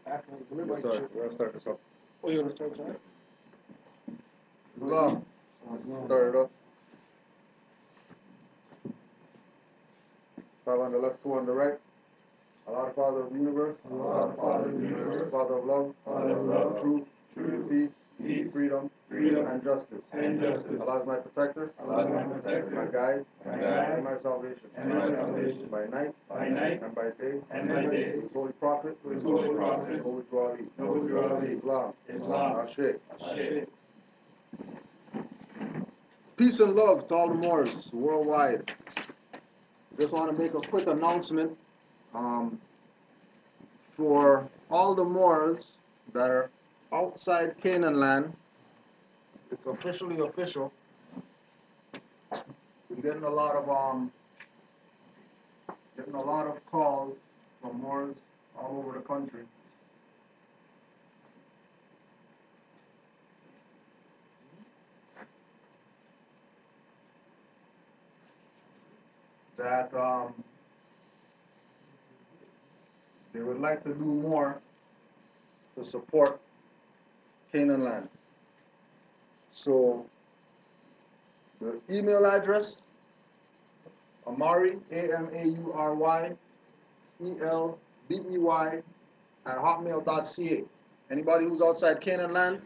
Yes, sir. We're gonna start this up. Oh, you want to start, sorry? Islam. Start it up. Five on the left, two on the right. Allah, the Father of the universe. Allah, the Father of the universe, Father of love. Father of love, Truth. truth, Peace. peace, Freedom. freedom, And justice. and justice. Allah is my protector. Allah is my protector, My guide. my guide, And my salvation. and my salvation. By night. By night And by day. and by day. His holy prophet. His holy prophet, Noble Drew Ali. Noble Drew Ali. Islam. Islam. Ashik. Ashik. Peace and love to all the Moors worldwide. Just want to make a quick announcement for all the Moors that are outside Canaanland. It's officially official. We're getting a lot of calls from Moors all over the country. That they would like to do more to support Canaanland. So the email address, Amaury, AMAURY, at hotmail.ca. Anybody who's outside Canaanland,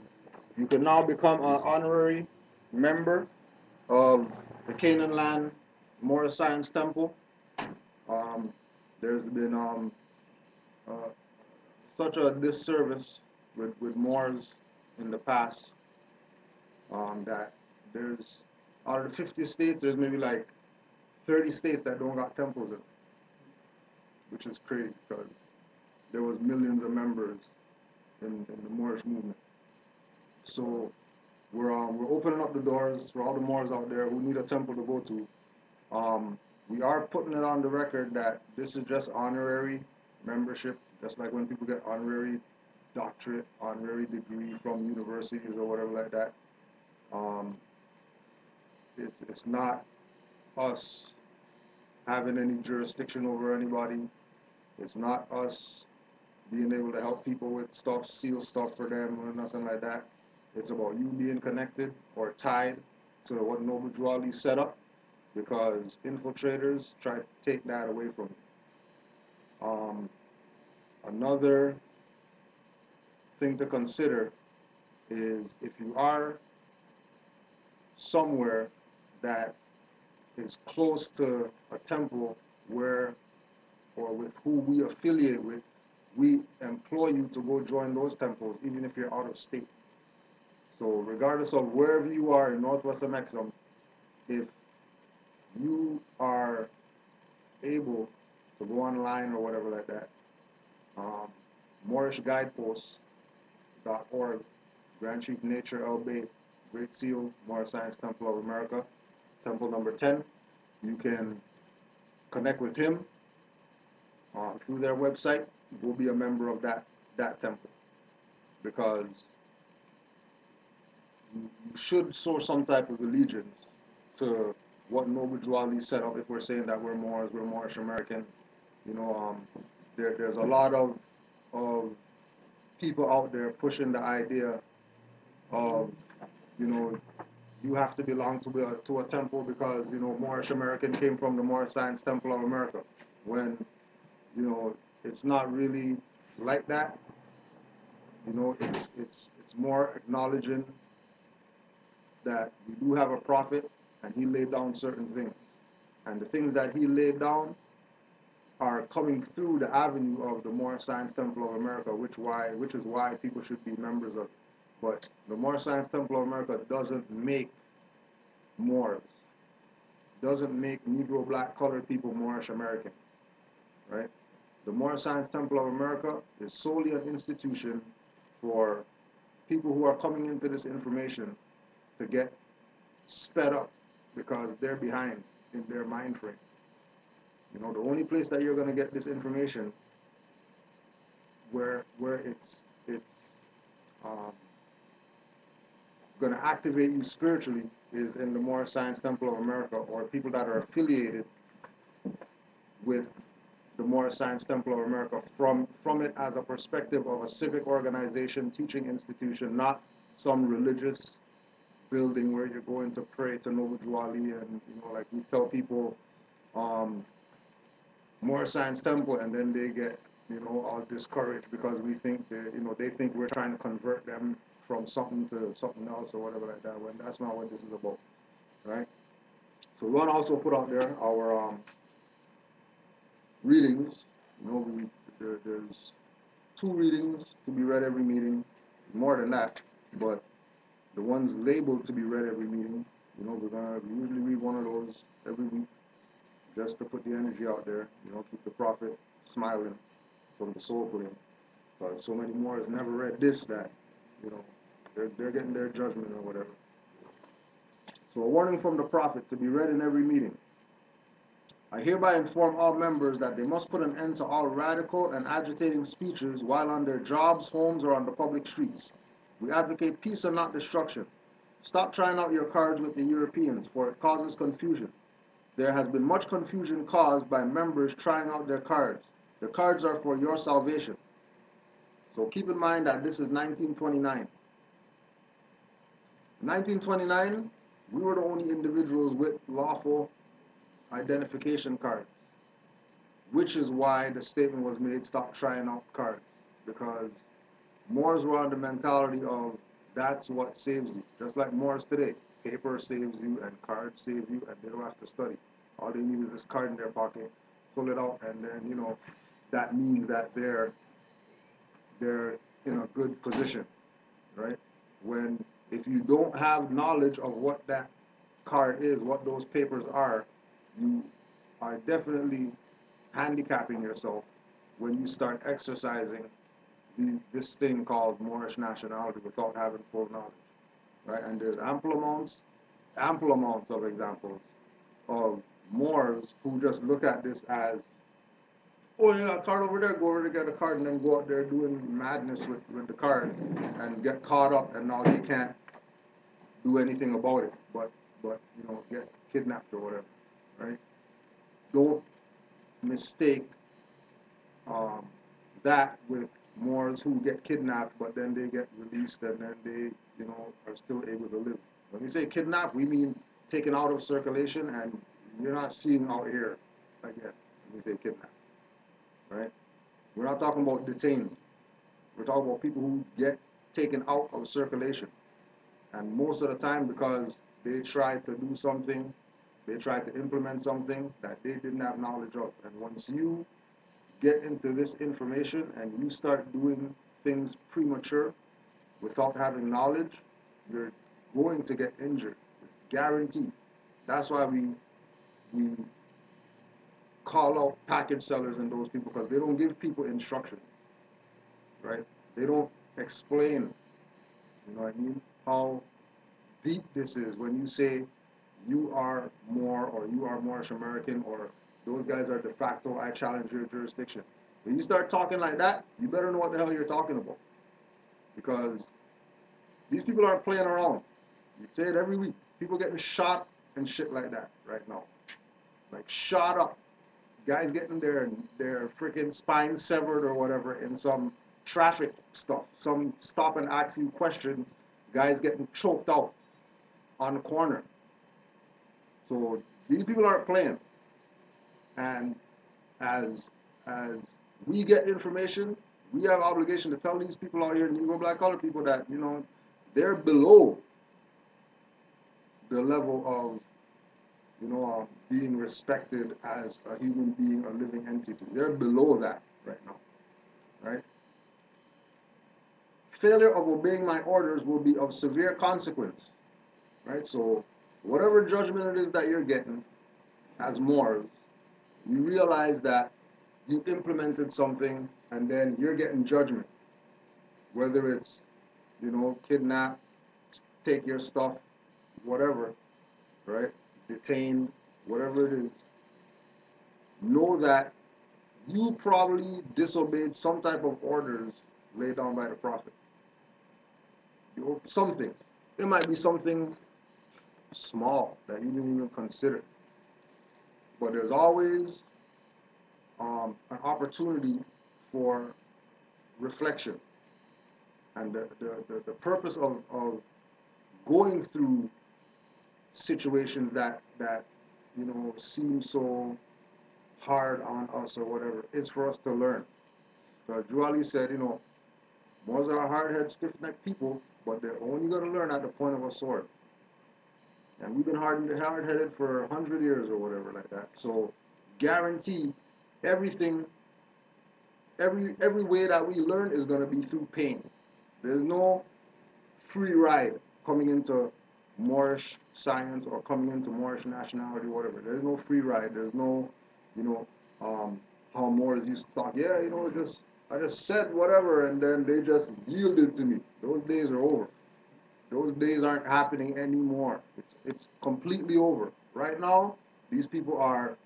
you can now become an honorary member of the Canaanland Moors Science Temple. There's been such a disservice with Moors in the past that there's, out of the 50 states, there's maybe like 30 states that don't got temples in, which is crazy because there was millions of members in the Moorish movement. So we're opening up the doors for all the Moors out there who need a temple to go to. We are putting it on the record that this is just honorary membership, just like when people get honorary doctorate, honorary degree from universities or whatever like that. It's not us having any jurisdiction over anybody. It's not us being able to help people with stuff, seal stuff for them or nothing like that. It's about you being connected or tied to what Noble Drew Ali set up, because infiltrators try to take that away from you. Another thing to consider is if you are somewhere that is close to a temple where or with who we affiliate with, we implore you to go join those temples even if you're out of state. So regardless of wherever you are in Northwest Mexico, if you are able to go online or whatever like that, MoorishGuideposts.org, Grand Chief Nature El Bay, Great Seal, Moorish Science Temple of America, Temple number 10. You can connect with him through their website. Go be a member of that temple, because you should show some type of allegiance to what Noble Drew Ali set up. If we're saying that we're Moors, we're Moorish American, there's a lot of people out there pushing the idea of, you have to belong to a temple because, Moorish American came from the Moorish Science Temple of America, when, it's not really like that. It's more acknowledging that we do have a prophet and he laid down certain things. And the things that he laid down are coming through the avenue of the Moorish Science Temple of America, which is why people should be members of it. But the Moorish Science Temple of America doesn't make Moors, doesn't make Negro, black, colored people Moorish Americans, right? The Moorish Science Temple of America is solely an institution for people who are coming into this information to get sped up because they're behind in their mind frame. The only place that you're going to get this information where it's going to activate you spiritually is in the Moorish Science Temple of America, or people that are affiliated with the Moorish Science Temple of America from it as a perspective of a civic organization, teaching institution, not some religious building where you're going to pray to Noble Ali and like we tell people Moorish Science Temple, and then they get all discouraged because we think they think we're trying to convert them from something to something else or whatever like that. When that's not what this is about, right? So we want to also put out there our readings. There's 2 readings to be read every meeting, more than that, but the ones labeled to be read every meeting, we're gonna usually read one of those every week, just to put the energy out there, keep the prophet smiling from the soul plane. Because so many more has never read this that, they're getting their judgment or whatever. So a warning from the prophet to be read in every meeting. I hereby inform all members that they must put an end to all radical and agitating speeches while on their jobs, homes, or on the public streets. We advocate peace and not destruction. Stop trying out your cards with the Europeans, for it causes confusion. There has been much confusion caused by members trying out their cards. The cards are for your salvation. So keep in mind that this is 1929. 1929, we were the only individuals with lawful identification cards, which is why the statement was made, stop trying out cards, because Moors were on the mentality of that's what saves you. Just like Moors today, paper saves you and cards save you, and they don't have to study. All they need is this card in their pocket, pull it out, and then that means that they're in a good position, right? When if you don't have knowledge of what that card is, what those papers are, you are definitely handicapping yourself when you start exercising this thing called Moorish nationality without having full knowledge, right? And there's ample amounts of examples of Moors who just look at this as, oh, you got a card over there, go over to get a card, and then go out there doing madness with the card and get caught up, and now they can't do anything about it, but get kidnapped or whatever, right? Don't mistake that with Moors who get kidnapped, but then they get released, and then they are still able to live. When we say kidnapped, we mean taken out of circulation, and you're not seeing out here again when we say kidnapped, right? We're not talking about detained. We're talking about people who get taken out of circulation. And most of the time, because they tried to do something, they tried to implement something that they didn't have knowledge of. And once you get into this information and you start doing things premature without having knowledge, you're going to get injured. It's guaranteed. That's why we call out package sellers and those people, because they don't give people instructions, right? They don't explain, how deep this is when you say you are Moor or you are Moorish American or those guys are de facto, I challenge your jurisdiction. When you start talking like that, you better know what the hell you're talking about, because these people aren't playing around. You say it every week. People getting shot and shit like that right now. Like shot up. Guys getting their freaking spine severed or whatever in some traffic stuff. Some stop and ask you questions. Guys getting choked out on the corner. So these people aren't playing. And as we get information, we have obligation to tell these people out here, Negro, black, colored people, that they're below the level of being respected as a human being, a living entity. They're below that right now, right? Failure of obeying my orders will be of severe consequence, right? So whatever judgment it is that you're getting as Moors, you realize that you implemented something and then you're getting judgment. Whether it's, kidnap, take your stuff, whatever, right? Detained, whatever it is. Know that you probably disobeyed some type of orders laid down by the prophet. Something. It might be something small that you didn't even consider. But there's always an opportunity for reflection. And the purpose of going through situations that seem so hard on us or whatever is for us to learn. So Drew Ali said, Moors are hard-headed, stiff-necked people, but they're only going to learn at the point of a sword. And we've been hard-headed for 100 years or whatever like that. So guarantee everything, every way that we learn is going to be through pain. There's no free ride coming into Moorish science or coming into Moorish nationality, whatever. There's no free ride. There's no, how Moors used to talk. Yeah, I just said whatever, and then they just yielded to me. Those days are over. Those days aren't happening anymore. It's completely over. Right now, these people are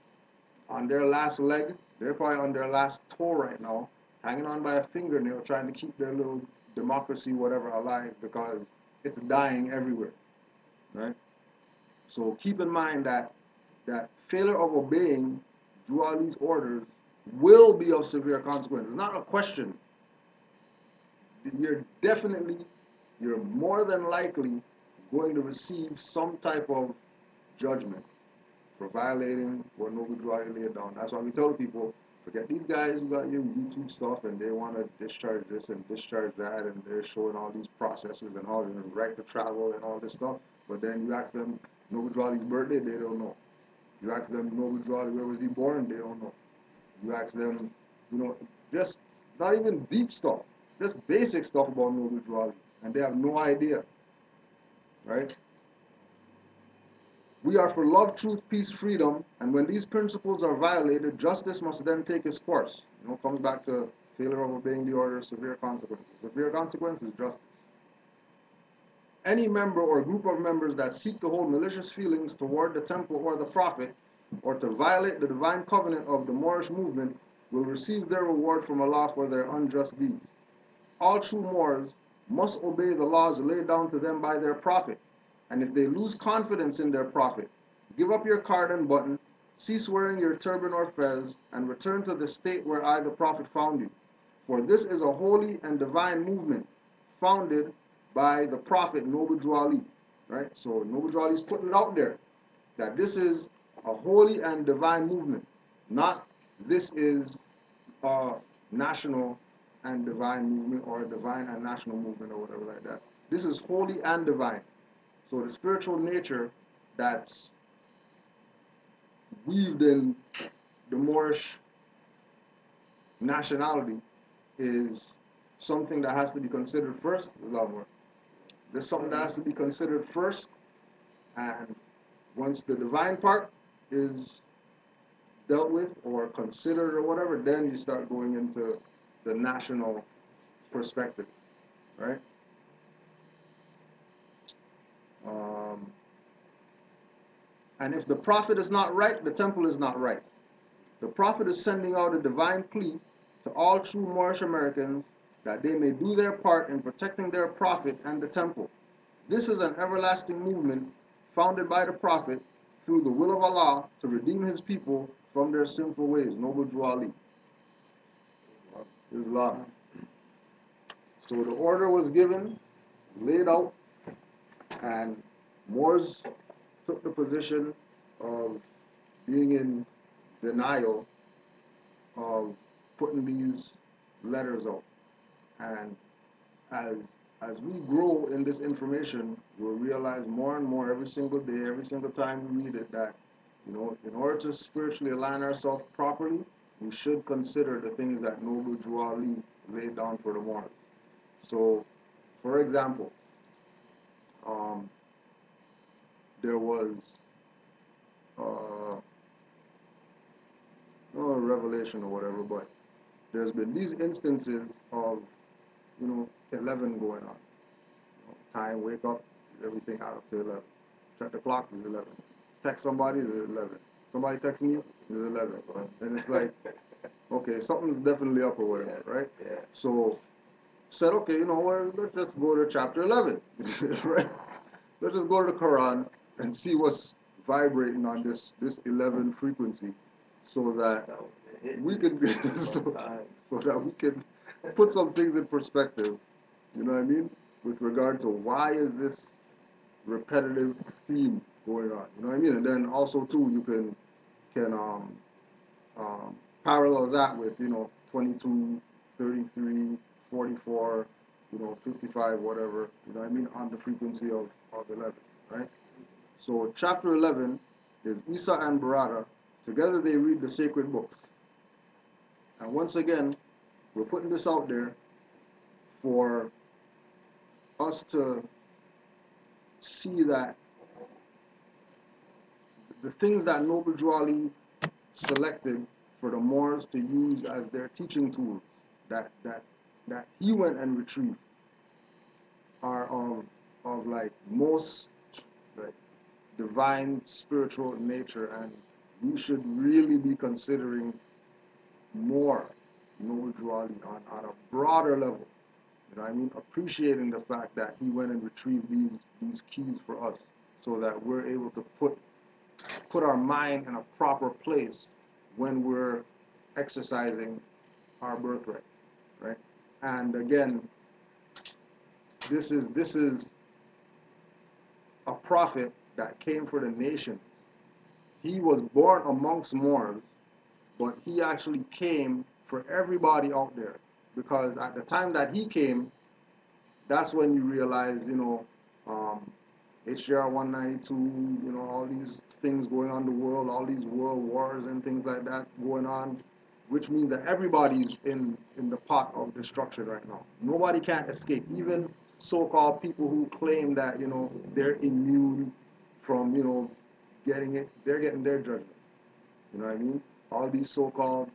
on their last leg. They're probably on their last toe right now, hanging on by a fingernail, trying to keep their little democracy, whatever, alive, because it's dying everywhere, right? So keep in mind that failure of obeying Drew Ali's orders will be of severe consequence. It's not a question. You're more than likely going to receive some type of judgment for violating what Noble Drew Ali laid down. That's why we tell people, forget these guys who got your YouTube stuff and they want to discharge this and discharge that, and they're showing all these processes and all the right to travel and all this stuff. But then you ask them Noble Drew Ali's birthday, they don't know. You ask them Noble Drew Ali, where was he born, they don't know. You ask them, just not even deep stuff, just basic stuff about Noble Drew Ali, and they have no idea, right? We are for love, truth, peace, freedom, and when these principles are violated, justice must then take its course. Comes back to failure of obeying the order, severe consequences. Severe consequences, justice. Any member or group of members that seek to hold malicious feelings toward the temple or the prophet, or to violate the divine covenant of the Moorish movement, will receive their reward from Allah for their unjust deeds. All true Moors must obey the laws laid down to them by their prophet. And if they lose confidence in their prophet, give up your card and button, cease wearing your turban or fez, and return to the state where I, the prophet, found you. For this is a holy and divine movement founded by the prophet Noble Drew Ali. Right? So Noble Drew Ali is putting it out there that this is a holy and divine movement, not this is a national and divine movement or a divine and national movement or whatever like that. This is holy and divine. So the spiritual nature that's weaved in the Moorish nationality is something that has to be considered first. There's a lot more. There's something that has to be considered first, and once the divine part is dealt with or considered or whatever, then you start going into the national perspective, right? And if the prophet is not right, the temple is not right. The prophet is sending out a divine plea to all true Moorish Americans that they may do their part in protecting their prophet and the temple. This is an everlasting movement founded by the prophet through the will of Allah to redeem his people from their sinful ways. Noble Drew Ali. Islam. So the order was given, laid out, and Moors took the position of being in denial of putting these letters out. And as we grow in this information, we'll realize more and more every single day, every single time we read it, that in order to spiritually align ourselves properly, we should consider the things that Noble Drew Ali laid down for the Moors. So, for example, there was no revelation or whatever, but there's been these instances of 11 going on. Time, wake up, everything out up to 11. Check the clock, it's 11. Text somebody, it's 11. Somebody text me, it's 11. Right? And it's like, okay, something's definitely up or whatever, right? Yeah. So, said, okay, let's just go to chapter 11, right? Let's just go to the Quran and see what's vibrating on this 11 frequency, so that we can so that we can put some things in perspective. You know what I mean? With regard to why is this repetitive theme going on? You know what I mean? And then also too, you can parallel that with 22, 33, 44, 55, whatever. You know what I mean? On the frequency of 11, right? So chapter 11 is Isa and Barada. Together they read the sacred books. And once again, we're putting this out there for us to see that the things that Noble Drew selected for the Moors to use as their teaching tools that he went and retrieved are of like most like divine spiritual nature, and we should really be considering more Noble Drew on a broader level. You know what I mean? Appreciating the fact that he went and retrieved these keys for us so that we're able to put our mind in a proper place when we're exercising our birthright, right? And again, this is a prophet that came for the nation. He was born amongst Moors, but he actually came for everybody out there, because at the time that he came, that's when you realize, HJR 192, all these things going on in the world, all these world wars and things like that going on, which means that everybody's in the pot of destruction right now. Nobody can't escape. Even so-called people who claim that, they're immune from, getting it, they're getting their judgment. You know what I mean? All these so-called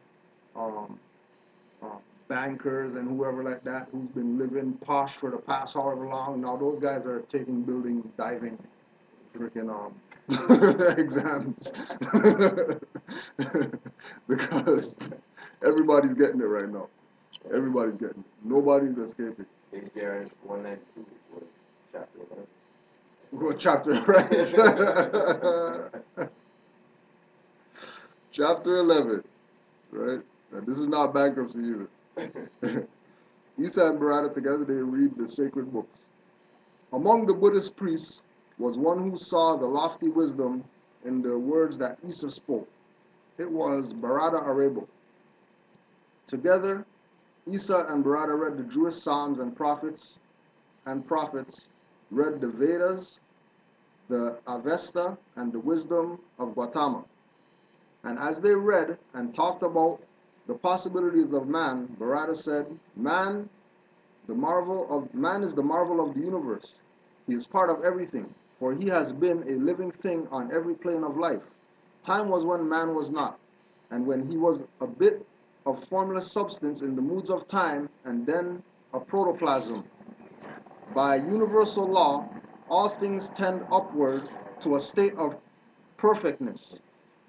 bankers and whoever like that who's been living posh for the past however long, now those guys are taking building diving freaking exams because everybody's getting it right now. Everybody's getting it. Nobody's escaping. HDR 192 was chapter 11. What chapter, right? Chapter 11, right? And this is not bankruptcy either. Isa and Barada together, they read the sacred books. Among the Buddhist priests was one who saw the lofty wisdom in the words that Isa spoke. It was Barada Arebo. Together, Isa and Barada read the Jewish Psalms and prophets, read the Vedas, the Avesta, and the wisdom of Gautama. And as they read and talked about the possibilities of man, Barada said, Man is the marvel of the universe. He is part of everything, for he has been a living thing on every plane of life. Time was when man was not, and when he was a bit of formless substance in the moods of time, and then a protoplasm. By universal law, all things tend upward to a state of perfectness.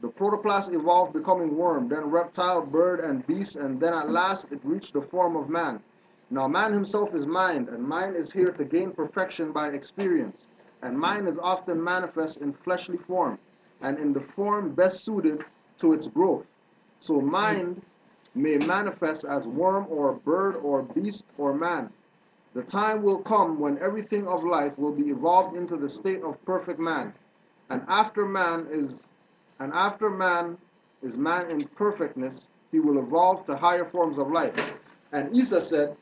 The protoplast evolved, becoming worm, then reptile, bird, and beast, and then at last it reached the form of man. Now man himself is mind, and mind is here to gain perfection by experience. And mind is often manifest in fleshly form, and in the form best suited to its growth. So mind may manifest as worm or bird or beast or man. The time will come when everything of life will be evolved into the state of perfect man. And after man is man in perfectness, he will evolve to higher forms of life. And Isa said,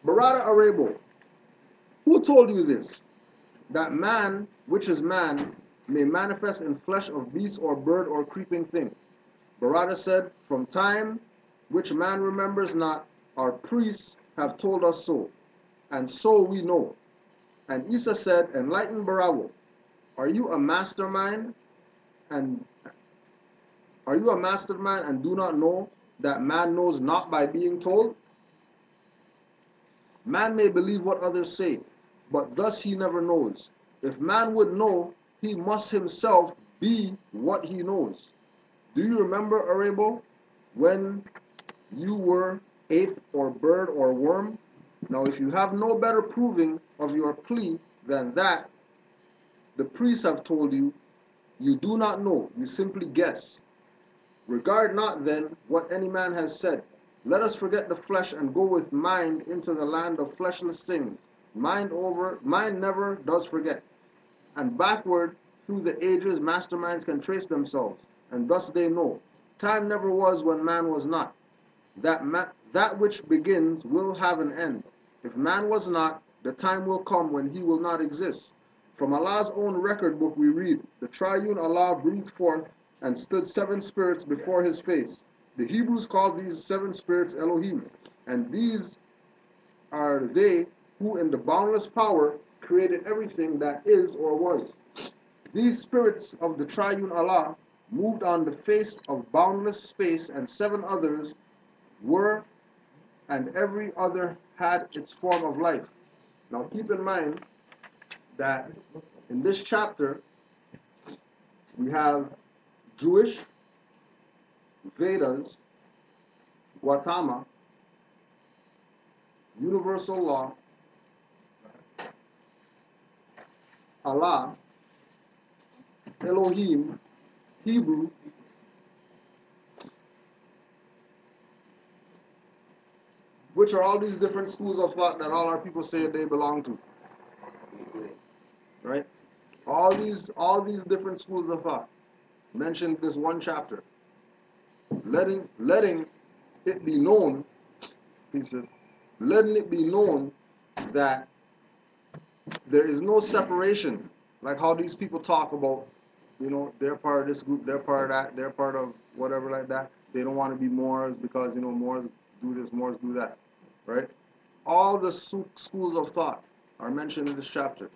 Barada Arebo, who told you this? That man, which is man, may manifest in flesh of beast or bird or creeping thing. Barada said, from time which man remembers not, our priests have told us so, and so we know. And Isa said, enlighten Barabo, are you a mastermind and do not know that man knows not by being told? Man may believe what others say, but thus he never knows. If man would know, he must himself be what he knows. Do you remember, Arebo, when you were ape or bird or worm? Now if you have no better proving of your plea than that, the priests have told you, you do not know, you simply guess. Regard not then what any man has said. Let us forget the flesh and go with mind into the land of fleshless things. Mind never does forget. And backward through the ages masterminds can trace themselves, and thus they know. Time never was when man was not. That which begins will have an end. If man was not, the time will come when he will not exist. From Allah's own record book we read, the triune Allah breathed forth and stood 7 spirits before his face. The Hebrews called these 7 spirits Elohim, and these are they who in the boundless power created everything that is or was. These spirits of the triune Allah moved on the face of boundless space, and 7 others were, and every other had its form of life. Now keep in mind that in this chapter we have Jewish, Vedas, Gautama, universal law, Allah, Elohim, Hebrew, which are all these different schools of thought that all our people say they belong to. Right? All these different schools of thought mentioned this one chapter. Letting it be known, he says, letting it be known that there is no separation, like how these people talk about, they're part of this group, they're part of that, they're part of whatever like that. They don't want to be Moors because, Moors do this, Moors do that, right? All the schools of thought are mentioned in this chapter,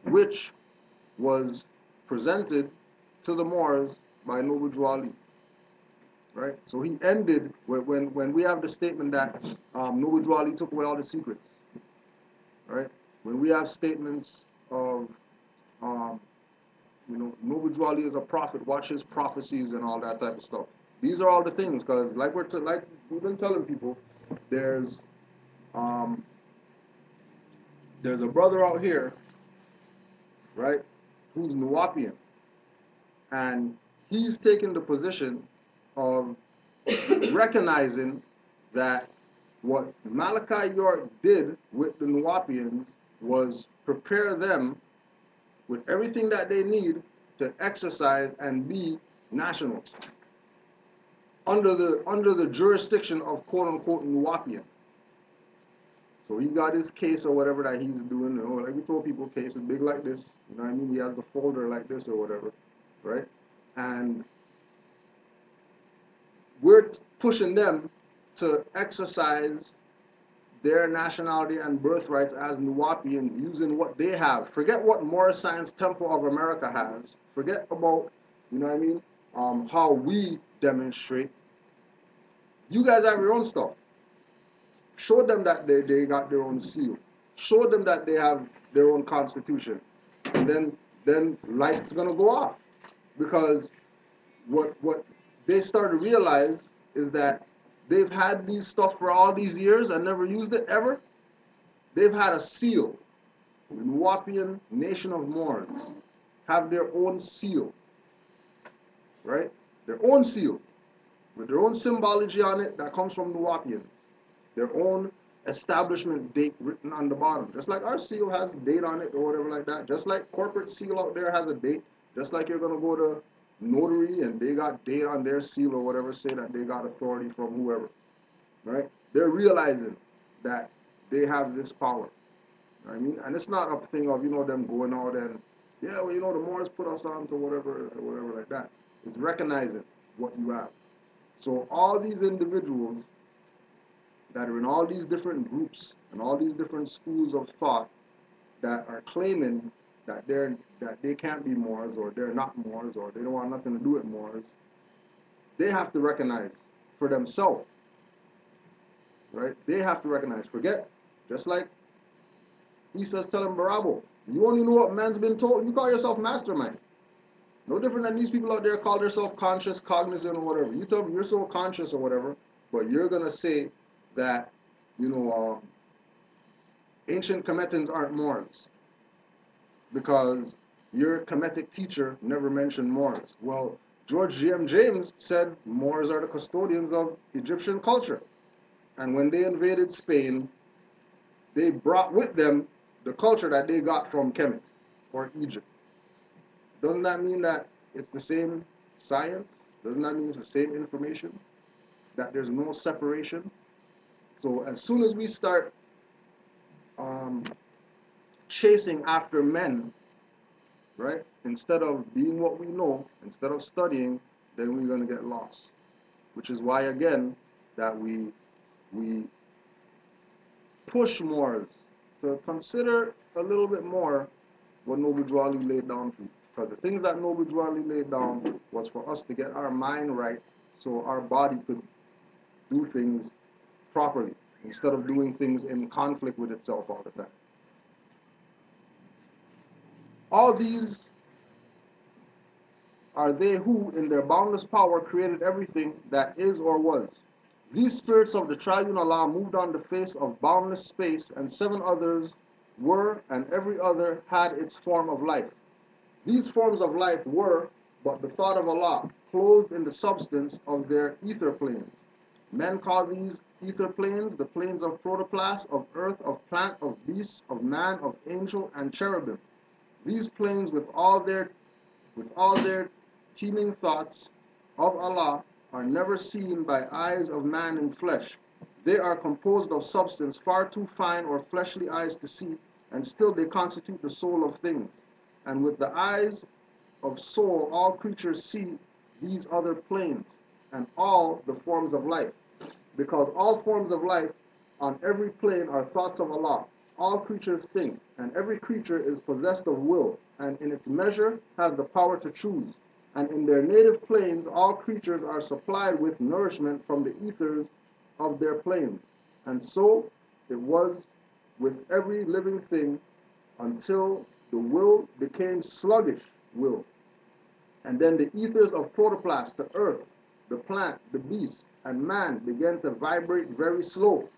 which was presented to the Moors by Noble Drew Ali, right? So he ended when we have the statement that Noble Drew Ali took away all the secrets, right? When we have statements of, Noble Drew Ali is a prophet, watch his prophecies and all that type of stuff. These are all the things, because like we've been telling people, there's a brother out here, right, who's Nuwapian, and he's taken the position of recognizing that what Malachi York did with the Nuwapians was prepare them with everything that they need to exercise and be nationals under the jurisdiction of quote unquote Nuwapian. So he got his case or whatever that he's doing. Like we told people, case is big like this. You know what I mean? He has the folder like this or whatever, right? And we're pushing them to exercise their nationality and birthrights as Nuwapians using what they have. Forget what Moorish Science Temple of America has. Forget about, how we demonstrate. You guys have your own stuff. Show them that they got their own seal. Show them that they have their own constitution. And then light's gonna go off. Because what they start to realize is that they've had these stuff for all these years and never used it ever. They've had a seal. The Nuwapian Nation of Moors have their own seal, right? Their own seal, with their own symbology on it that comes from Nuwapians. Their own establishment date written on the bottom. Just like our seal has a date on it or whatever like that. Just like corporate seal out there has a date. Just like you're going to go to notary and they got date on their seal or whatever, say that they got authority from whoever, right? They're realizing that they have this power. You know what I mean? And it's not a thing of, them going out and, yeah, well, the Moors put us on to whatever like that. It's recognizing what you have. So all these individuals that are in all these different groups and all these different schools of thought that are claiming that they can't be Moors or they're not Moors or they don't want nothing to do with Moors, they have to recognize for themselves, right? They have to recognize. Forget, just like Issa's telling Barabo, you only know what man's been told. You call yourself mastermind. No different than these people out there call themselves conscious, cognizant, or whatever. You tell me you're so conscious or whatever, but you're going to say that, ancient Kemetans aren't Moors because your Kemetic teacher never mentioned Moors. Well, George G.M. James said Moors are the custodians of Egyptian culture. And when they invaded Spain, they brought with them the culture that they got from Kemet or Egypt. Doesn't that mean that it's the same science? Doesn't that mean it's the same information? That there's no separation? So as soon as we start um, chasing after men, right, instead of being what we know, instead of studying, then we're going to get lost. Which is why, again, that we push Moors to consider a little bit more what Noble Drew Ali laid down for you. Because the things that Noble Drew Ali laid down was for us to get our mind right so our body could do things properly instead of doing things in conflict with itself all the time. All these are they who, in their boundless power, created everything that is or was. These spirits of the triune Allah moved on the face of boundless space, and 7 others were, and every other had its form of life. These forms of life were but the thought of Allah, clothed in the substance of their ether planes. Men call these ether planes the planes of protoplasm, of earth, of plant, of beast, of man, of angel, and cherubim. These planes, with all their teeming thoughts of Allah, are never seen by eyes of man in flesh. They are composed of substance far too fine or fleshly eyes to see, and still they constitute the soul of things. And with the eyes of soul, all creatures see these other planes and all the forms of life, because all forms of life on every plane are thoughts of Allah. All creatures think, and every creature is possessed of will, and in its measure has the power to choose. And in their native planes, all creatures are supplied with nourishment from the ethers of their planes. And so it was with every living thing until the will became sluggish will. And then the ethers of protoplasm, the earth, the plant, the beast, and man began to vibrate very slow.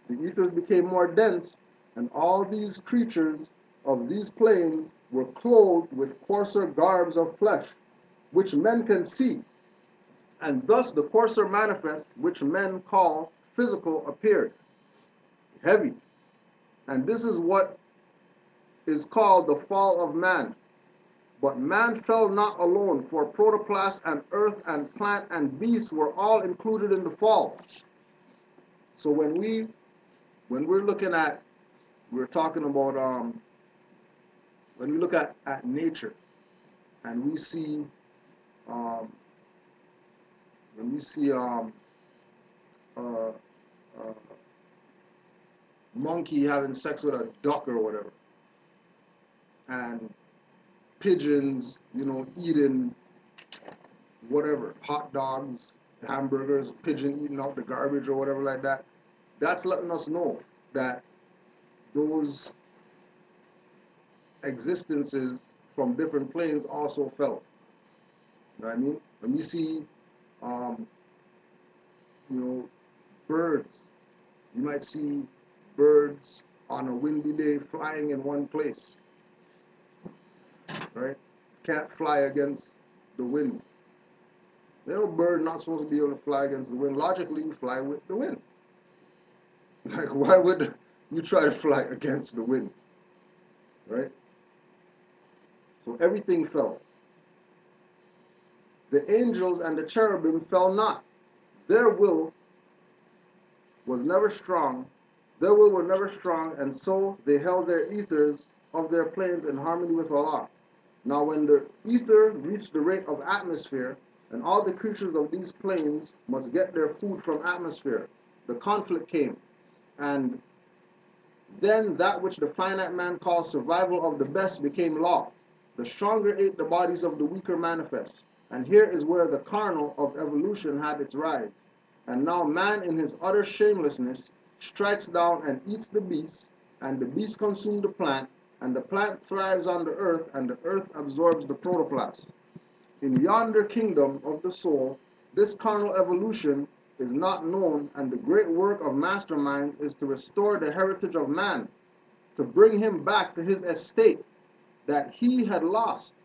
The ethers became more dense, and all these creatures of these planes were clothed with coarser garbs of flesh, which men can see. And thus the coarser manifest, which men call physical, appeared, heavy. And this is what is called the fall of man. But man fell not alone, for protoplasm and earth and plant and beast were all included in the fall. So when we're looking at, we're talking about when we look at nature, and we see monkey having sex with a duck or whatever, and pigeons, eating whatever, hot dogs, hamburgers, pigeon eating out the garbage or whatever like that, that's letting us know that those existences from different planes also fell. You know what I mean? When we see, birds, you might see birds on a windy day flying in one place, right? Can't fly against the wind. Little bird not supposed to be able to fly against the wind. Logically, you fly with the wind. Like, why would you try to fly against the wind, right? So everything fell. The angels and the cherubim fell not. Their will was never strong. Their will were never strong, and so they held their ethers of their planes in harmony with Allah. Now when the ether reached the rate of atmosphere, and all the creatures of these planes must get their food from atmosphere, the conflict came. And then that which the finite man calls survival of the best became law. The stronger ate the bodies of the weaker manifest. And here is where the carnal of evolution had its rise. And now man in his utter shamelessness strikes down and eats the beast, and the beast consumes the plant, and the plant thrives on the earth, and the earth absorbs the protoplasm. In yonder kingdom of the soul, this carnal evolution is not known, and the great work of masterminds is to restore the heritage of man, to bring him back to his estate that he had lost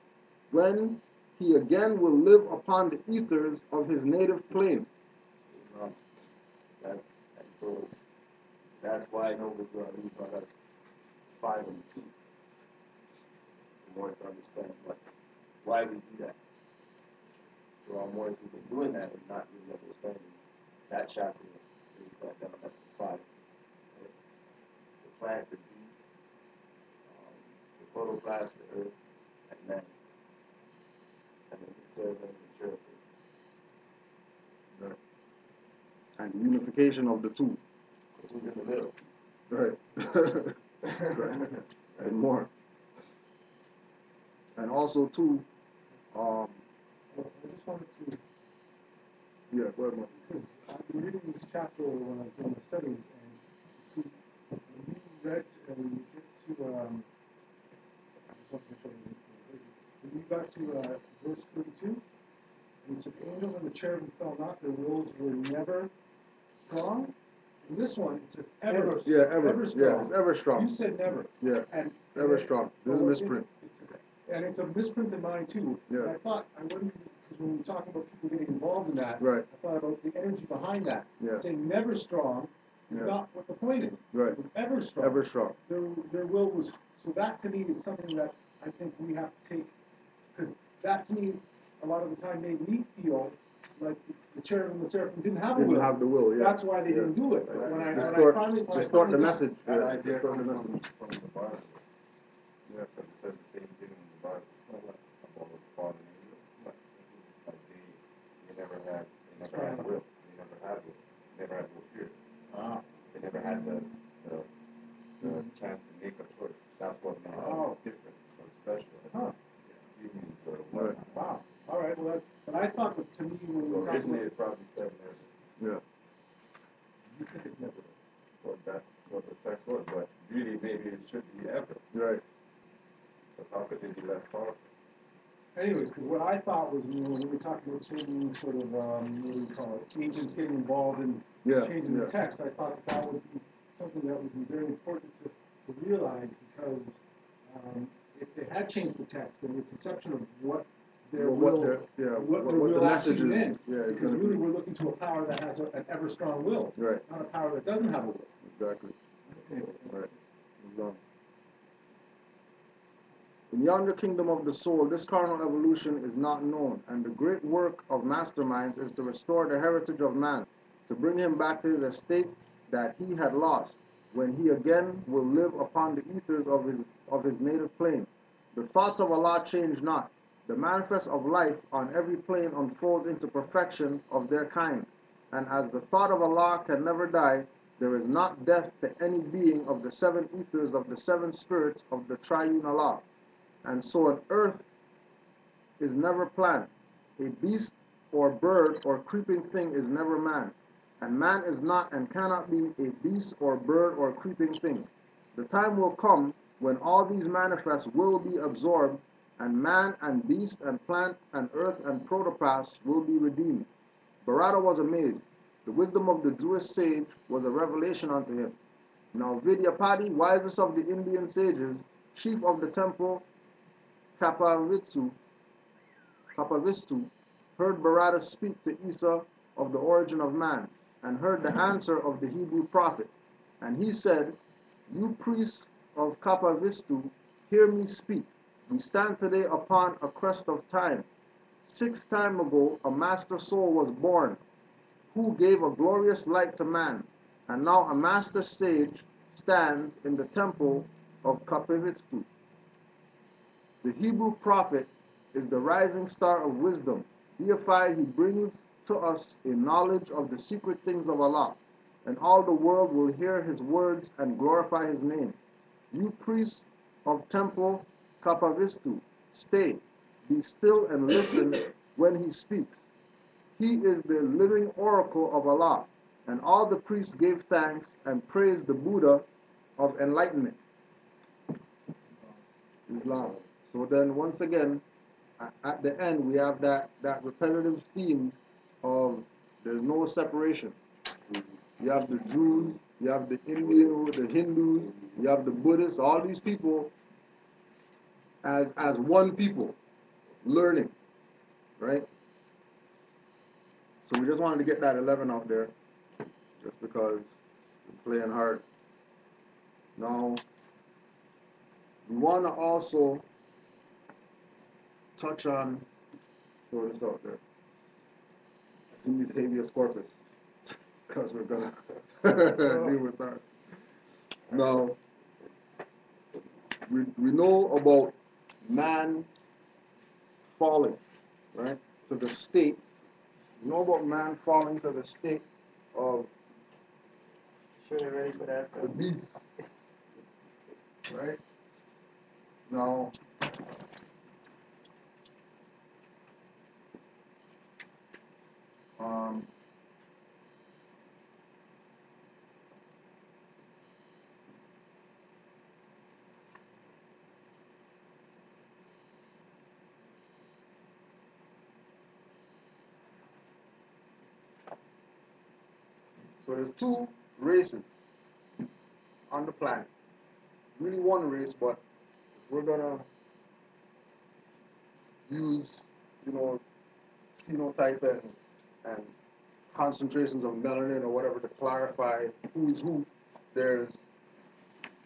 when he again will live upon the ethers of his native plane. That's and so that's why Noble Drew brought us 5 and 2. The Moors to understand why we do that. There are Moors who've been doing that and not really understanding that chapter is that that's the 5. Right? The plant, the beast, the protoplasm, the earth, and man. And then we serve them in the church. Right. And the unification of the two. This was in the middle. Right. Right. And more. And also too, Well, I just wanted to, yeah, go ahead, Mark. because I've been reading this chapter when I was doing the studies, and see, when you read, when you get to, I just want to make sure I wasn't crazy. When you got to verse 32, and it said, the angels and the cherubim fell not, their wills were never strong. In this one, it says ever. Yeah, ever. Strong. Yeah, it's ever strong. You said never. Yeah, And ever strong. This is a misprint. And it's a misprint in mine too. Yeah. And I thought, I wouldn't, because when we were talking about people getting involved in that, Right. I thought about the energy behind that. Yeah. Saying never strong is Yeah. not what the point is. Right. It was ever strong. Ever strong. Their will was, so that to me is something that I think we have to take, because that to me, a lot of the time made me feel like the cherubim and the seraphim didn't have a will. Didn't have the will, yeah. That's why they Yeah. didn't do it. But when I Distort finally the message. That Yeah, idea distort the comes message. from the Bible. Yeah, because it says the same thing in the Bible about fallen angels. Like they never had will. They never had will. They never had no fear. They never had the chance to make a choice. That's what made us different or special. Huh. Humans or Right. whatnot. Wow. All right. Well, but I thought that to me when we So were talking originally about, it probably said never. Yeah. you think it's never. Well, that's what the text was, but really maybe it should be ever. Right. But how could they be less powerful? Anyways, because what I thought was when we were talking about certain sort of, what do you call it, agents getting involved in Yeah. changing Yeah. the text, I thought that would be something that would be very important to realize, because if they had changed the text, then your conception of what their What will, their- yeah, what their what the will message actually is, meant. yeah, it's Because gonna really be- we're looking to a power that has an ever strong will, Right. not a power that doesn't have a will. Exactly. Anyways. Right. Long. In yonder kingdom of the soul, this carnal evolution is not known, and the great work of masterminds is to restore the heritage of man, to bring him back to his estate that he had lost, when he again will live upon the ethers of his native plane. The thoughts of Allah change not. The manifest of life on every plane unfolds into perfection of their kind, and as the thought of Allah can never die, there is not death to any being of the 7 ethers of the 7 spirits of the triune Allah. And so an earth is never plant, a beast or bird or creeping thing is never man, and man is not and cannot be a beast or bird or creeping thing. The time will come when all these manifests will be absorbed, and man and beast and plant and earth and protoplasm will be redeemed. Bharata was amazed. The wisdom of the Jewish sage was a revelation unto him. Now Vidyapati, wisest of the Indian sages, chief of the temple Kapavistu, heard Bharata speak to Isa of the origin of man, and heard the answer of the Hebrew prophet. And he said, You priests of Kapavistu, hear me speak. We stand today upon a crest of time. 6 time ago, a master soul was born, who gave a glorious light to man, and now a master sage stands in the temple of Kapavistu. The Hebrew prophet is the rising star of wisdom. Deified, he brings to us a knowledge of the secret things of Allah, and all the world will hear his words and glorify his name. You priests of temple Kapavistu, stay, be still and listen when he speaks. He is the living oracle of Allah, and all the priests gave thanks and praised the Buddha of enlightenment. Islam. So then once again, at the end, we have that repetitive theme of there's no separation. You have the Jews, you have the Indians, the Hindus, you have the Buddhists, all these people as one people learning. right? So we just wanted to get that 11 out there, just because we're playing hard. Now, we want to also touch on, throw this out there, in the habeas corpus, because we're going to deal with that. Now, we know about man falling, right, to the state. We know about man falling to the state of Sure they're ready for that. the beast, right? Now, um, so there's two races on the planet. Really one race, but we're gonna use, you know, phenotype and concentrations of melanin or whatever to clarify who is who. There's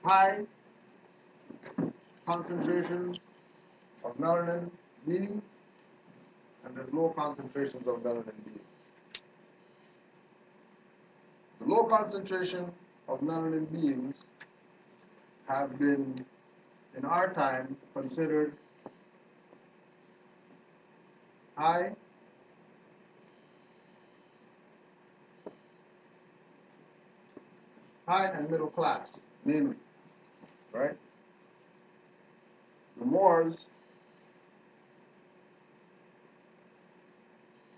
high concentrations of melanin beings, and there's low concentrations of melanin beings. The low concentration of melanin beings have been, in our time, considered high and middle class, mainly, right? The Moors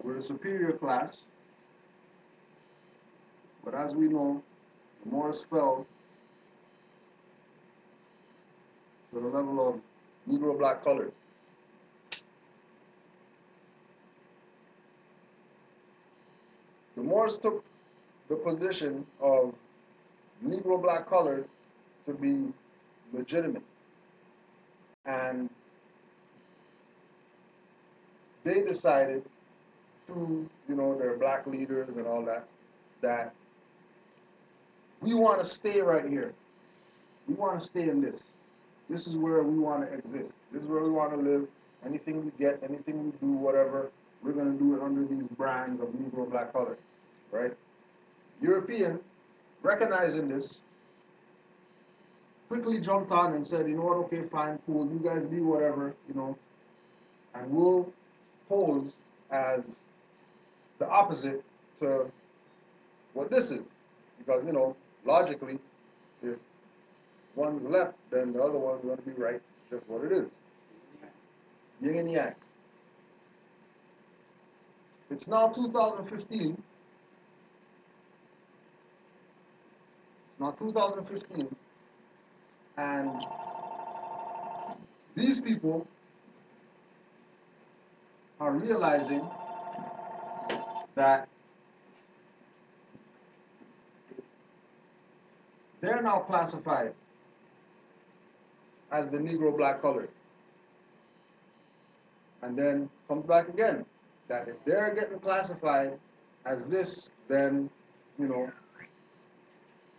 were the superior class, but as we know, the Moors fell to the level of Negro black colored. The Moors took the position of Negro black colored to be legitimate, and they decided through, their black leaders and all that, that we want to stay right here. We want to stay in this. This is where we want to exist. This is where we want to live. Anything we get, anything we do, whatever, we're going to do it under these brands of Negro black color, right? European, recognizing this, quickly jumped on and said, you know what, okay, fine, cool, you guys be whatever, and we'll pose as the opposite to what this is. Because, logically, if one's left, then the other one's going to be right. Just what it is. Yin and yang. It's now 2015. It's now 2015. And these people are realizing that they're now classified as the Negro black colored. And then comes back again, that if they're getting classified as this, then,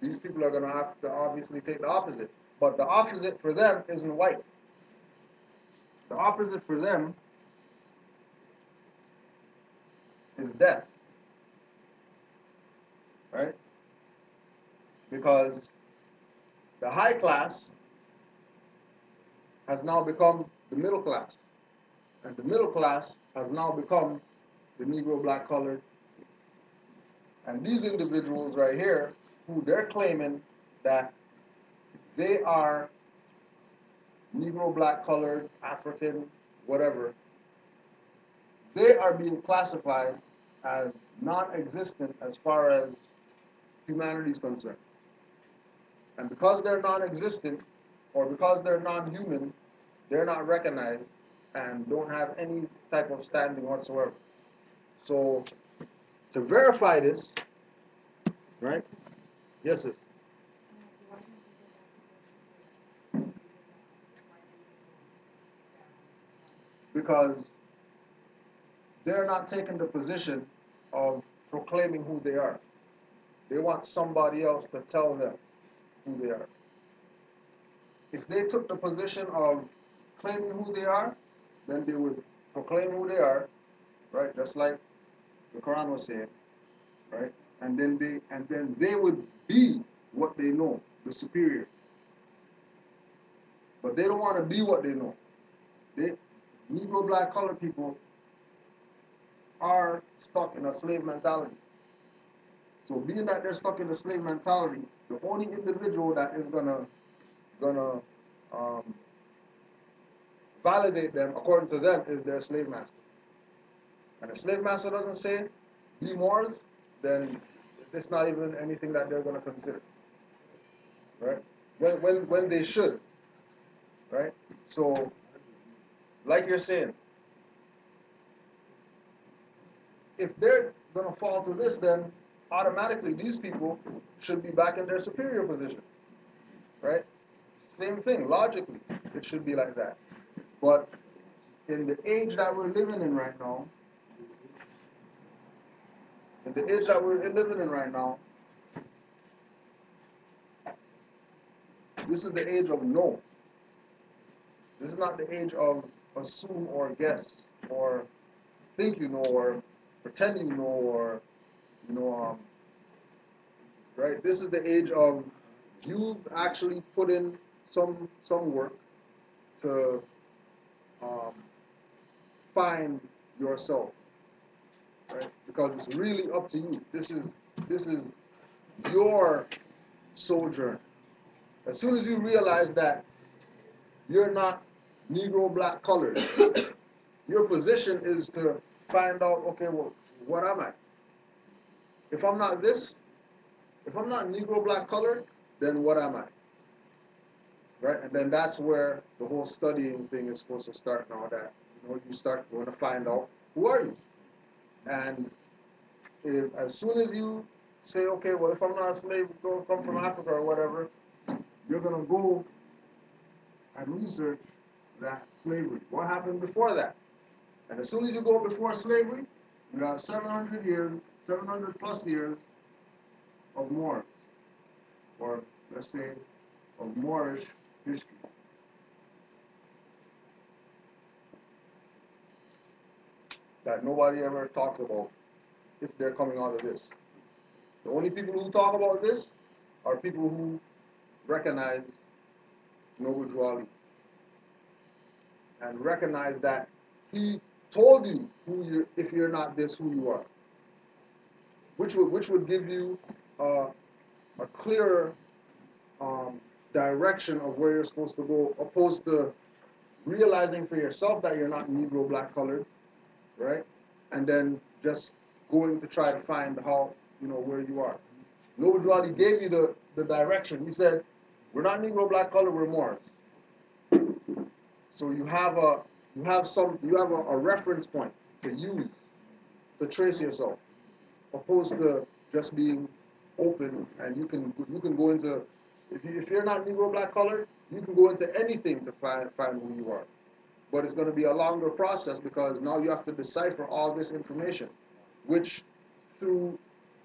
these people are going to have to obviously take the opposite. But the opposite for them isn't white. The opposite for them is death. Right? Because the high class has now become the middle class. And the middle class has now become the Negro black colored. And these individuals right here, who they're claiming that they are Negro black colored, African, whatever, they are being classified as non-existent as far as humanity is concerned. And because they're non-existent, or because they're non-human, they're not recognized and don't have any type of standing whatsoever. So, to verify this, right? Yes, sir. Because they're not taking the position of proclaiming who they are. They want somebody else to tell them who they are. If they took the position of claiming who they are, then they would proclaim who they are, right? Just like the Quran was saying, right? And then they would be what they know, the superior. But they don't want to be what they know. They Negro, black, colored people are stuck in a slave mentality. So being that they're stuck in the slave mentality, the only individual that is gonna um, validate them according to them is their slave master. And the slave master doesn't say be Moors, then it's not even anything that they're gonna consider, right? When they should, right? So, like you're saying, if they're gonna fall to this, then automatically these people should be back in their superior position, right? Same thing, logically, it should be like that. But in the age that we're living in right now, this is the age of no. This is not the age of assume or guess or think you know or pretend you know or you know right. This is the age of you've actually put in some work to find yourself, right? Because it's really up to you. This is your sojourn. As soon as you realize that you're not Negro, black, colored, your position is to find out, okay, well, what am I? If I'm not this, if I'm not Negro, black, colored, then what am I? Right? And then that's where the whole studying thing is supposed to start now, that you start going to find out who are you. And if as soon as you say, okay, well, if I'm not a slave, come from Africa or whatever, you're going to go and research that slavery. What happened before that? And as soon as you go before slavery, you have 700 years, 700 plus years of Moors, or let's say of Moorish history. That nobody ever talks about if they're coming out of this. The only people who talk about this are people who recognize Noble Drew Ali and recognize that he told you if you're not this, who you are, which would give you a clearer direction of where you're supposed to go, opposed to realizing for yourself that you're not Negro, black, colored, right? And then just going to try to find how, where you are. Noble Drew Ali gave you the direction. He said, we're not Negro, black, colored, we're Moors. So you have a reference point to use to trace yourself, opposed to just being open, and you can go into, if you're not Negro, black, colored, you can go into anything to find who you are. But it's going to be a longer process because now you have to decipher all this information, which through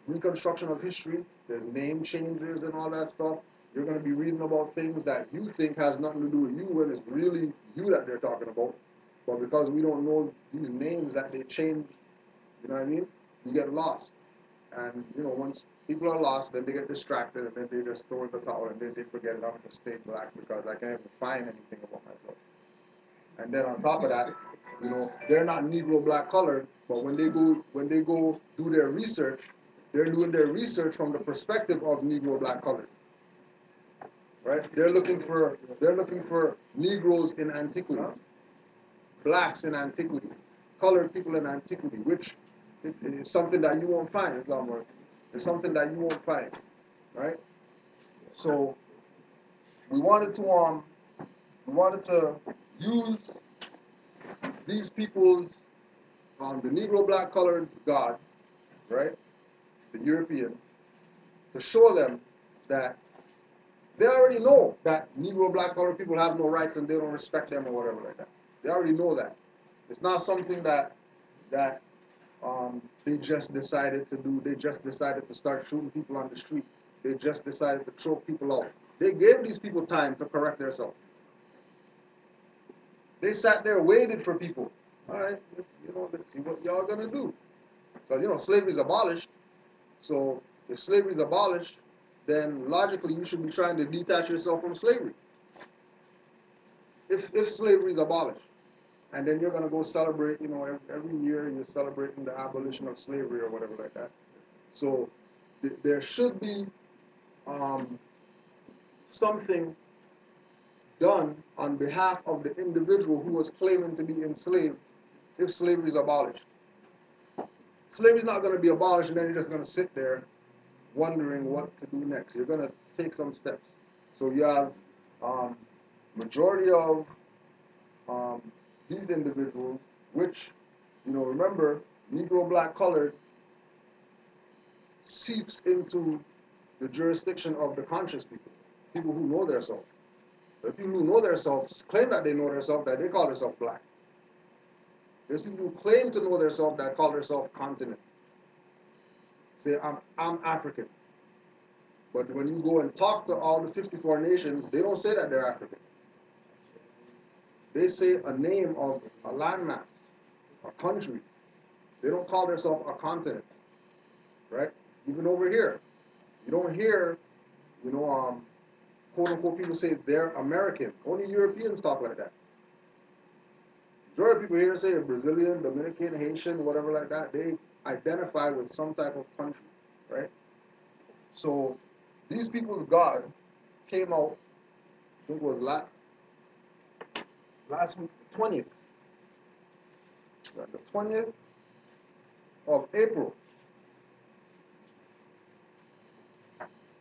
reconstruction of history, there's name changes and all that stuff. You're going to be reading about things that you think has nothing to do with you when it's really you that they're talking about. But because we don't know these names that they changed, you know what I mean? You get lost. And, once people are lost, then they get distracted and then they just throw in the towel and they say, forget it, I'm going to stay black because I can't even find anything about myself. And then on top of that, they're not Negro, black, colored, but when they go do their research, they're doing their research from the perspective of Negro, black, colored. Right? They're looking for Negroes in antiquity, blacks in antiquity, colored people in antiquity, which is something that you won't find in Islam. It's something that you won't find, right? So we wanted to use these people's the Negro, black, colored God, right? The European, to show them that they already know that Negro, black, colored people have no rights and they don't respect them or whatever like that. They already know that. It's not something that They just decided to start shooting people on the street. They just decided to choke people out. They gave these people time to correct themselves. They sat there, waited for people. All right, let's see what y'all gonna do. Because slavery is abolished. So if slavery is abolished, then logically you should be trying to detach yourself from slavery. If slavery is abolished, and then you're gonna go celebrate, every year you're celebrating the abolition of slavery or whatever like that. So there should be um, something done on behalf of the individual who was claiming to be enslaved if slavery is abolished. Slavery is not going to be abolished and then you're just going to sit there wondering what to do next. You're going to take some steps. So you have majority of um, these individuals, which, remember, Negro, black, colored seeps into the jurisdiction of the conscious people who know their self. The people who know themselves claim that they know themselves, that they call themselves black. There's people who claim to know themselves that call themselves continent. Say, I'm African. But when you go and talk to all the 54 nations, they don't say that they're African. They say a name of a landmass, a country. They don't call themselves a continent, right? Even over here, you don't hear, quote unquote people say they're American. Only Europeans talk like that. Majority of people here say Brazilian, Dominican, Haitian, whatever like that. They identify with some type of country, right? So these people's God came out, I think it was last week, the 20th. The 20th of April.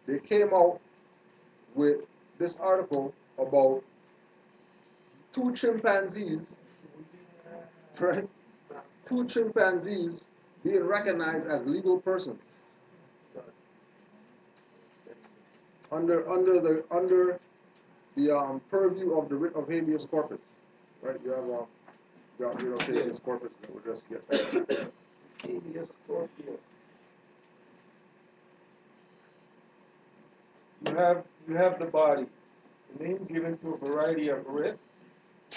They came out with this article about two chimpanzees, right? Two chimpanzees being recognized as legal persons under the purview of the writ of habeas corpus, right? You have got writ of habeas corpus that we'll just get. Habeas corpus. You have the body. The names given to a variety of writ,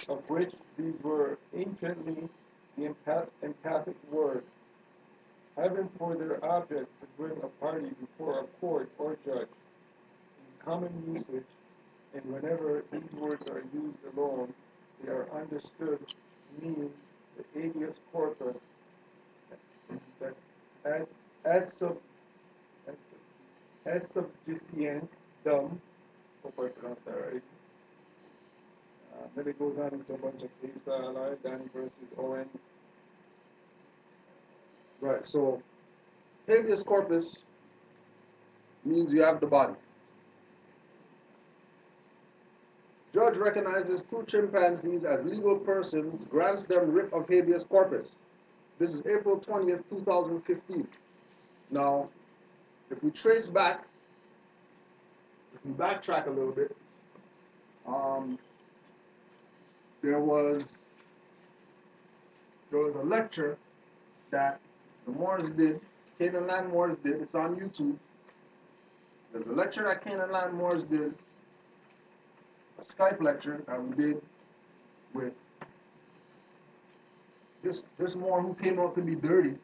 of which these were anciently the empathic words, having for their object to bring a party before a court or judge. In common usage, and whenever these words are used alone, they are understood to mean the habeas corpus, that's ad, ad sub, ad subjiciens dum, hope I pronounced that right. Then it goes on into a bunch of case like Danny versus Owens. Right. So habeas corpus means you have the body. Judge recognizes two chimpanzees as legal persons, grants them writ of habeas corpus. This is April 20th, 2015. Now, if we backtrack a little bit, there was a lecture that the Moors did, Canaanland Moors did. It's on YouTube. There's a lecture that Canaanland Moors did, a Skype lecture that we did with this Moor who came out to be dirty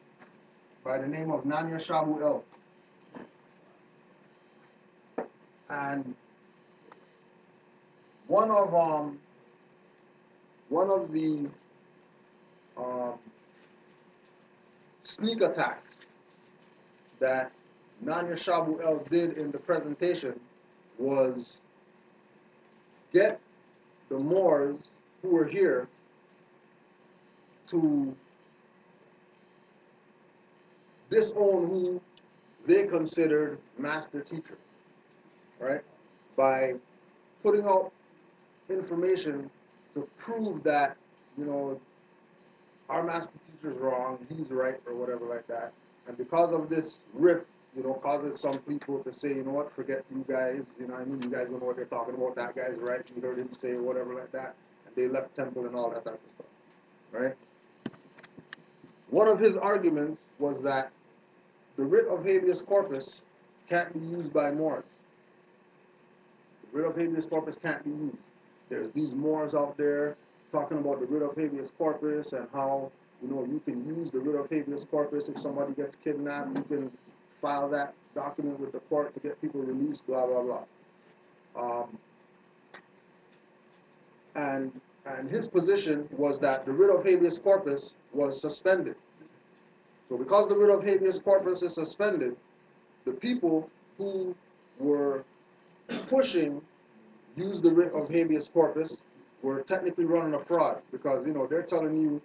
by the name of Nanya Shabu El. And one of the sneak attacks that Nanya Shabu El did in the presentation was get the Moors who were here to disown who they considered master teacher, right? By putting out information to prove that, our master teacher's wrong, he's right, or whatever like that. And because of this rift, causes some people to say, forget you guys, you guys don't know what they're talking about, that guy's right, you heard him say whatever like that. And they left temple and all that type of stuff, right? one of his arguments was that the writ of habeas corpus can't be used by Moors. The writ of habeas corpus can't be used. There's these Moors out there talking about the writ of habeas corpus and how, you can use the writ of habeas corpus if somebody gets kidnapped. You can file that document with the court to get people released, blah, blah, blah. And his position was that the writ of habeas corpus was suspended. So because the writ of habeas corpus is suspended, the people who were pushing use the writ of habeas corpus were technically running a fraud, because they're telling you,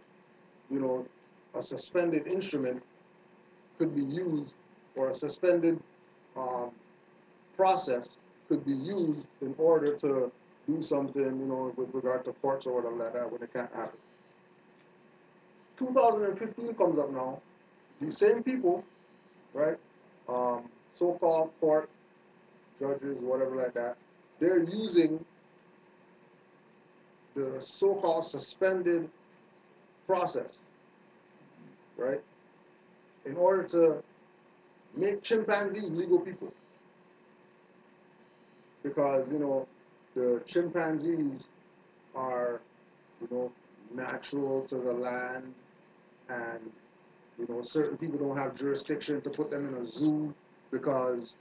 a suspended instrument could be used, or a suspended process could be used in order to do something, with regard to courts or whatever like that, when it can't happen. 2015 comes up now. These same people, right, so-called court judges, whatever like that, they're using the so-called suspended process, right, in order to make chimpanzees legal people. Because, the chimpanzees are, natural to the land, and, certain people don't have jurisdiction to put them in a zoo because,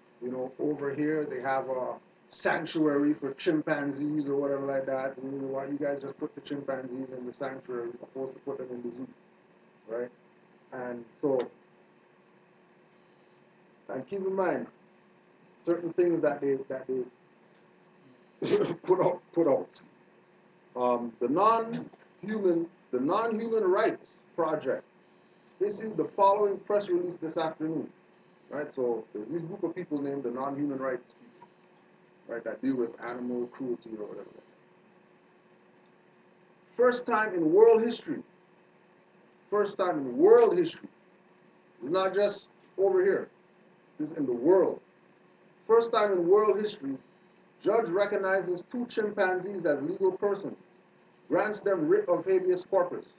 over here they have a sanctuary for chimpanzees or whatever like that. And, why you guys just put the chimpanzees in the sanctuary? You're supposed to put them in the zoo, right? And so, and keep in mind, certain things that they put out. The non-human rights project issued the following press release this afternoon. Right, so there's this group of people named the non-human rights people, right, that deal with animal cruelty or whatever. First time in world history. First time in world history. It's not just over here. It's in the world. First time in world history, judge recognizes 2 chimpanzees as legal persons, grants them writ of habeas corpus.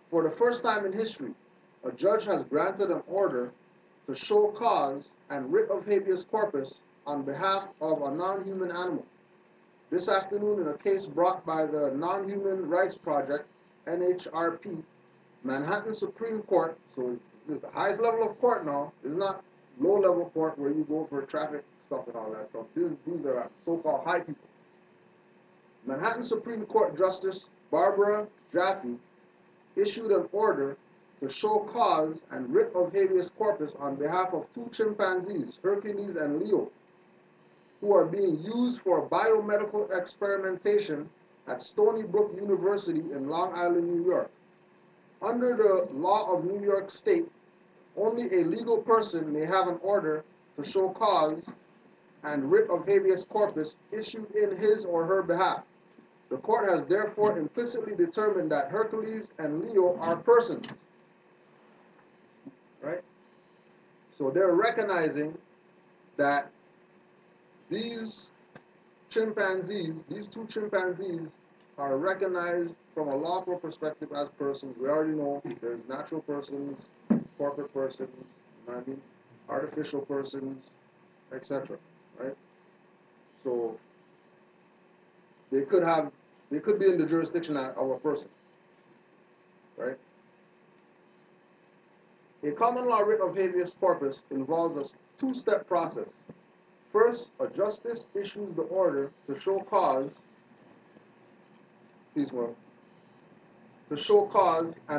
For the first time in history, a judge has granted an order to show cause and writ of habeas corpus on behalf of a non-human animal. This afternoon, in a case brought by the Non-Human Rights Project, NHRP, Manhattan Supreme Court, so it's the highest level of court now. It's not low-level court where you go for traffic stuff and all that stuff. These are so-called high people. Manhattan Supreme Court Justice Barbara Jaffe issued an order to show cause and writ of habeas corpus on behalf of 2 chimpanzees, Hercules and Leo, who are being used for biomedical experimentation at Stony Brook University in Long Island, New York. Under the law of New York State, only a legal person may have an order to show cause and writ of habeas corpus issued in his or her behalf. The court has therefore implicitly determined that Hercules and Leo are persons. Right? So they're recognizing that these chimpanzees, these 2 chimpanzees, are recognized from a lawful perspective as persons. We already know there's natural persons, corporate persons, artificial persons, etc. Right? So they could be in the jurisdiction of a person. Right? A common law writ of habeas corpus involves a 2-step process. First, a justice issues the order to show cause, and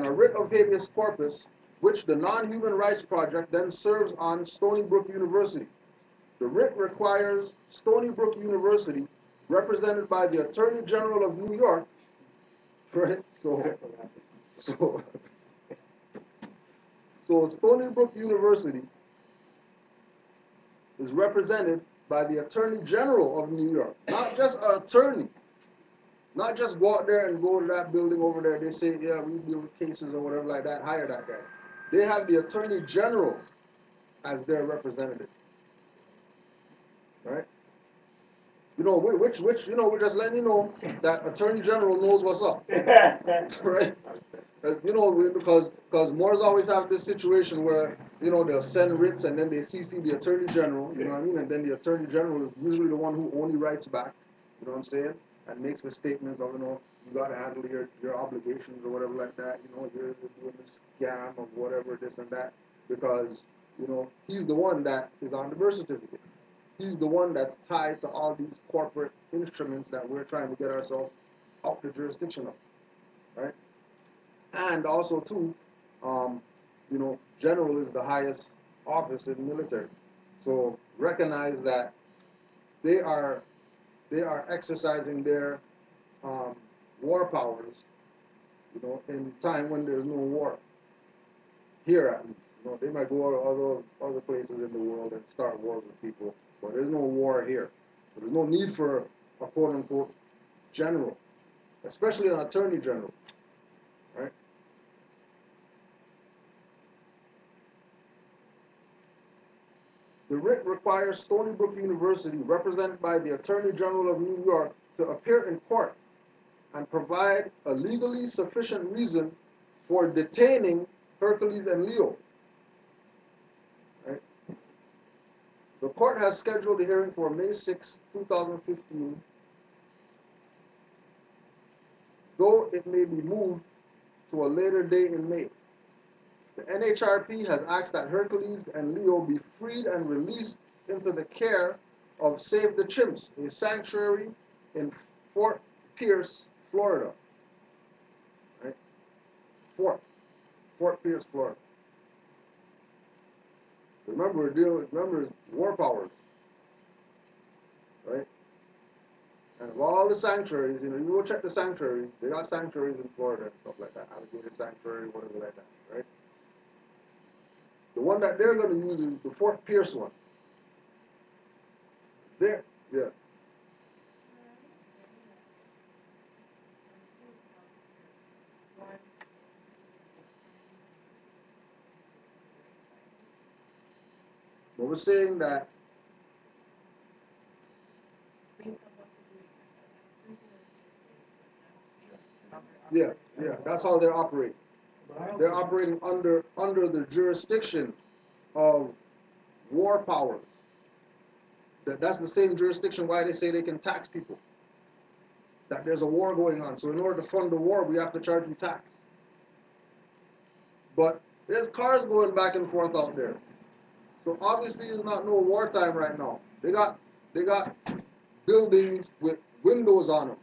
a writ of habeas corpus, which the Non-Human Rights Project then serves on Stony Brook University. The writ requires Stony Brook University, represented by the Attorney General of New York, right? So Stony Brook University is represented by the Attorney General of New York, not just an attorney. Not just go out there and go to that building over there. They say, yeah, we deal with cases or whatever like that. Hire that guy. They have the Attorney General as their representative. Right? which we're just letting you know that Attorney General knows what's up, right? Because Moors always have this situation where they'll send writs and then they CC the Attorney General, you know what I mean, and then the Attorney General is usually the one who only writes back, you know what I'm saying, and makes the statements of you got to handle your obligations or whatever like that, you're doing this scam of whatever this and that, because he's the one that is on the birth certificate. He's the one that's tied to all these corporate instruments that we're trying to get ourselves out the jurisdiction of, right? And also too, general is the highest office in the military. So recognize that they are exercising their war powers, in time when there's no war. Here at least, they might go to other places in the world and start wars with people, but there's no war here. So there's no need for a quote unquote general, especially an attorney general, right? The writ requires Stony Brook University, represented by the Attorney General of New York, to appear in court and provide a legally sufficient reason for detaining Hercules and Leo. Right? The court has scheduled a hearing for May 6, 2015, though it may be moved to a later date in May. The NHRP has asked that Hercules and Leo be freed and released into the care of Save the Chimps, a sanctuary in Fort Pierce, Florida. Right? Fort Pierce, Florida. Remember, it's war powers, right? And of all the sanctuaries, you go check the sanctuaries. They got sanctuaries in Florida and stuff like that. Alligator Sanctuary, whatever like that, right? The one that they're going to use is the Fort Pierce one. There, yeah. But we're saying that yeah, that's how they're operating. They're operating under the jurisdiction of war powers. That's the same jurisdiction why they say they can tax people. That there's a war going on. So in order to fund the war, we have to charge you tax. But there's cars going back and forth out there. So obviously it's not no wartime right now. They got buildings with windows on them.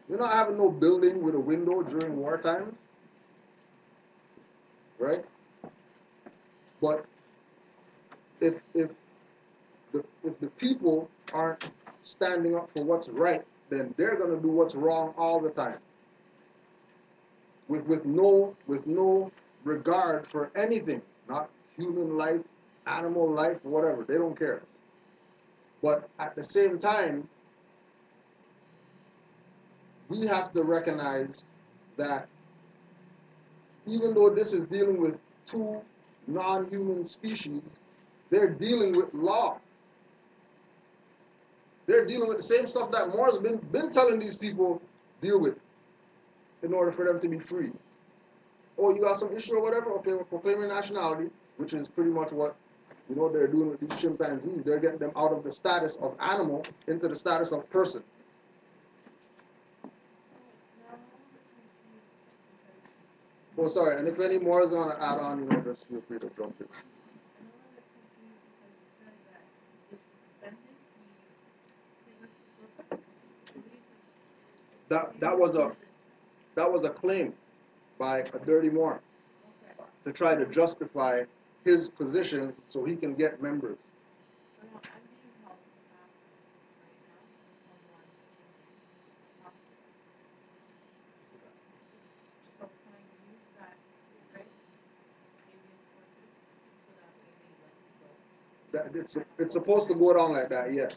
You're not having no building with a window during war times, right? But if the people aren't standing up for what's right, then they're gonna do what's wrong all the time, with no regard for anything, not human life, animal life, whatever. They don't care. But at the same time, we have to recognize that even though this is dealing with two non-human species, they're dealing with law. They're dealing with the same stuff that Moors been telling these people deal with in order for them to be free. Oh, you got some issue or whatever? Okay, we're proclaiming nationality, which is pretty much what they're doing with these chimpanzees. They're getting them out of the status of animal into the status of person. Oh, sorry, and if any more is going to add on, just feel free to jump in. That was a claim by a dirty Moor to try to justify his position so he can get members. It's supposed to go down like that, yes.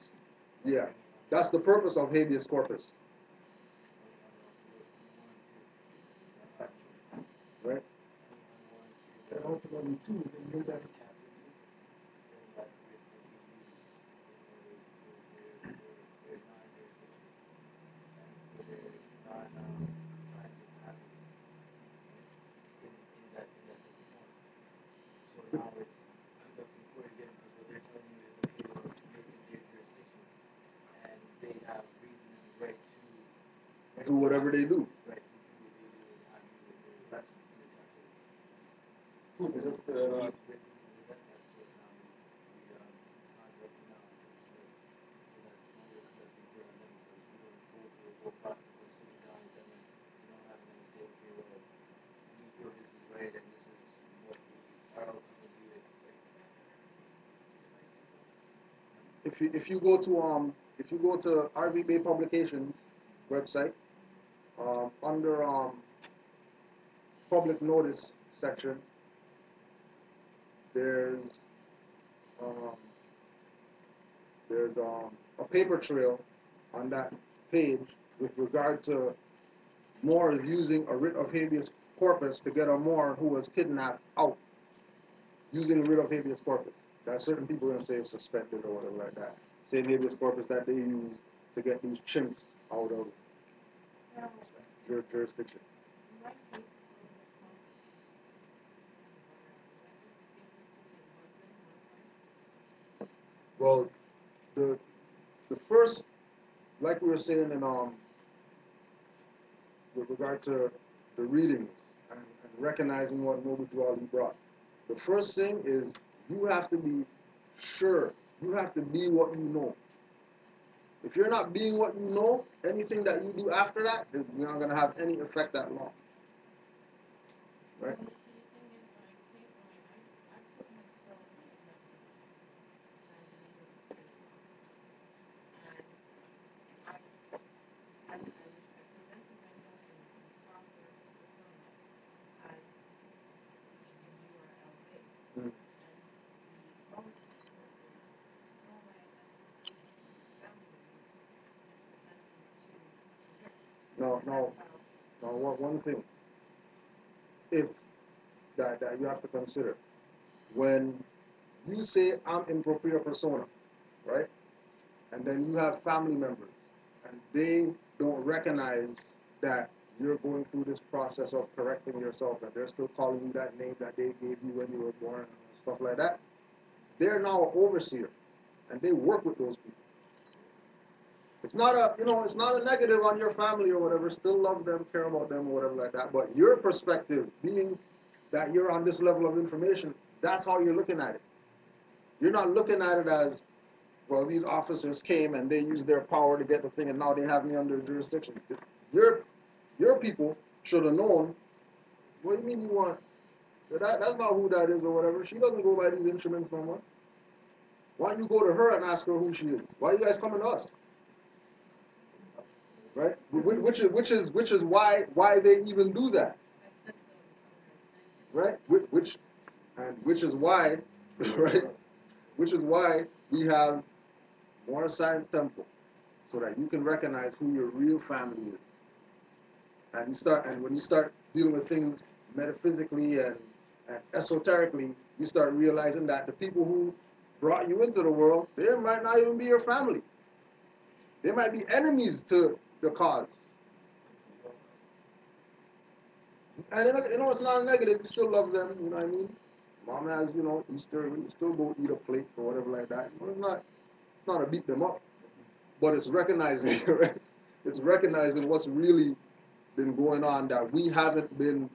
Yeah. That's the purpose of habeas corpus. Right? And ultimately, too, they knew that they have reason and right to Do whatever they do. right to do what they do and have you with their lesson in their captivity. It's just that's what we contract now so that longer that we put on them because we don't go through the whole process of sitting down with them and having them say, okay, well, we feel this is right and this is what our outcome would be. If you go to RV Bay Publications website, under public notice section, there's um, a paper trail on that page with regard to Moors using a writ of habeas corpus to get a Moor who was kidnapped out, using a writ of habeas corpus. That certain people are going to say it's suspended or whatever like that. Same habeas corpus that they use to get these chimps out of your jurisdiction. Well, the first, like we were saying in with regard to the readings and recognizing what Noble Ali brought, the first thing is you have to be sure. You have to be what you know. If you're not being what you know, anything that you do after that is not going to have any effect that long. Right? Now, one thing, if that you have to consider, when you say I'm in propria persona, right, and then you have family members, and they don't recognize that you're going through this process of correcting yourself, and they're still calling you that name that they gave you when you were born, and stuff like that, they're now an overseer, and they work with those people. It's not it's not a negative on your family or whatever. Still love them, care about them or whatever like that. But your perspective, being that you're on this level of information, that's how you're looking at it. You're not looking at it as, well, these officers came and they used their power to get the thing and now they have me under jurisdiction. Your people should have known, what do you mean you want? That's not who that is or whatever. She doesn't go by these instruments no more. Why don't you go to her and ask her who she is? Why are you guys coming to us? Right? Which is why they even do that. Right? Which is why, right? Which is why we have Moor Science Temple, so that you can recognize who your real family is. And when you start dealing with things metaphysically and esoterically, you start realizing that the people who brought you into the world, they might not even be your family. They might be enemies to the cause. And it's not a negative. You still love them. You know what I mean? Mom has, Easter. You still go eat a plate or whatever like that. It's not to beat them up, but it's recognizing, right? It's recognizing what's really been going on that we haven't been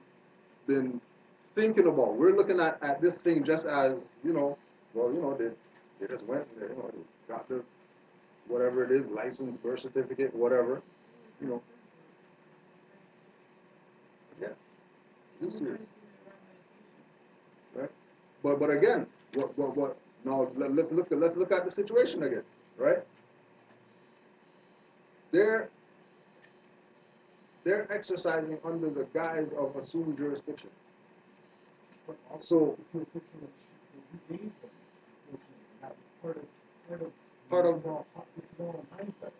thinking about. We're looking at this thing just as, they just went there, they got the whatever it is, license, birth certificate, whatever, Yeah, this serious, right? But again, what? Now let's look at the situation again, right? They're exercising under the guise of assumed jurisdiction. So jurisdiction that you gave them, unfortunately. That was part of this is all in hindsight, right?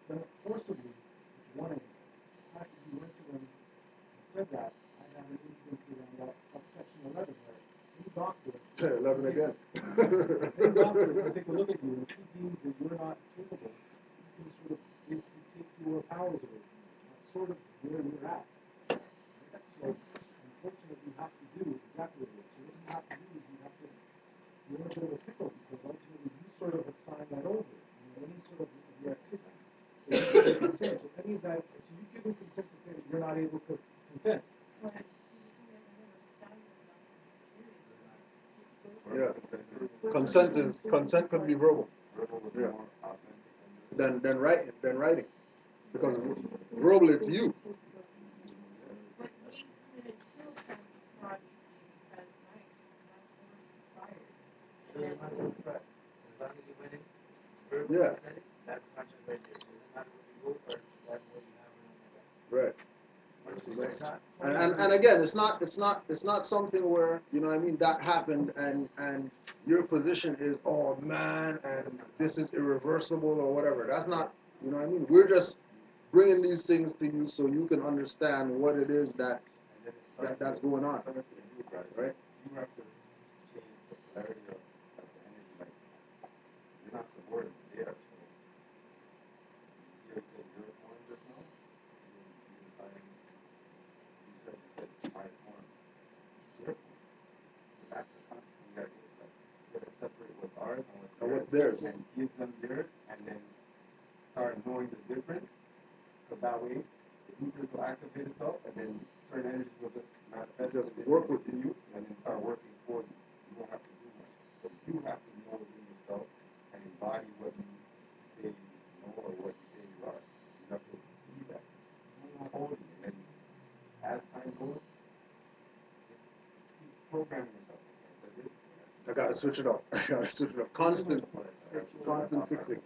Then forcibly, if you wanted, the fact that you went to them and said that, I have an instance around that of section 11 where any doctor 11 again. any doctor can take a look at you and if he deems that you're not capable, he can sort of basically take your powers away from you. That's sort of where we're at. So unfortunately, you have to do exactly what it is. So what you have to do is you're in a bit of a pickle because ultimately you sort of have signed that over. Any sort of your activity. So you give consent. So any of that, so you give them consent to say that you're not able to consent. Yeah. Consent could be verbal. Yeah. Than writing. Because verbal it's you. But even in two kinds of privacy has rights, not more expired. Doesn't matter what the fact. As long as you're winning, Yeah. that's contract right there. So it doesn't matter what you vote or that's what you have on your back. Right. It's not- And again, it's not something where, you know what I mean, that happened and your position is, oh man, and this is irreversible or whatever. That's not, you know what I mean. We're just bringing these things to you so you can understand what it is that's going on, right? You have to change the polarity of the energy. Like, you're not subordinate there. So, you see, I said your form just now. You decided, you said my form. Your form. So that's the concept. You gotta get like, you gotta separate what's ours and what's theirs. and give them theirs, and then start knowing the difference. Because that way, the ethers will activate itself, and then certain energies will just manifest Just work with within you, and then start working for you. You don't have to do much, but you have to know within yourself and embody what you say you know or what you say you are. You have to be that. Holy, and then as time goes, just keep programming yourself. I said this. I gotta switch it up. Constant fixing.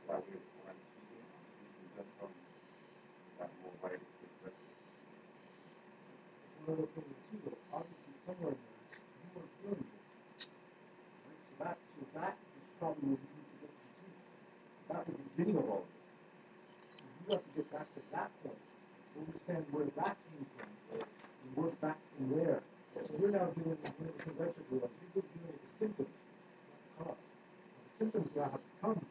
That way, when I'm speaking just from that more widest perspective. One other thing too, though, obviously somewhere in there, you weren't feeling good. Right? So that is probably what you need to get to too. That was the beginning of all this. So you have to get back to that point, understand where that came from, and work back from there. So we're now dealing with one of the things I should realize, we're dealing with the symptoms, not the cause. Now, the symptoms now have to come, and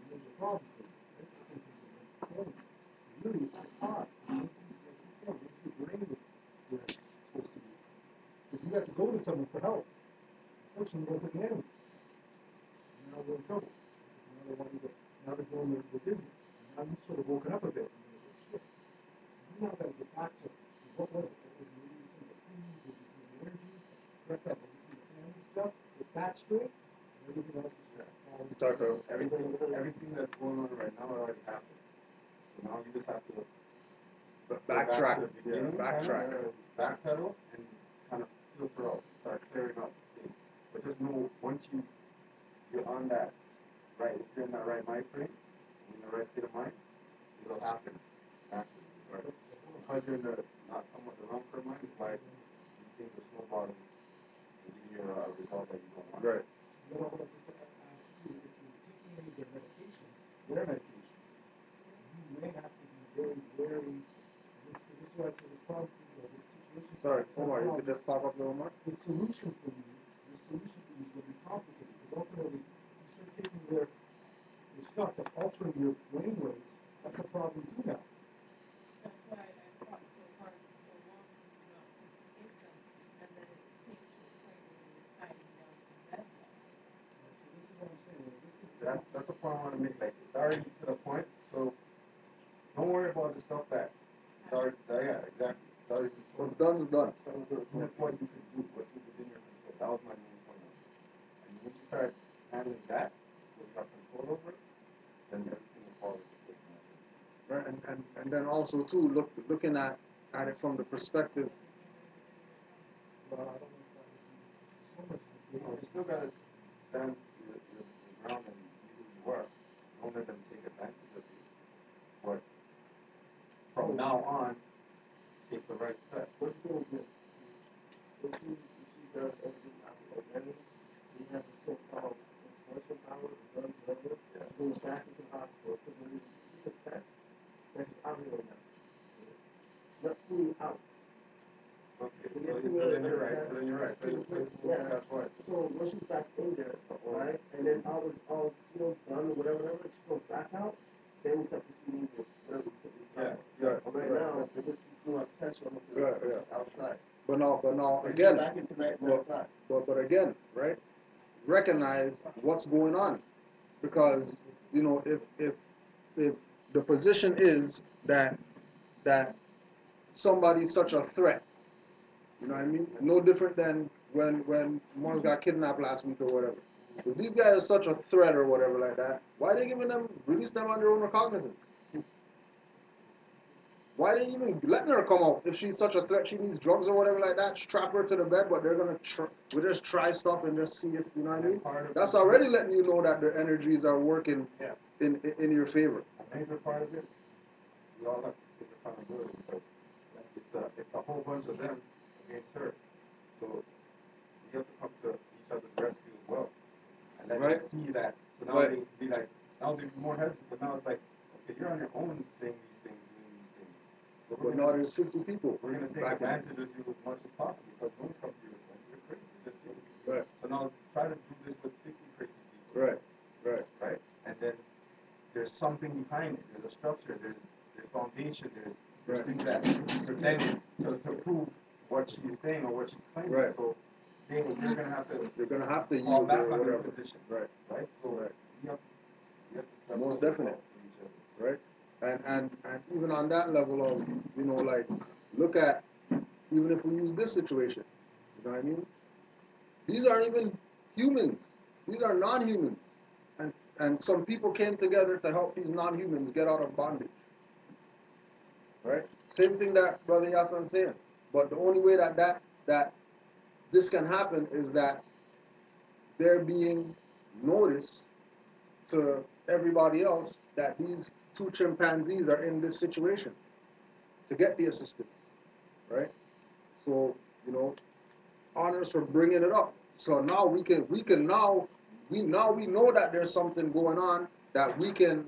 there's a problem for you. Right? The symptoms are controlling you. Really, it's the cause. Like you said, once your brain is where it's supposed to be. If you have to go to someone for help, unfortunately, that's at the enemy. And now we're in trouble. Because now they want you to, now they're doing their business. And now you've sort of woken up a bit. And you're like, oh, shit. You now got to get back to what was it? What was maybe some of the food, maybe some of the energy, correct that, maybe some of the family stuff. Get that straight, and everything else is straight. Everything that's going on right now already happened. So now you just have to Backtrack. go back to the beginning, Backtrack. backpedal, and kind of filter out, start clearing out things. But just know once you're on that right, if you're in that right mind frame, in the right state of mind, it'll happen naturally. Right? Because you're in the not somewhat the wrong frame of mind, it's like these things are snowballing and give you a result that you don't want. Right. You know, just to add to, if you're taking any of their medications, their medications, you may have to be very wary. And this is why I say this problem, this situation. Sorry, Omar, you could just talk up a little more? The solution for you is going to be complicated because ultimately you start taking their stuff that's altering your brain waves. That's a problem too now. That's why I fought so hard for so long to not take them, and then it came to a point where they were tying me down to bed. So this is what I'm saying. That's the point I want to make. Like it's already to the point, so don't worry about the stuff that it's already. Yeah, exactly. It's already controlled. What's done is done. That's what you can do. What's within your control. That was my main point. And once you start handling that, what you have control over, then everything will fall into place naturally. Right? And then also too looking at it from the perspective. Well, I don't know if that would be so much the case. You still gotta stand your ground and be who you are. Don't let them take advantage of you. But from now on, take the right step. What's so good? If she does everything out of money, you have the so-called enforcement power, the guns, whatever, Yeah. goes back into the hospital. Because it's just a test. That's just out here right now. It's not fully out. Okay, so then you're right. So then you're right. So Yeah. that's what. So once she's back in there, right, and then all sealed, done, or whatever, she goes back out, then we start proceeding with whatever we put in. Yeah. But right now, they just doing a test run outside. But now And again, back into that clock. but again, right? Recognize what's going on, because you know if if the position is that somebody's such a threat, you know what I mean? No different than when Mars got kidnapped last week or whatever. If these guys are such a threat or whatever like that, why are they giving them release them on their own recognizance? Why they even letting her come out if she's such a threat? She needs drugs or whatever like that. Strap her to the bed, but they're gonna we just try stuff and just see if you know what I mean. That's already letting you know that their energies are working in your favor. A major part of it, we all have to take accountability because it's a whole bunch of them against her. So we have to come to each other's rescue as well. And let them see that. So now they be like, now they'd be more hesitant, but now it's like, okay, you're on your own saying these things, doing these things. So But now there's 50 people. We're going to take advantage of you as much as possible because don't come to you and you're crazy. Just you. Right. So now try to do this with 50 crazy people. Right. Right. Right? And then there's something behind it. There's a structure. There's foundation. There's things that presented to prove what she's saying or what she's claiming. Right. So they're gonna have to yield back or on their whatever. position. Right. Right? So Right. you have to Most definite. Right? And even on that level of, you know, like, look at, even if we use this situation, you know what I mean? These aren't even humans. These are non-humans. And some people came together to help these non-humans get out of bondage. Right? Same thing that Brother Yassan's saying. But the only way that this can happen is that they're being noticed to everybody else that these two chimpanzees are in this situation to get the assistance, right? So, you know, honors for bringing it up. So now we know that there's something going on that we can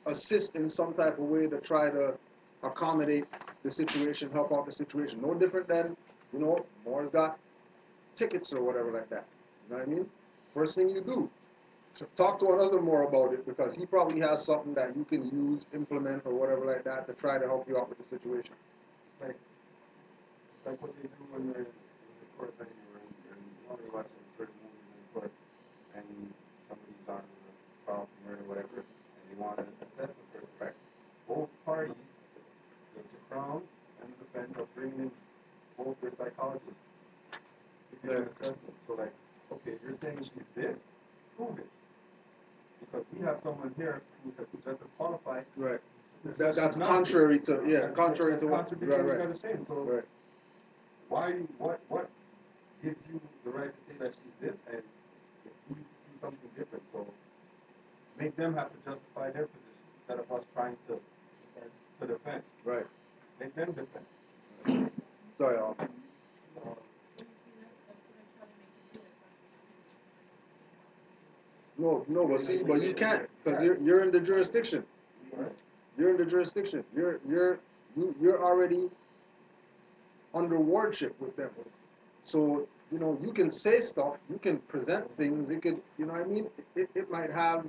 assist in some type of way to try to accommodate the situation, help out the situation. No different than, you know, Moore's got tickets or whatever like that. You know what I mean? First thing you do, talk to another Moore about it because he probably has something that you can use, implement, or whatever like that to try to help you out with the situation. It's like what they do when they're in the court venue or you're watching certain movies in the court and somebody's on the trial for murder or whatever and they want to assess the person, right? Both parties, the Crown and the defense, are bringing in both their psychologists to give an assessment. So like, okay, you're saying she's this, prove it. Because we have someone here who is just as qualified. Right. That's contrary to contrary to what you guys are saying. So what gives you the right to say that she's this and if you see something different? So make them have to justify their position instead of us trying to defend. Right. Make them defend. Sorry, No, but see, but you can't because you're in the jurisdiction. You're in the jurisdiction. You're already under wardship with them. So you know you can say stuff, you can present things. You could, you know what I mean? It might have,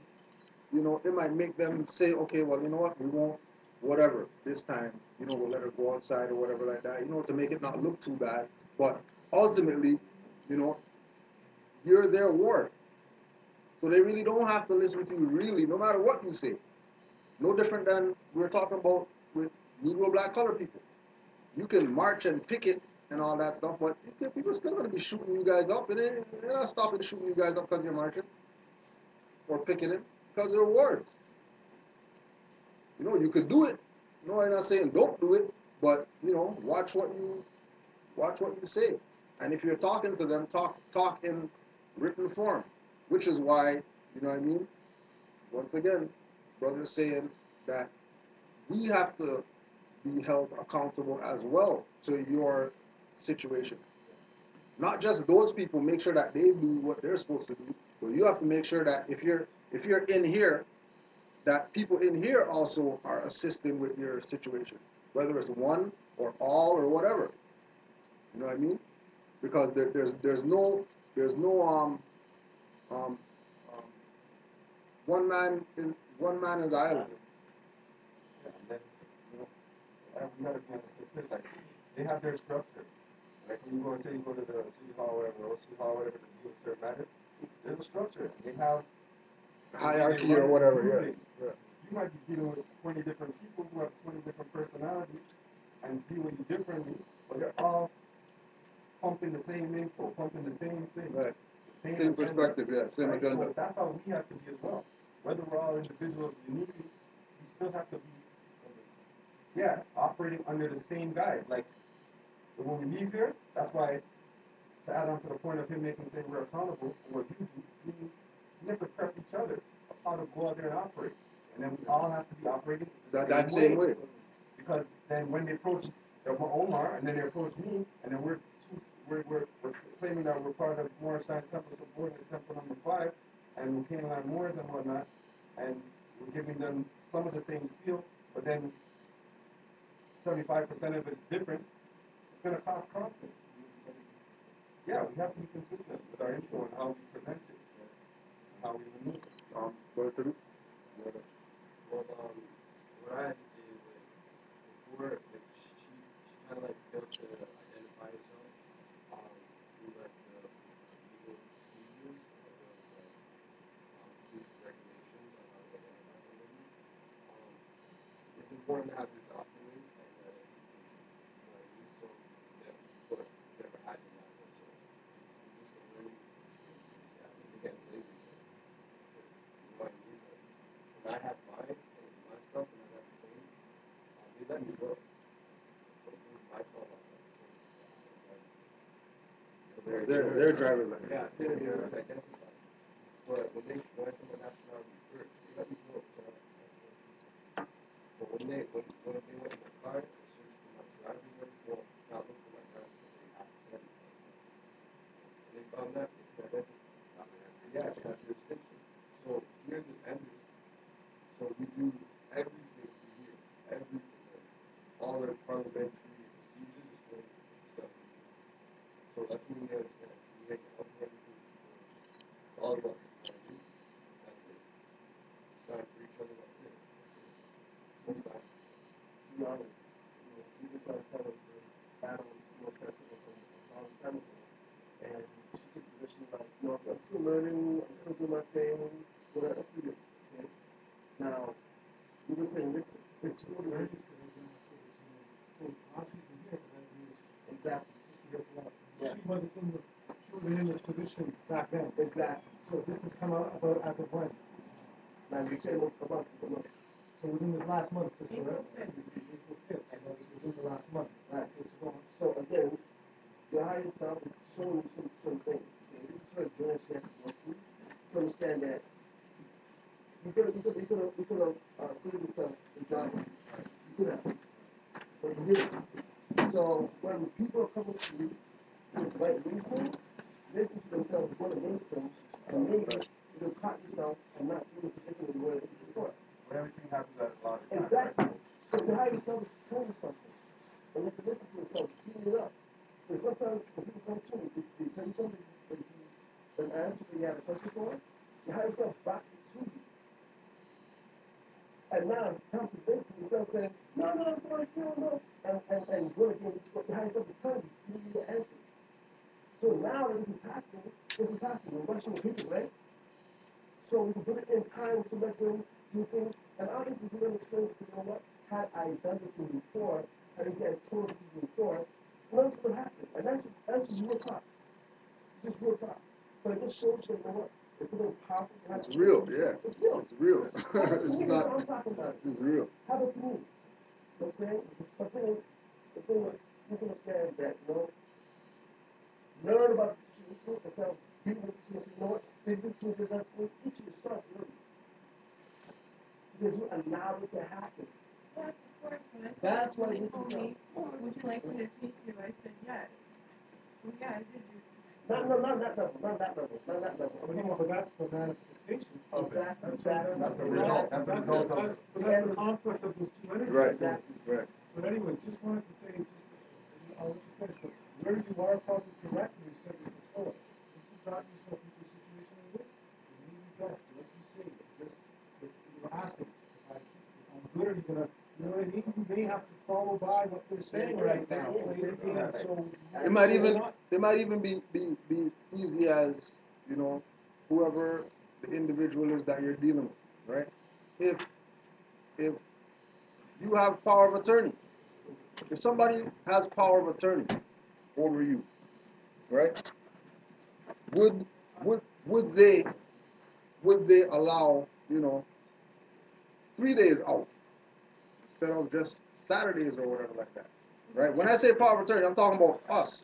you know, it might make them say, okay, well, you know what, we won't, whatever this time. You know, we'll let her go outside or whatever like that. You know, to make it not look too bad. But ultimately, you know, you're their ward. So they really don't have to listen to you, really, no matter what you say. No different than we're talking about with Negro black colored people. You can march and picket and all that stuff, but people are still going to be shooting you guys up, and they're not stopping shooting you guys up because you're marching or picketing, because they're wards. You know, you could do it. No, I'm not saying don't do it, but you know, watch what you say. And if you're talking to them, talk in written form, which is why, you know what I mean? Once again, brother's saying that we have to be held accountable as well to your situation. Not just those people, make sure that they do what they're supposed to do, but you have to make sure that if you're in here, that people in here also are assisting with your situation, whether it's one or all or whatever. You know what I mean? Because there's no um, one man is island. Yeah, and then we gotta be on the same page. Like they have their structure. Like when you go to the city hall, whatever, to deal with certain matters, there's a structure. They have Hierarchy or whatever. Yeah. You might be dealing with 20 different people who have 20 different personalities and deal with you differently, but they're all pumping the same info, pumping the same thing, Right. the same Same agenda, perspective, yeah, same right? agenda. So that's how we have to be as well. Whether we're all individuals uniquely, we still have to be, yeah, operating under the same guys. Like when we leave here, that's why, to add on to the point of him making saying we're accountable for what you do, we have to prep each other of how to go out there and operate. And then we all have to be operating That same way. Because then when they approach Omar and then they approach me, and then we're claiming that we're part of Moorish Temple subordinate Temple number 5, and we're Canaanland Moors and whatnot, and we're giving them some of the same spiel, but then 75% of it's different, it's going to cause conflict. Yeah, we have to be consistent with our info and how we present it, and how we maneuver. Go through. Well, what I had to say is like before, like she kind of like failed to identify herself through like the legal procedures as of like police regulations on how to identify somebody. Um, it's important to have your documents and that you know what I mean. So that but you never had your manual, so it's just a learning experience for you. I think you're getting lazy, so because you know what I mean. Like, when I had mine and my stuff and I got detained, they let me go. But it was my fault I got detained. So Their driver's like. yeah, they were identified. But when I took my nationality first, they let me go. So but when they went in my car and searched for my driver's license, well, not look for my driver's license, they asked them. And they found that they could identify. Yeah, they have jurisdiction. So here's the embassy. So we do everything through here. Everything. Like, all our parliamentary procedures is going to be done through here. So that's what we understand. We make everything all of us. You know what I mean? That's it. We sign for each other. That's it. We sign for each other. To be honest, you were trying to tell us that battle was more sensitive from a long time ago. And she took the position like, I'm still learning, I'm still doing my thing, whatever, that's good. Okay? Now, we were saying, listen, it's So really right, good. because I was going to ask you this, so obviously from here, because I knew Exactly. just to get that. Yeah. She wasn't in this position back then. Exactly. So this has come out about as of when? Now, you say a month. So within this last month, sister, April right? 5th. April 5th, so that's within the last month. Right. Okay, so go on. So again, your higher self is showing you some things. Okay, this is her journey she has to go through to understand that you could have saved yourself the job. You could have, but you didn't. So when people are coming to you with right reasoning, listen to themselves what it makes them, and maybe you'll caught yourself and not be in a particular way before. But everything happens at a lot of times. Exactly. So your higher self is telling you something, and you have to listen to yourself, clean it up. And sometimes when people come to me, they tell you something that an answer that you had a question for, your higher self back it to you. And now it's time to convince yourself saying, no, that's what I feel, no. And going against what your higher self is telling you, giving you the answer. So now that this is happening, we're rushing the people, right? So we can put it in time to let them do things. And obviously, it's a little strange to say, you know what, had I done this thing before, had these guys told us this before, what else would happen? And that's just real talk. It's just real talk. But it just shows you, you know what, it's a little powerful. It's real, yeah. It's real. It's real. It's not. I'm talking about. It's real. How about to me? You know what I'm saying? The thing is, you can understand that, learn about the situation, instead of being in the situation, you know what, if this was your that to each yourself, really. Because you allow it to happen. Yes, of course. When I said That's when what they it is told yourself. me, would you like me to take you? I said yes. So yeah, I did do this. Not that level. But that's the manifestation of it. Exactly. That's the result. That's That's the conflict of those two energies. Right. Exactly. Right. But anyways, just wanted to say, I'll let you finish, but where you are probably correct, and you said this before, if you've gotten yourself into a situation like this, it may be best, like you say, to just, ask them, if I'm good, are you gonna, you know what I mean? You may have to follow by what they're saying right now. So It might even be easy as, whoever the individual is that you're dealing with, right? If if you have power of attorney, if somebody has power of attorney over you, right? Would would they allow 3 days out instead of just Saturdays or whatever like that, right? When I say power of attorney, I'm talking about us.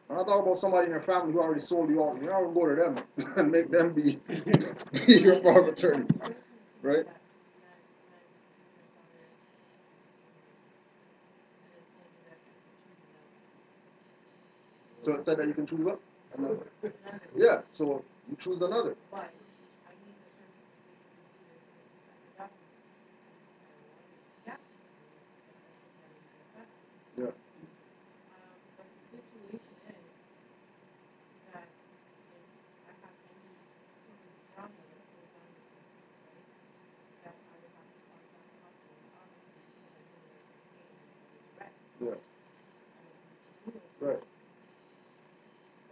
I'm not talking about somebody in your family who already sold you out. You're not gonna go to them and make them be your power of attorney, right? So it said that you can choose what? Another. Yeah, so you choose another. Yeah. But the situation is that if I have any sort of drama that goes on with me, right, that I would have to contact the hospital, obviously, because I know there's some pain and there's a wreck. Yeah. I don't need to do those Right. things.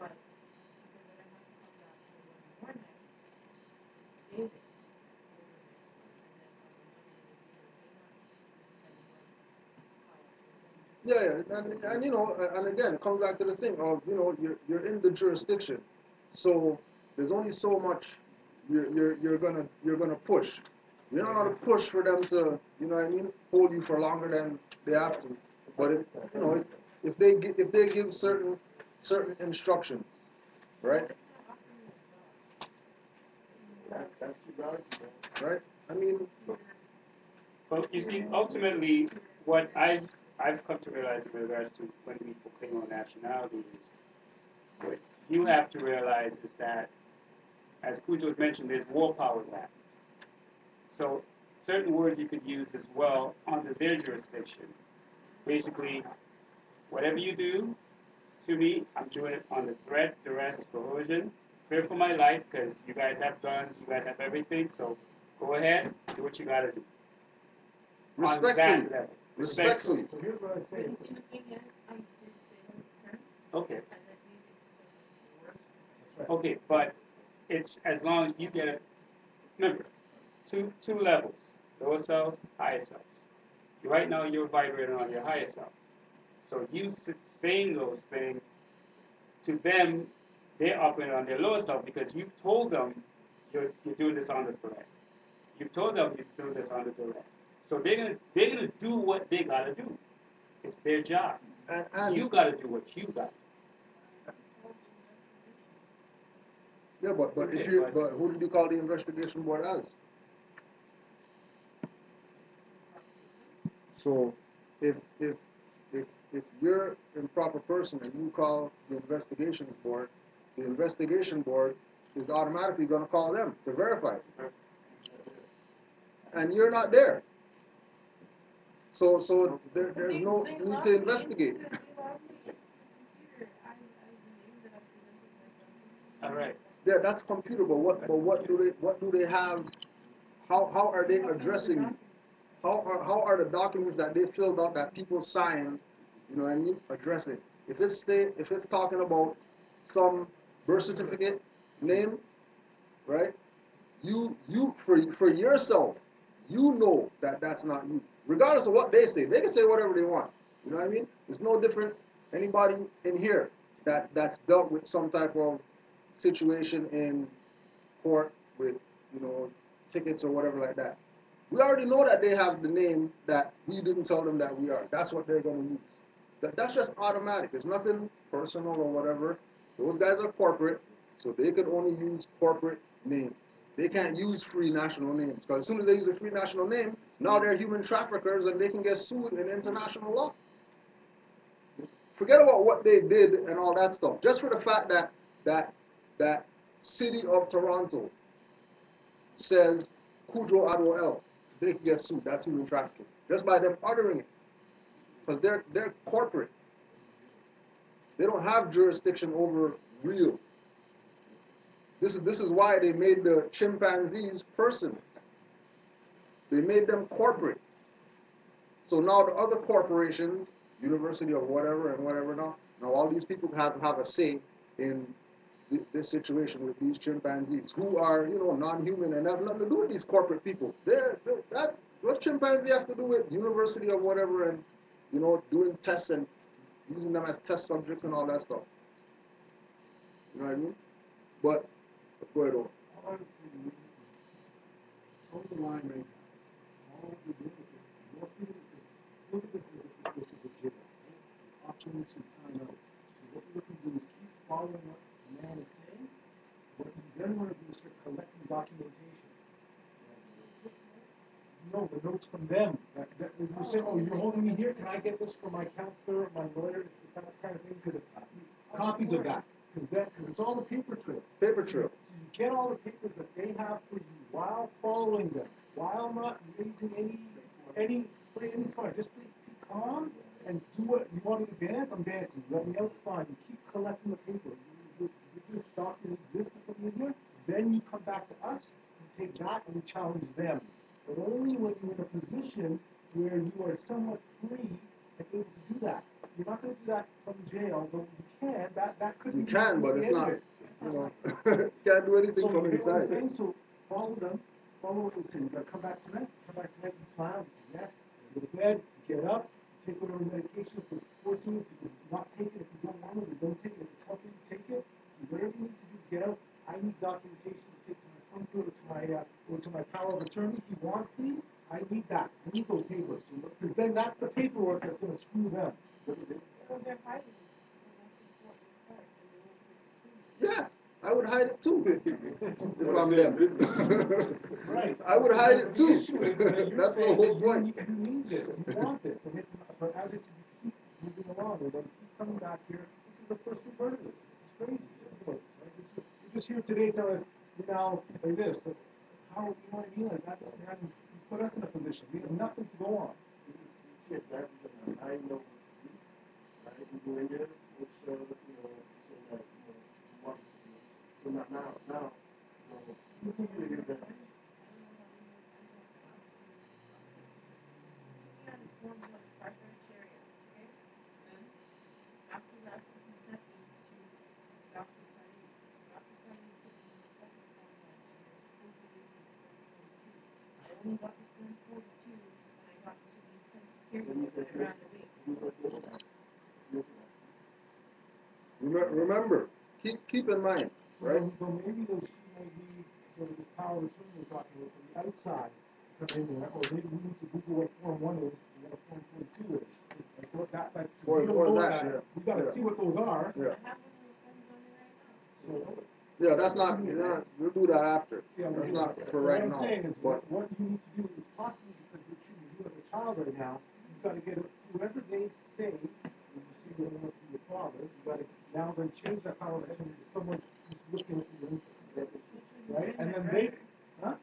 But she said that I have to come back for one more night and stay there overnight, and then on the Monday they do her canine, depending on how it goes. Yeah, and again, it comes back to the thing of you're in the jurisdiction, so there's only so much you're gonna push. You're not gonna push for them to hold you for longer than they have to. But if they give certain instructions, right? That's too bad. Right? I mean, Well, you see, ultimately, what I've come to realize in regards to when we proclaim our nationality is what you have to realize is that, as Cujo mentioned, there's War Powers Act. So certain words you could use as well under their jurisdiction. Basically, whatever you do to me, I'm doing it under threat, duress, coercion, fear for my life, because you guys have guns, you guys have everything. So go ahead, do what you got to do. respectfully, Respectfully. respectfully. So here's what I say. But you see, the thing is, I did say those terms, Okay. and that made it so much worse for me. Okay, but it's as long as you get it. Remember, two levels: lower self, higher self. Right now, you're vibrating on your higher self. So you saying those things to them, they're operating on their lower self because you've told them you're doing this under threat. You've told them you're doing this under duress. So they're gonna do what they gotta do. It's their job. And You gotta do what you got. yeah, but Okay, if you but- but who did you call the investigation board as? So if you're improper person and you call the investigation board is automatically going to call them to verify it. And you're not there. So there's no need to investigate. All right. Yeah, that's computer, but what do they have? How are they addressing you? How are the documents that they filled out that people signed, you know what I mean, addressing? If it's talking about some birth certificate name, right? You for yourself, you know that that's not you. Regardless of what they can say whatever they want. You know what I mean? It's no different. Anybody in here that's dealt with some type of situation in court with tickets or whatever like that. We already know that they have the name that we didn't tell them that we are. That's what they're going to use. That's just automatic. It's nothing personal or whatever. Those guys are corporate, so they can only use corporate names. They can't use free national names because as soon as they use a free national name, now they're human traffickers and they can get sued in international law. Forget about what they did and all that stuff. Just for the fact that city of Toronto says Kudro Adwo, they can get sued. That's human trafficking. Just by them uttering it. Because they're corporate. They don't have jurisdiction over real. This is why they made the chimpanzees persons. They made them corporate. So now the other corporations, University of whatever and whatever now all these people have a say in this situation with these chimpanzees who are non-human and have nothing to do with these corporate people. What chimpanzee have to do with university or whatever and, doing tests and using them as test subjects and all that stuff? You know what I mean? But, go ahead, All I would say to you is, hold the line right now. All we're doing is, your freedom is, look at this as if this is a jail, right? You're offering to time out. So what you're looking to do is keep following what the man is saying. What you then want to do is start collecting documentation. No, the notes from them. You say, oh, you're holding me here. Can I get this from my counselor, my lawyer, if that's the kind of thing? Because copies of that. Because it's all the paper trail. Paper trail. So you get all the papers that they have for you while following them, while not raising any smart. Just be calm and do what you want me to dance. I'm dancing. Let me out, fine. You keep collecting the paper. This document exists for you. Then you come back to us and take that and challenge them. But only when you're in a position where you are somewhat free and able to do that. You're not going to do that from jail, though you can. That could be. You can, but it's not. You can't do anything from inside. So follow them. Follow what they say. You got to come back tonight. Come back tonight and smile. And say yes. Go to bed. Get up. Take whatever medication if it's forcing you. If you not take it, if you don't want it, don't take it. If it's helping you, take it. Do whatever you need to do. Get out. I need documentation to take to my counselor or to my power of attorney. He wants these. I need that. I need those papers. Because then that's the paperwork that's going to screw them. Because they're hiding it. Yeah, I would hide it too if I'm them. Right. I would hide it too. The issue is that you're That's the saying whole that point. You need this. You want this. But as you keep moving along, and then keep coming back here, this is the first we've heard of this. This is crazy. Right? You're just here today telling us, like this. So how, you know what I mean? Like that's, man, you put us in a position. We have nothing to go on. This is that I know what to do. Right? You go in there, make sure that so that you want to do. So now, this is really good. After last week, he sent me to Dr. Sadi. Dr. Sadi put me on the second online, and they're supposedly I only got the form 42 when I got into the intensive care unit and I ran away. Remember, keep in mind, right? So maybe she may be sort of this power of attorney we're talking about from the outside to come in there, or maybe we need to Google what Form 1 is and what Form 42 is. Or we don't know that, that. yeah. We got to see what those are. Yeah. I have one of the forms on me right now. So, Yeah, that's not. We'll do that after. yeah, That's we'll not do that. for What right I'm now. saying is, But what you need to do is possibly because we're treating you as a child right now, you've got to get whoever they say, when you see them wants to be your father, you've got to now then change that power of attorney to someone who's looking at your interests. Right? And then they, huh?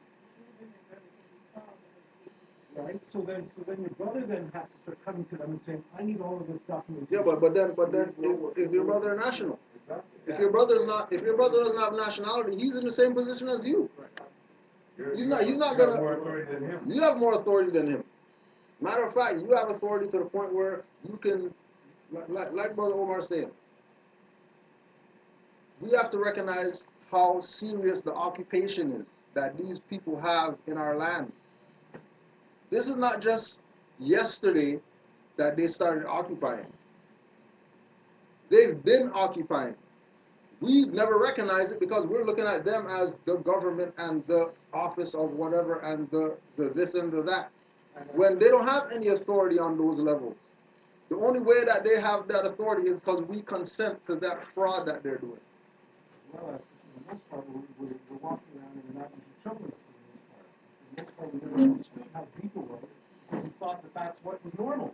Right? So then your brother then has to start coming to them and saying, I need all of this documentation. yeah, but then is your brother national? If your brother doesn't have nationality, he's in the same position as you. He's not gonna. More authority than him. You have more authority than him. Matter of fact, you have authority to the point where you can, like Brother Omar saying, we have to recognize how serious the occupation is that these people have in our land. This is not just yesterday that they started occupying. They've been occupying. We never recognize it because we're looking at them as the government and the office of whatever and the this and the that. When they don't have any authority on those levels. The only way that they have that authority is because we consent to that fraud that they're doing. Well, for the most part, we're walking around and we're not using trouble for the most part. For the most part, we never understood how deep it was because we thought that that's what was normal.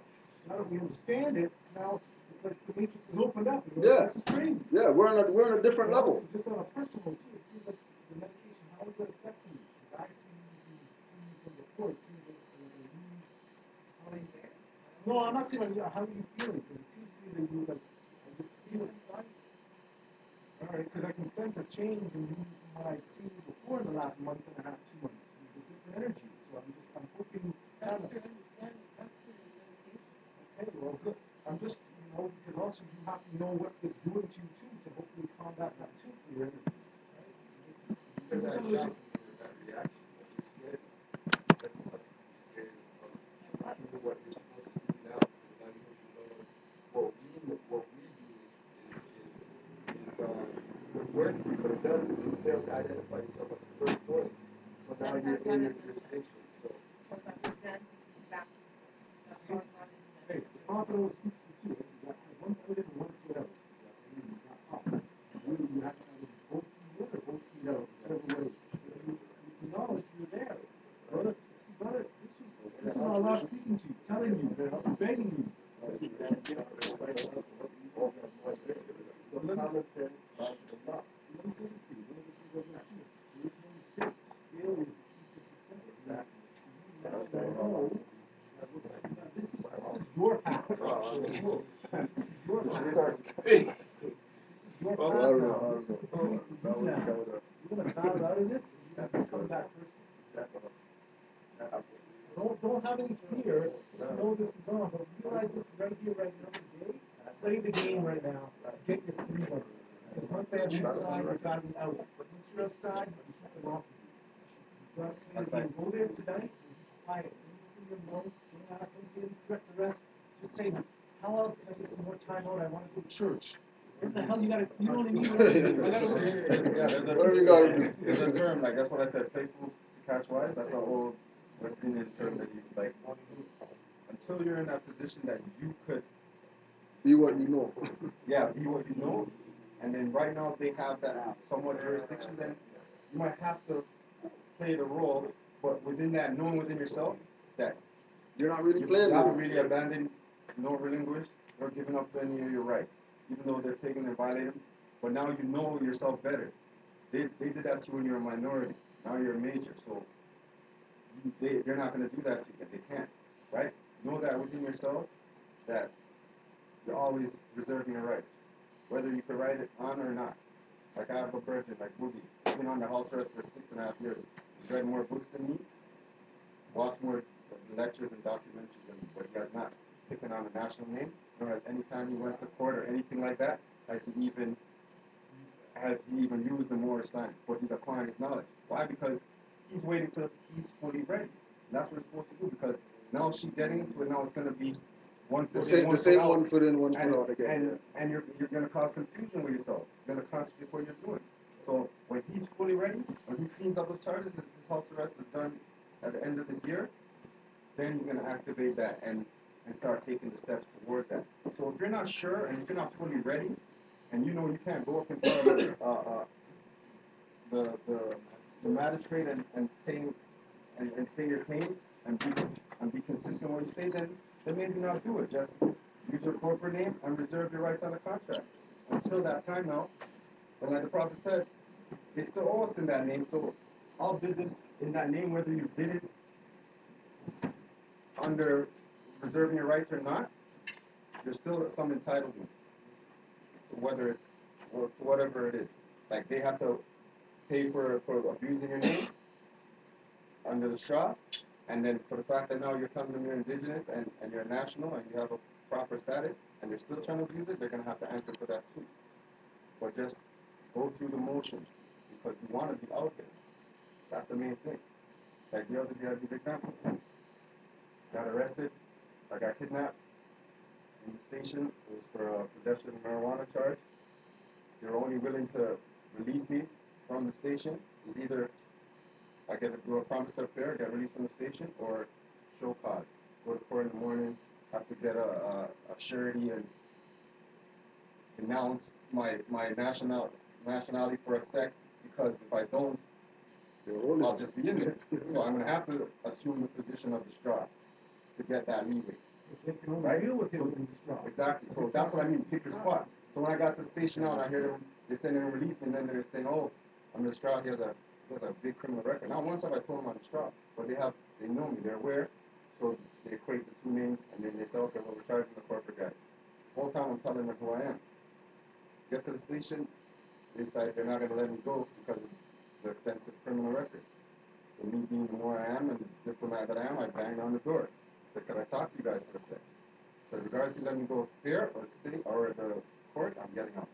Now that we understand it, now it's like the matrix is opened up. Yeah. This is crazy. Yeah, we're on a different level. Also, just on a personal too, it seems like the medication, how is that affecting you? Because I see you from the report, it seems like how do you, no, I'm not saying how are you feeling? Because it seems to me that you like, I just feel it. All right, because I can sense a change in you from what I've seen you before in the last month and a half, 2 months. There's different energies, so I'm hoping. Okay, well, good. I'm just, because also you have to know what it's doing to you too, to hopefully combat that too for your energies, right? Because that shock, that reaction, what you said, that's what you scared what you're supposed to do now, because now you hope you know what we do would work for you, but it doesn't. You fail to identify yourself at the first point. So now That's you're not in your valid. jurisdiction. So Because I'm just dancing back and forth. That's See? not valid. Hey, confidence speaks for two. You got one foot in and one foot out. You got confidence. You have to either both feet in or both feet out, whichever way. You acknowledge you're there. Brother, see, brother, this was Allah speaking to you, telling you, begging you. So common sense, logical thought. Let me say this to you. One of the things I've learned too. There is no mistakes. Failure is the key to success. You now know that this is your path. This is your path. This is your path now. This is for you now. You're gonna bow out of this, and you're gonna become that person. Don't have any fear. Know this is on, but realize this right here, right now, today. Play the game right now. Get your freedom. Because once they have you inside, you got to be out. But once you're outside, you keep them off of you. You got to play the game. Go there tonight and be quiet. Don't open your mouth. Don't ask. Don't say any threat to rest. Just say, how else can I get some more time out? I want to go to church. What the hell you got to? You know what I mean? I got to What do we gotta do? there's a term, like that's what I said, faithful to catch wise. That's an old West Indian term that he was like, until you're in that position that you could, Be what you know. yeah, be what you know, and then right now they have that somewhat jurisdiction, then you might have to play the role, but within that, knowing within yourself that You're not really you playing haven't with really abandoned, nor relinquished, nor given up any of your rights, even though they're taking and violating them. But now you know yourself better. They did that to you when you were a minority. Now you're a major, so they're not going to do that to you. They can't, right? Know that within yourself that you're always reserving your rights, whether you could write it on or not. Like I have a virgin, like Boogie. He's been on the house arrest for 6.5 years. He's read more books than me, watched more lectures and documentaries than me, but he has not taken on a national name, nor has any time he went to court or anything like that has he even used the Moorish science, but he's acquiring his knowledge. Why? Because he's waiting till he's fully ready. And that's what it's supposed to do, because now she's getting into it, now it's going to be one foot in, the same out. one foot in, one and, foot out again. and you're going to cause confusion with yourself. You're going to contradict what you're doing. So when he's fully ready, when he cleans up those charges, if his house arrest is done at the end of this year, then he's going to activate that and start taking the steps towards that. So if you're not sure and if you're not fully ready, and you know you can't go up in front of the magistrate and state your claim and be consistent when you say, then maybe not do it. Just use your corporate name and reserve your rights on the contract. Until that time now, and like the prophet said, they still owe us in that name. So all business in that name, whether you did it under reserving your rights or not, there's still some entitlement. Whether it's or whatever it is. Like they have to pay for abusing your name under the straw, and then for the fact that now you're telling them you're indigenous and you're national and you have a proper status and they're still trying to abuse it, they're gonna have to answer for that too. But just go through the motions because you want to be out there. That's the main thing. Like the other day, I'll give you an example. Got arrested, I got kidnapped in the station. It was for a possession of marijuana charge. They were only willing to release me from the station. It's either I get to do a promise up there, get released from the station, or show cause. Go to court in the morning, have to get a surety and announce my nationality for a sec, because if I don't, I'll just be in there. So I'm going to have to assume the position of the straw to get that leeway. They can only deal with it in the straw. Exactly. So that's what I mean, pick your spots. So when I got to the station now and I hear them, they're saying they're going to release me, and then they're saying, oh, under the straw, he has a big criminal record. Not once have I told them on the straw, but they know me, they're aware. So they equate the two names, and then they say, okay, well, we're charging the corporate guy. The whole time I'm telling them who I am. Get to the station, they decide they're not going to let me go because of the extensive criminal record. So me being the more I am and the diplomat that I am, I banged on the door. I said, could I talk to you guys for a sec? So regardless, you let me go there or the state or the court, I'm getting out.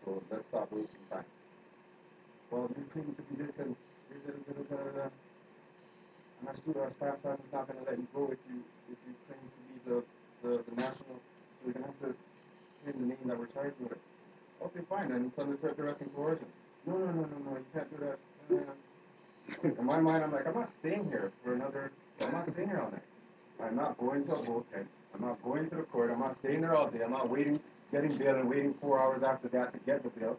So let's stop wasting time. Well, you claim to be this and and our staff sergeant's not going to let you go if you claim and it's under threat, duress, and coercion. No, you can't do that. In my mind, I'm like, I'm not staying here all night. I'm not going to a boat camp. I'm not going to the court. I'm not staying there all day. I'm not waiting, getting bail and waiting 4 hours after that to get the bail.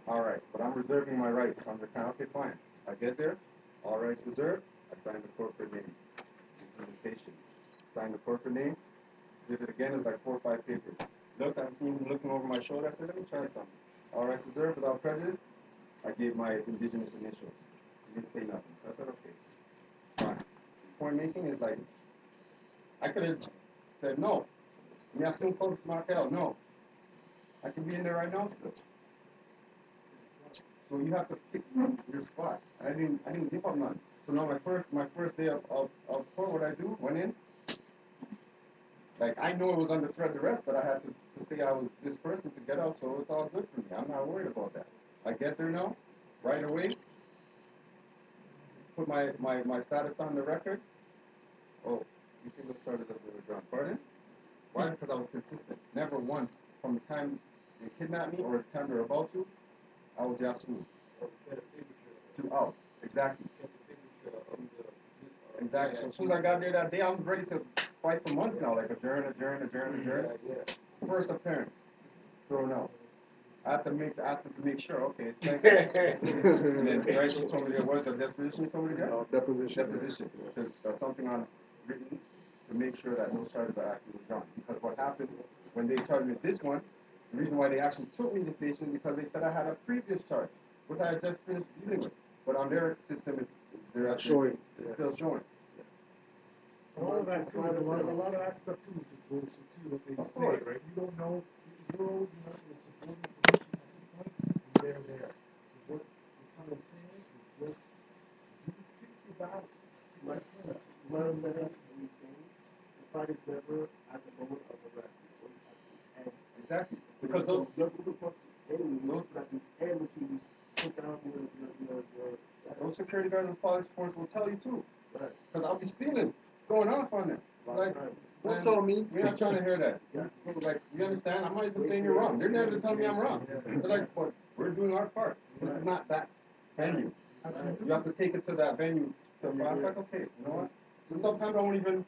All right, but I'm reserving my rights. Okay, fine. I get there, all rights reserved. I sign the corporate name. It's in the station. Sign the corporate name. Did it again. It's like 4 or 5 papers. Look, I'm seeing him looking over my shoulder. I said, let me try something. All rights reserved without prejudice. I gave my indigenous initials. He didn't say nothing. So I said, okay, fine. The point making is like, I could have said no. Me assume close Markel. No. I could be in there right now still. So you have to pick your spot. I didn't give up none. So now my first day of court, what I do, went in. Like I know it was under threat of arrest, but I had to say I was this person to get out, so it's all good for me. I'm not worried about that. I get there now, right away, put my status on the record. Oh, you see the charges that they were drawn. Pardon? Why? Because I was consistent. Never once, from the time they kidnapped me or the time they're about to, I was Yasu. To out. Exactly. Exactly. So as soon as I got there that day, I'm ready to fight for months now, like adjourn. First appearance, thrown out. I had to ask them to make sure. Okay, thank you. And then right, she told me there was a deposition. You told me to get Deposition. There's something on written to make sure that no charges are actually drawn. Because what happened when they charged me this one, the reason why they actually took me to the station is because they said I had a previous charge, which I had just finished dealing with. But on their system, it's showing. It's still showing. All of that too, a lot of that stuff too is just bullshit too, what they say, right? You don't know, you're always not going to support information at the point, and they're there. So what the son is saying is just, you pick your battles. What I'm saying, the fight is never at the moment of arrest. It's always at the end. Exactly. Because those those at the end that you put down your those security guards and police force will tell you too. Right. Because I'll be stealing, going off on them. Like, don't tell me. We're not trying to hear that. Like, you understand? I'm not even saying you're wrong. They're never to tell me I'm wrong. They're like, but we're doing our part. This is not that venue. You have to take it to that venue. So I'm like, okay, you know what? So sometimes I won't even,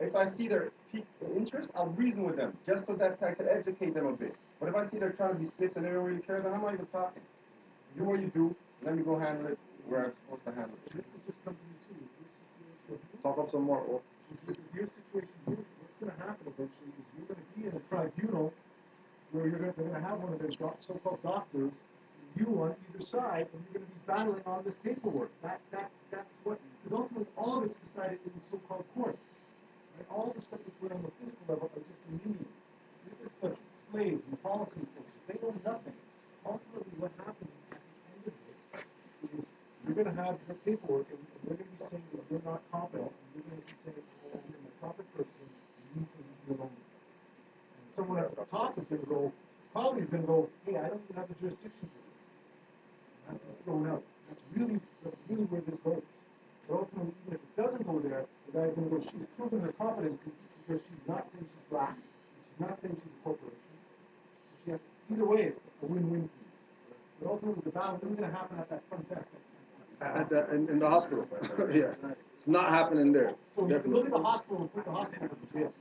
if I see their peak interest, I'll reason with them just so that I can educate them a bit. But if I see they're trying to be snitch and they don't really care, then I'm not even talking. Do what you do. Let me go handle it where I'm supposed to handle it. This is just something too. Your situation, Talk up some more. your situation, what's going to happen eventually is you're going to be in a tribunal where they're going to have one of their so-called doctors, you on either side, and you're going to be battling on this paperwork. That's what, because ultimately all of it's decided in the so-called courts. Right? All the stuff that's going on the physical level are just the minions. They're just the slaves and policy enforcers. They know nothing. Ultimately, what happens at the end of this is you're going to have your paperwork, and they're going to be saying that you're not competent, and you're going to be saying, oh, you're a competent person, you need to leave me alone. And someone at the top is going to go, probably is going to go, hey, I don't even have the jurisdiction for this. And that's going to throw it out. That's really where this goes. But ultimately, even if it doesn't go there, the guy's going to go, she's proven her competency because she's not saying she's black, she's not saying she's a corporation. So she has, either way, it's a win-win for you. But ultimately, the battle isn't going to happen at that front desk. In the hospital. Yeah. It's not happening there. So you can look at the hospital and put the hospital in the jail.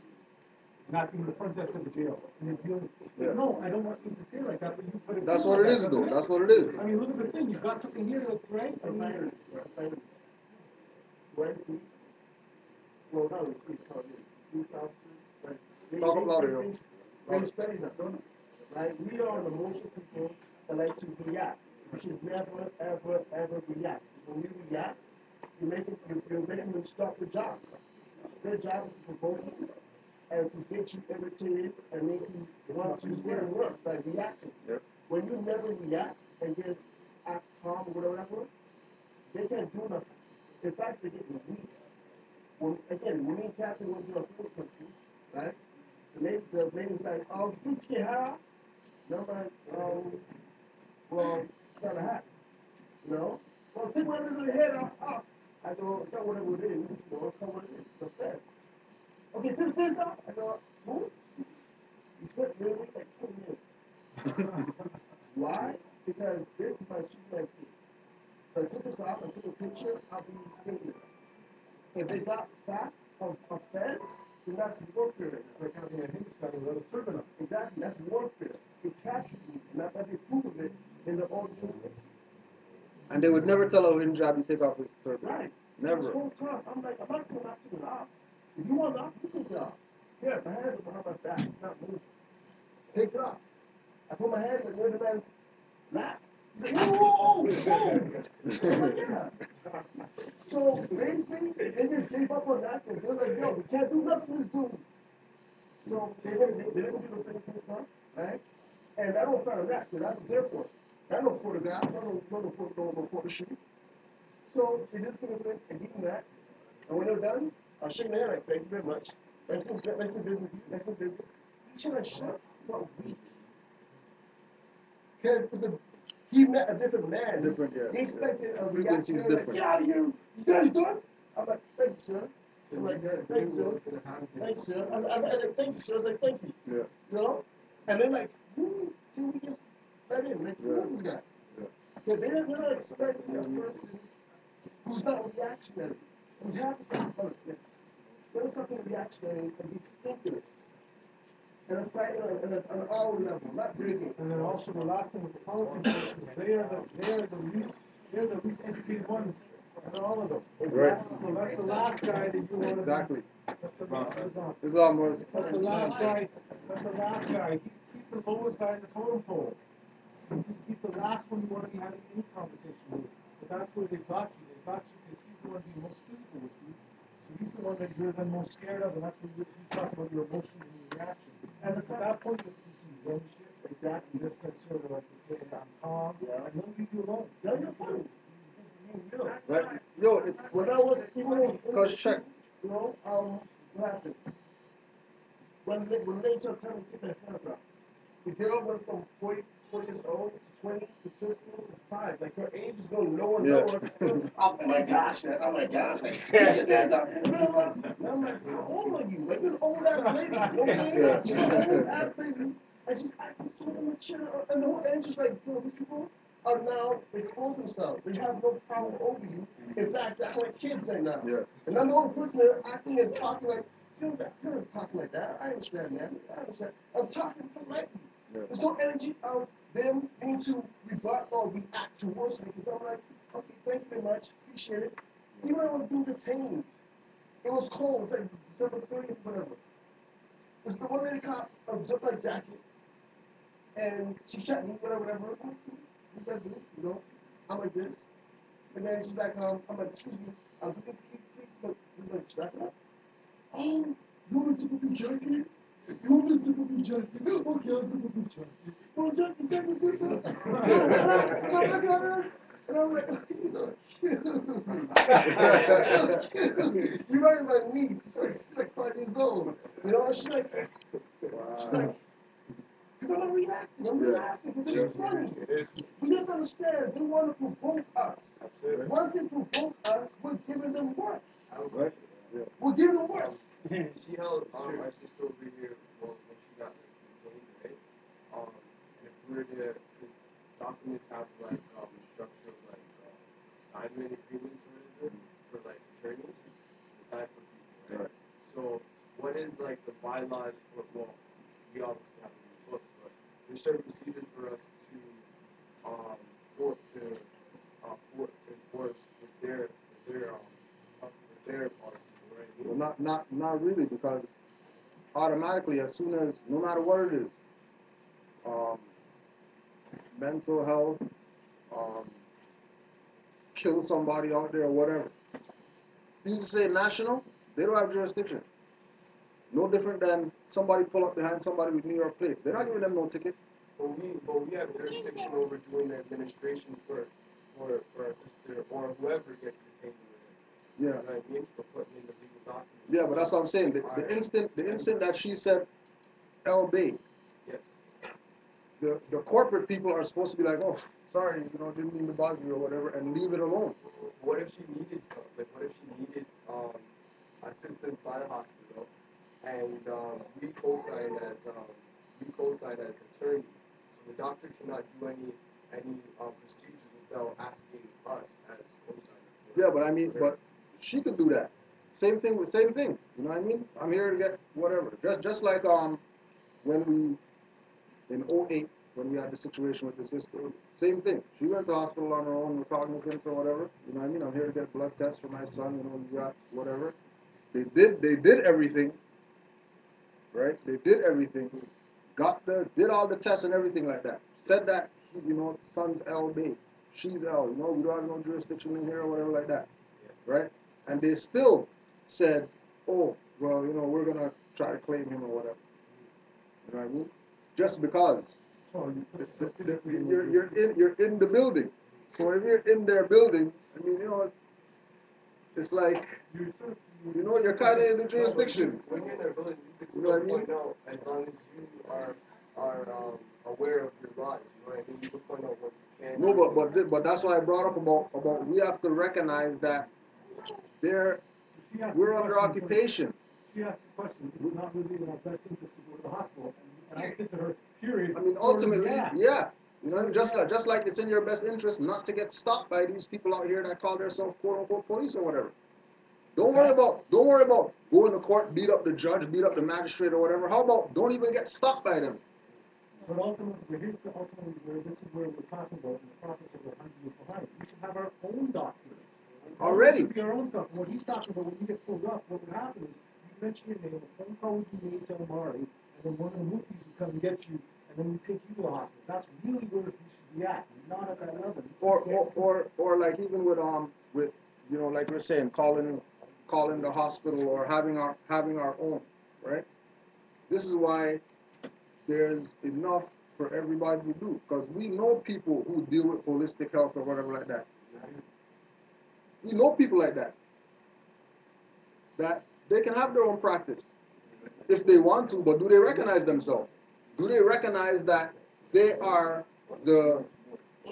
Not even the front desk of the jail. And you're dealing, no, I don't want you to say like that, but you put it. That's what it is, though. That's what it is. I mean, look at the thing. You've got something here that's right. I mean, see, well, not really see, police officers, like, Talk up louder, they studied us, right? We are the motion people that like to react. We should never, ever, ever react. When we react, you're making them stop their jobs. Their job is to provoke you and to get you irritated and make you want to get work by reacting. Yep. When you never react and just act calm or whatever, they can't do nothing. In fact, they're getting weak. When me and Captain went to a food country, right? The lady's like, oh, please get her. And I'm like, well, it's not a hat. You know? Well, take whatever's on your head off. I go, it's not whatever it is. It's not what it is. It's the fence. Okay, take the fence off. I go, who? We spent literally like 20 minutes stop and take a picture, I'll be stainless. If they got facts of feds, then that's warfare. It's like having a Hindustani without a turban on. Exactly, that's warfare. They captured me, and I they prove of it in their own newspapers. And they would never tell a Punjabi take off his turban. Right. Never. This whole time, I'm like, I'm not saying not to take it off. If you want it off, you take it off. Here, my hands are behind my back. It's not moving. Take it off. I put my hands like near the man's lap. He's like, whoa, whoa. I'm like, yeah. So basically, they just gave up on that. They're like, yo, we can't do nothing to this dude. So they didn't do the Philippine stuff, right? And I don't find that, because that's their fault. I don't photograph, I don't photo shoot. So they did fingerprints and give them that. And when they're done, I'll shake their hand like, thank you very much. Thanks for business. Thanks for business. Each and I shut for a week. Because he met a different man. Different, yeah. He expected a Frequency's reaction. Like, different. get out of here. You guys done? I'm like, thank you, sir. I'm like, thank you, sir. Thank you, sir. I was like, thank you, sir. I was like, thank you. Yeah. You know? And they're like, who can we just let in? Like, who is this guy? Yeah. But they're not expecting this person who's not reactionary. We have to think about this. There's something reactionary and be thinkers. And a fight on an hour level, not drinking. And then also the last thing with the policies is they're the least educated ones out of all of them. Right. So that's the last guy that you want to Exactly. That's the, It's all more. that's the last guy. That's the last guy. He's the lowest guy in the totem pole. He's the last one you want to be having any conversation with. But that's where they got you. They got you because he's the one being most physical with you. So he's the one that you're the most scared of, and that's where he's talking about your emotions and your reactions. And at that point, you have to do some Zen shit. Exactly. Just like sort of like, okay, I'm calm, Yeah. and they'll leave you alone. Yeah, you're funny. Right. Yo, When I was, even when cause check. you know, what happened? When they took time to take their hands out, the girl went from 4 years old to 20 to 13 to 5. Like her age is going lower and Yeah. lower. Oh my gosh, man. Oh my gosh. Like, and I'm like, how old are you? Like, you're an old ass lady. You know what I'm saying? Yeah. She's an old ass lady. And she's acting so mature. And the whole age is like, yo, these people are now exposed themselves. They have no power over you. In fact, they're acting like kids right now. Yeah. And I'm the only person there acting and talking like, you're not talking like that. I understand, man. I understand. I'm talking politely. Yeah. There's no energy of them being to rebut or react towards me because I'm like, okay, thank you very much, appreciate it. Even when I was being detained, it was cold. It's like December 30th, whatever. This is the one lady cop a zip-like jacket, and she checked me, whatever. You gotta do, you know. I'm like this, and then she's like, I'm like, excuse me, please, look, jack it up. Oh, you want to take a big jacket? You want me to take a big jacket? Okay, I'll take a big jacket. Oh, jacket. And I'm looking at her, and I'm like, you're so cute. So cute. You're right, my niece. She's like 5 years old. You know, she's like, because I'm not reacting. I'm laughing because it's funny. We have to understand, they want to provoke us. Once they provoke us, we're giving them work. Right. Yeah. We're giving them work. See how my sister over here, well, when she got like detained, right? And if we were to, because documents have like structure of like assignment agreements or whatever for like attorneys to sign for people, right? So what is like the bylaws for, well, we obviously have to read books, but there's certain procedures for us to enforce with their policies, right? Well, not really, because automatically, as soon as, no matter what it is, mental health, kill somebody out there or whatever. If you say national, they don't have jurisdiction. No different than somebody pull up behind somebody with New York plates. They're not giving them no ticket. But we have jurisdiction over doing the administration for our sister or whoever gets detained with it. Yeah. You know what I mean? For putting in the legal documents. Yeah, but that's what I'm saying. The instant that she said El Bay, Yes. the corporate people are supposed to be like, oh, sorry, didn't mean to bother you or whatever, and leave it alone. What if she needed something? Like, what if she needed assistance by the hospital, and we co-sign as attorney, so the doctor cannot do any procedures with asking us as co-signers. Yeah, but I mean, but she could do that. Same thing. You know what I mean? I'm here to get whatever. Just like when we in '08 when we had the situation with the sister. Same thing. She went to hospital on her own recognizance or whatever. You know what I mean? I'm here to get blood tests for my son. You know, he got whatever. They did everything, right? They did everything. Did all the tests and everything like that. Said that you know son's L babe, she's L. You know we don't have no jurisdiction in here or whatever like that, right? And they still said, oh well, you know we're gonna try to claim him or whatever. You know what I mean? Just because Oh, you put you're in the building. So if you're in their building, I mean you know it's like you're sort of, you know you're kind of in the jurisdiction. When you're in their building, you can You know still what I mean? point out as long as you are aware of your rights. You know what I mean? You can point out what you can. No, do. but that's why I brought up about we have to recognize that they're she asked we're the under question, occupation. She asked the question, is it not really in our best interest to go to the hospital? And I said to her, period. I mean, sort of, ultimately, yeah. yeah. You know, just like it's in your best interest not to get stopped by these people out here that call themselves quote unquote police or whatever. Don't worry about going to court, beat up the judge, beat up the magistrate or whatever. How about don't even get stopped by them? But ultimately, here's the ultimately where this is where we're talking about in the process of 100 years behind. We should have our own doctors. Already. It should be our own stuff. And what he's talking about, when you get pulled up, what would happen is you mention your name, a phone call would be made to Omari, and then one of the Muftis would come and get you, and then we take you to the hospital. That's really where we should be at. We're not at that level. Or like even with you know like we're saying calling the hospital or having our own, right? This is why there's enough for everybody to do because we know people who deal with holistic health or whatever like that. We know people like that they can have their own practice if they want to, but do they recognize themselves? Do they recognize that they are the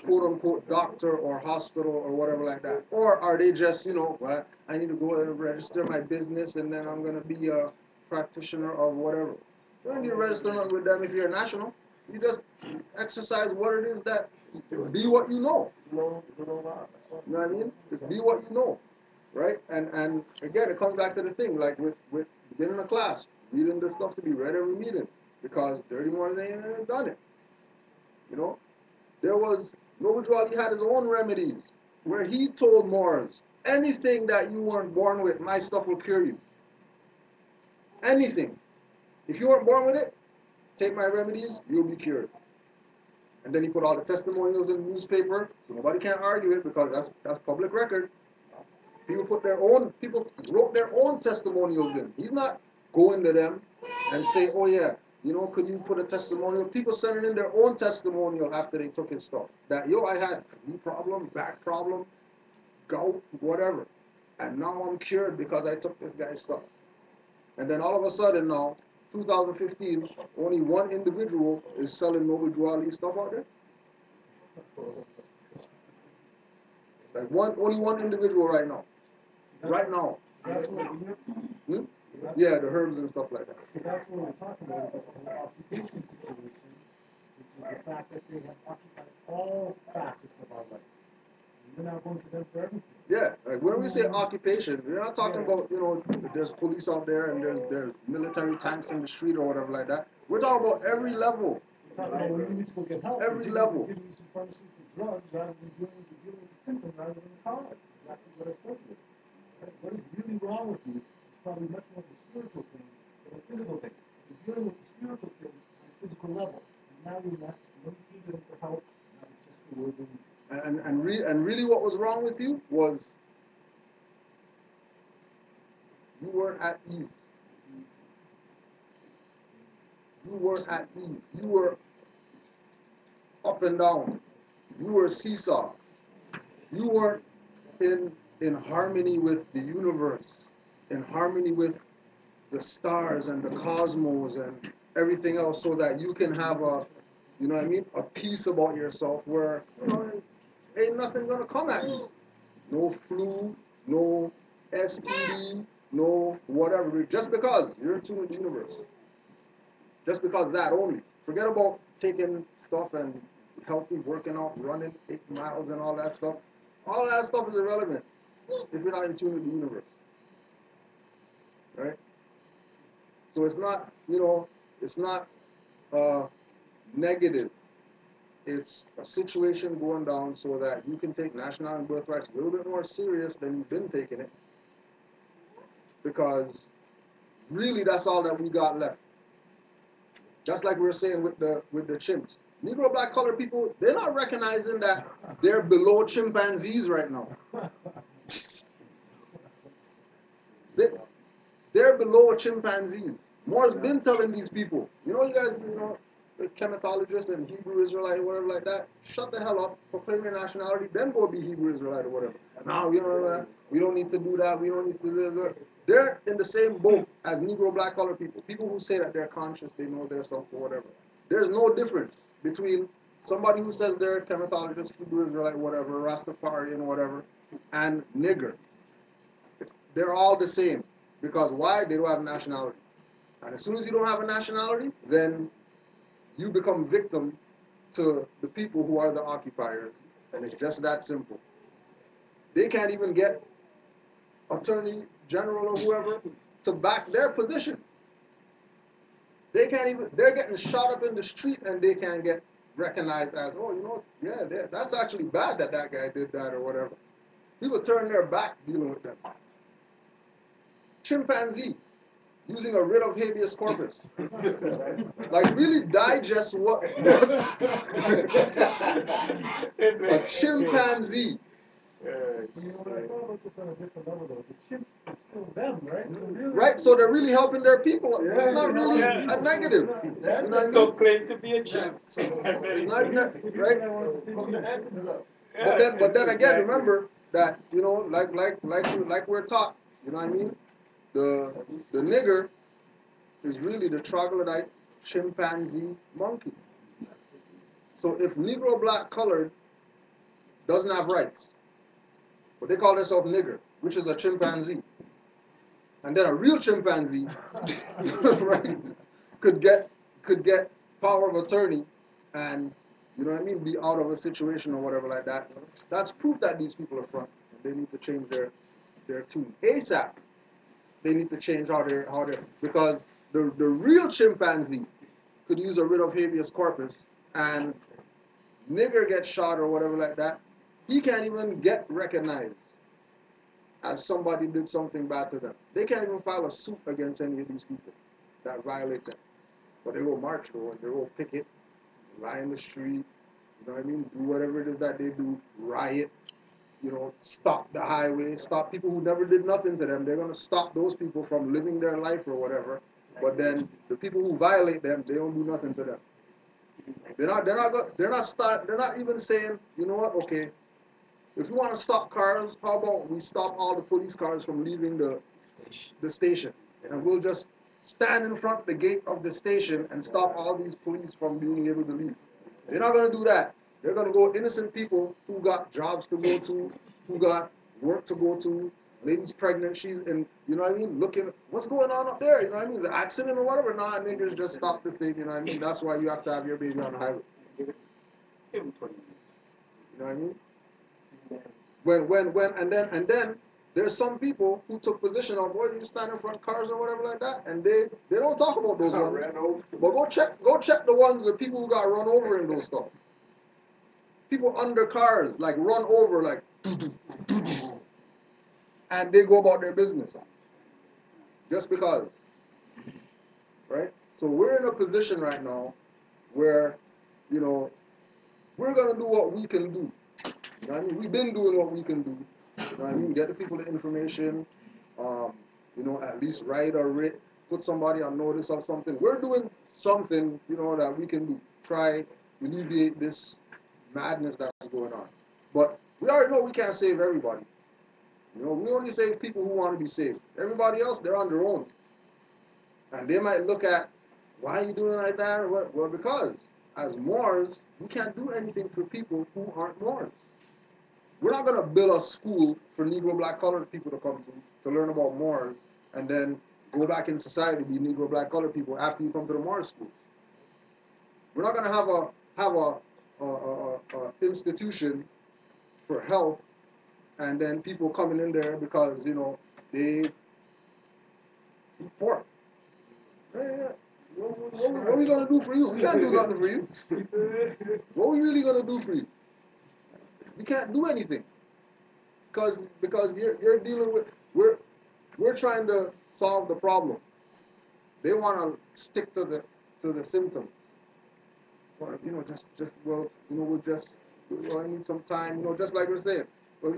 quote unquote doctor or hospital or whatever like that? Or are they just, you know, well, I need to go and register my business and then I'm going to be a practitioner or whatever? You don't need to register with them if you're a national. You just exercise what it is that, be what you know. You know what I mean? Just be what you know, right? And again, it comes back to the thing, like with beginning a class, reading the stuff to be read every meeting, because dirty more than ain't done it. You know, there was Noble had his own remedies where he told Moors, anything that you weren't born with, my stuff will cure you. Anything. If you weren't born with it, take my remedies, you'll be cured. And then he put all the testimonials in the newspaper, so nobody can argue it because that's public record. People wrote their own testimonials in. He's not going to them and say, oh yeah, you know, could you put a testimonial? People sending in their own testimonial after they took his stuff. That, yo, I had knee problem, back problem, gout, whatever. And now I'm cured because I took this guy's stuff. And then all of a sudden now, 2015, only one individual is selling Noble Drew stuff out there. Like only one individual right now. Right now. That's what we Yeah, the herbs and stuff like that. So that's what we're talking about, is the whole occupation situation, which is the fact that they have occupied all facets of our life. We're now going to them for everything. Yeah, like when we say occupation, we're not talking about, you know, there's police out there and there's military tanks in the street or whatever like that. We're talking about every level. We're talking about when you need to go get help. Every level. Giving you some pharmaceutical drugs rather than dealing with the symptom rather than the cause. Exactly what I said to you. Right? What is really wrong with you is probably much more of a spiritual thing than a physical thing. You're dealing with the spiritual thing on a physical level. And now you're messed. When you came to them for help, now it's just the word they need. And really what was wrong with you was you weren't at ease. You weren't at ease. You were up and down. You were seesaw. You weren't in harmony with the universe, in harmony with the stars and the cosmos and everything else, so that you can have you know what I mean, a peace about yourself where, you know, ain't nothing gonna come at you. No flu, no STD, no whatever. Just because you're in tune with the universe. Just because that only. Forget about taking stuff and healthy, working out, running 8 miles and all that stuff. All that stuff is irrelevant if you're not in tune with the universe. Right? So it's not, it's not negative. It's a situation going down so that you can take nationality and birthrights a little bit more serious than you've been taking it. Because really that's all that we got left. Just like we were saying with the chimps. Negro black colored people, they're not recognizing that they're below chimpanzees right now. They're below chimpanzees. Moore's been telling these people, you guys, the chematologists and Hebrew Israelite, whatever like that, shut the hell up, proclaim your nationality, then go be Hebrew Israelite or whatever. Now, we don't need to do that, we don't need to do that. They're in the same boat as Negro black colored people. People who say that they're conscious, they know their self or whatever. There's no difference between somebody who says they're a chematologist, Hebrew Israelite, whatever, Rastafarian, whatever, and nigger. They're all the same. Because why? They don't have nationality. And as soon as you don't have a nationality, then you become victim to the people who are the occupiers. And it's just that simple. They can't even get attorney general or whoever to back their position. They're getting shot up in the street and they can't get recognized as, that's actually bad that guy did that or whatever. People turn their back dealing with them. Chimpanzee, using a writ of habeas corpus. Like really digest what a chimpanzee. When I thought about this on a different level though, the chimps is still them, right? Right, so they're really helping their people. It's not really a negative. That's still claim to be a chimp. It's not right? But then again, remember that like we're taught. You know what I mean? The nigger is really the troglodyte chimpanzee monkey. So if Negro black colored doesn't have rights, but they call themselves nigger, which is a chimpanzee, and then a real chimpanzee, right, could get power of attorney, and be out of a situation or whatever like that. That's proof that these people are front. They need to change their tune ASAP. They need to change how they're because the real chimpanzee could use a writ of habeas corpus, and nigger gets shot or whatever like that, he can't even get recognized as somebody did something bad to them. They can't even file a suit against any of these people that violate them. But they go march though, and they go picket, lie in the street, do whatever it is that they do, riot, stop the highway, stop people who never did nothing to them. They're going to stop those people from living their life or whatever. But then the people who violate them, they don't do nothing to them. They're not even saying, you know what, okay, if you want to stop cars, how about we stop all the police cars from leaving the station? And we'll just stand in front of the gate of the station and stop all these police from being able to leave. They're not going to do that. They're going to go innocent people who got jobs to go to, who got work to go to, ladies pregnant, she's in, looking, what's going on up there, the accident or whatever. Nah, niggas just stop this thing, That's why you have to have your baby on the highway. You know what I mean? When and then there's some people who took position of, you stand in front of cars or whatever like that, and they don't talk about those ones. But go check the ones, the people who got run over in those stuff. People under cars, like run over, like, and they go about their business. Just because. Right? So we're in a position right now where, we're going to do what we can do. We've been doing what we can do. Get the people the information, at least write or writ, put somebody on notice of something. We're doing something, that we can do. Try alleviate this madness that's going on. But we already know we can't save everybody. We only save people who want to be saved. Everybody else, they're on their own. And they might look at, why are you doing like that? Well, because as Moors, we can't do anything for people who aren't Moors. We're not going to build a school for Negro black colored people to come to learn about Moors, and then go back in society to be Negro black colored people after you come to the Moors school. We're not going to have institution for health, and then people coming in there because they eat pork. Yeah. What are we gonna do for you? We can't do nothing for you. What are we really gonna do for you? We can't do anything because you're dealing with we're trying to solve the problem. They want to stick to the symptoms. Or well, I need some time. Just like we're saying. Well,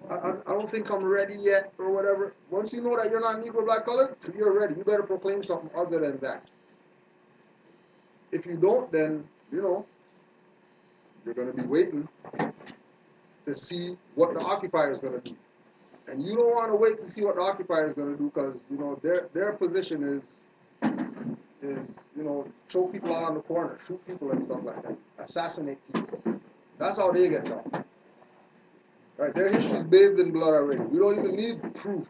I don't think I'm ready yet, or whatever. Once you know that you're not Negro, black, colored, you're ready. You better proclaim something other than that. If you don't, then you're going to be waiting to see what the occupier is going to do, and you don't want to wait to see what the occupier is going to do because their position is choke people out on the corner, shoot people and stuff like that, assassinate people. That's how they get down. Right? Their history is bathed in blood already. We don't even need proof.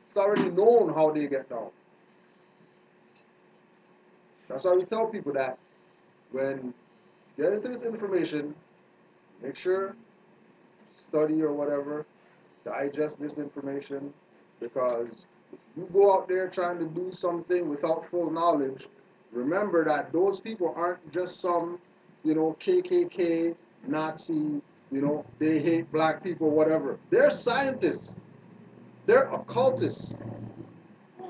It's already known how they get down. That's why we tell people that when you get into this information, make sure study or whatever, digest this information, because if you go out there trying to do something without full knowledge, remember that those people aren't just some, KKK, Nazi, they hate black people, whatever. They're scientists. They're occultists.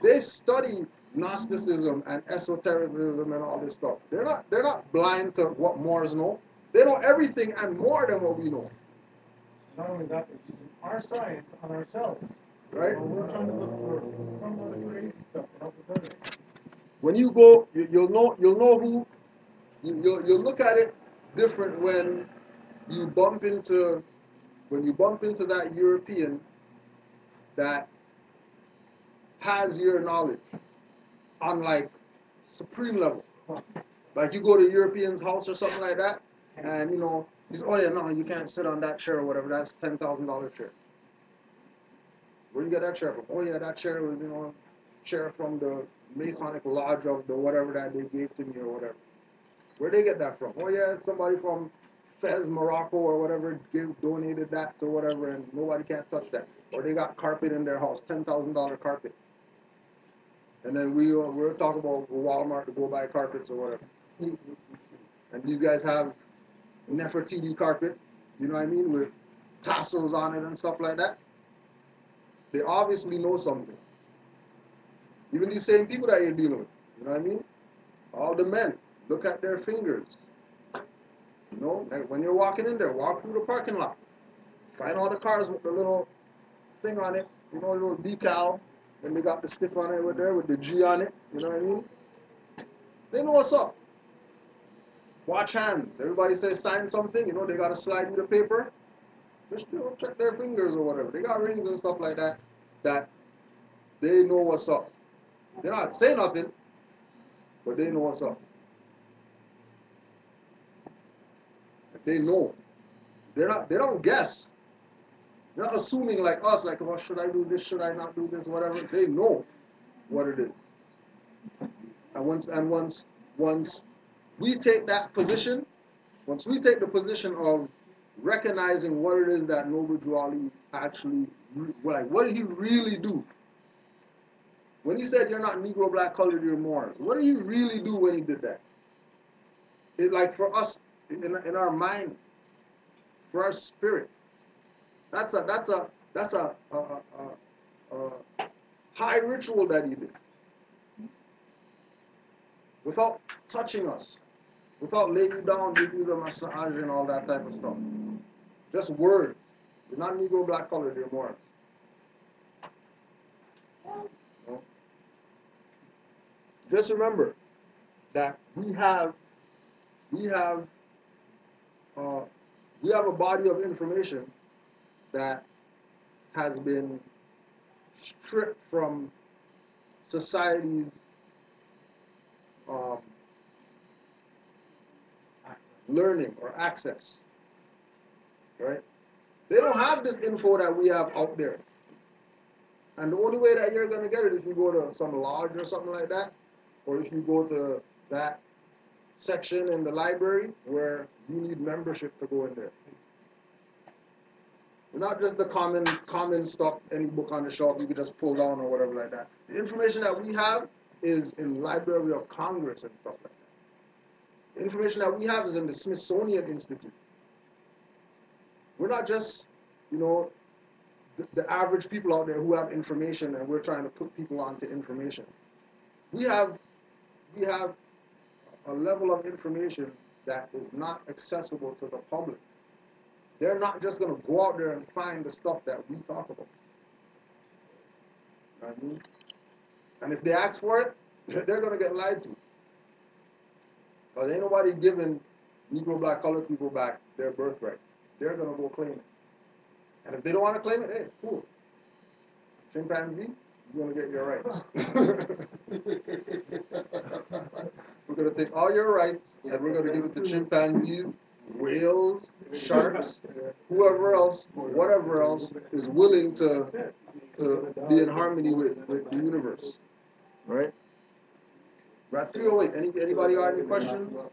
They study Gnosticism and esotericism and all this stuff. They're not blind to what Moors know. They know everything and more than what we know. Not only that, they're using our science on ourselves. Right? So we're trying to look for some other crazy stuff to help us out. When you go, you'll know who. You'll look at it different when you bump into that European that has your knowledge on like supreme level. Like you go to a European's house or something like that, and he's, oh yeah, no, you can't sit on that chair or whatever. That's $10,000 chair. Where do you get that chair from? Oh yeah, that chair was chair from the Masonic lodge of the whatever that they gave to me or whatever. Where they get that from? Oh yeah, somebody from Fez, Morocco or whatever donated that to whatever, and nobody can't touch that. Or they got carpet in their house, $10,000 carpet. And then we're talking about Walmart to go buy carpets or whatever. And these guys have Nefertiti carpet, you know what I mean, with tassels on it and stuff like that. They obviously know something. Even these same people that you're dealing with, you know what I mean? All the men, look at their fingers. Like when you're walking in there, walk through the parking lot. Find all the cars with the little thing on it, a little decal. And they got the stick on it with the G on it, you know what I mean? They know what's up. Watch hands. Everybody says sign something, they got to slide you the paper. Just check their fingers or whatever. They got rings and stuff like that they know what's up. They're not saying nothing, but they know what's up. They know. They don't guess. They're not assuming like us, like, well, should I do this, should I not do this, whatever. They know what it is. And once we take that position, once we take the position of recognizing what it is that Noble Drew Ali actually, like, what did he really do? When he said you're not Negro, black, colored, you're Moors, what did he really do when he did that? It, like, for us, in our mind, for our spirit, that's a high ritual that he did. Without touching us, without laying you down, giving you the massage and all that type of stuff. Just words. You're not Negro, black, colored, you're Moors. No? Just remember that we have a body of information that has been stripped from society's learning or access, right? They don't have this info that we have out there. And the only way that you're going to get it is if you go to some lodge or something like that, or if you go to that section in the library where you need membership to go in there. Not just the common stuff, any book on the shelf you could just pull down or whatever like that. The information that we have is in Library of Congress and stuff like that. The information that we have is in the Smithsonian Institute. We're not just, the average people out there who have information and we're trying to put people onto information. We have a level of information that is not accessible to the public. They're not just going to go out there and find the stuff that we talk about. You know what I mean? And if they ask for it, they're going to get lied to. Because ain't nobody giving Negro, Black, colored people back their birthright. They're going to go claim it. And if they don't want to claim it, hey, cool. Chimpanzee, you're going to get your rights. We're going to take all your rights and we're going to give it to chimpanzees, whales, sharks, whoever else, whatever else is willing to be in harmony with the universe. Right? We're at 308. Anybody got any questions? No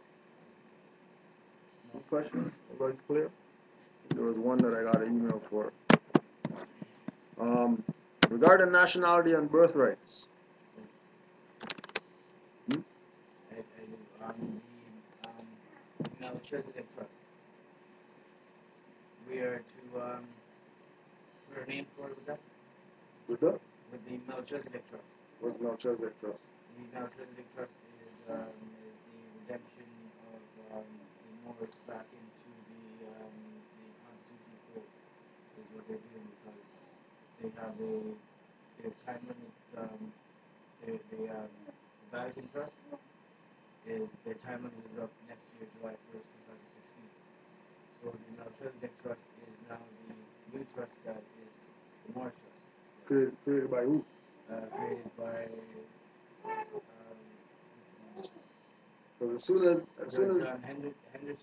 questions? Everybody's clear? There was one that I got an email for. Regarding nationality and birthrights. Melchizedek Trust. We are to put a name for it with that? With the? With the Melchizedek Trust. What's Melchizedek Trust? The Melchizedek Trust is the redemption of the Moors back into the Constitution fold, is what they're doing, because they have their time limits. The Vatican Trust is their time limit is up next year, July 1st, 2016. So the Melchizedek Trust is now the new trust that is the Moors Trust. Created by who? Created by So as soon as Henderson, he's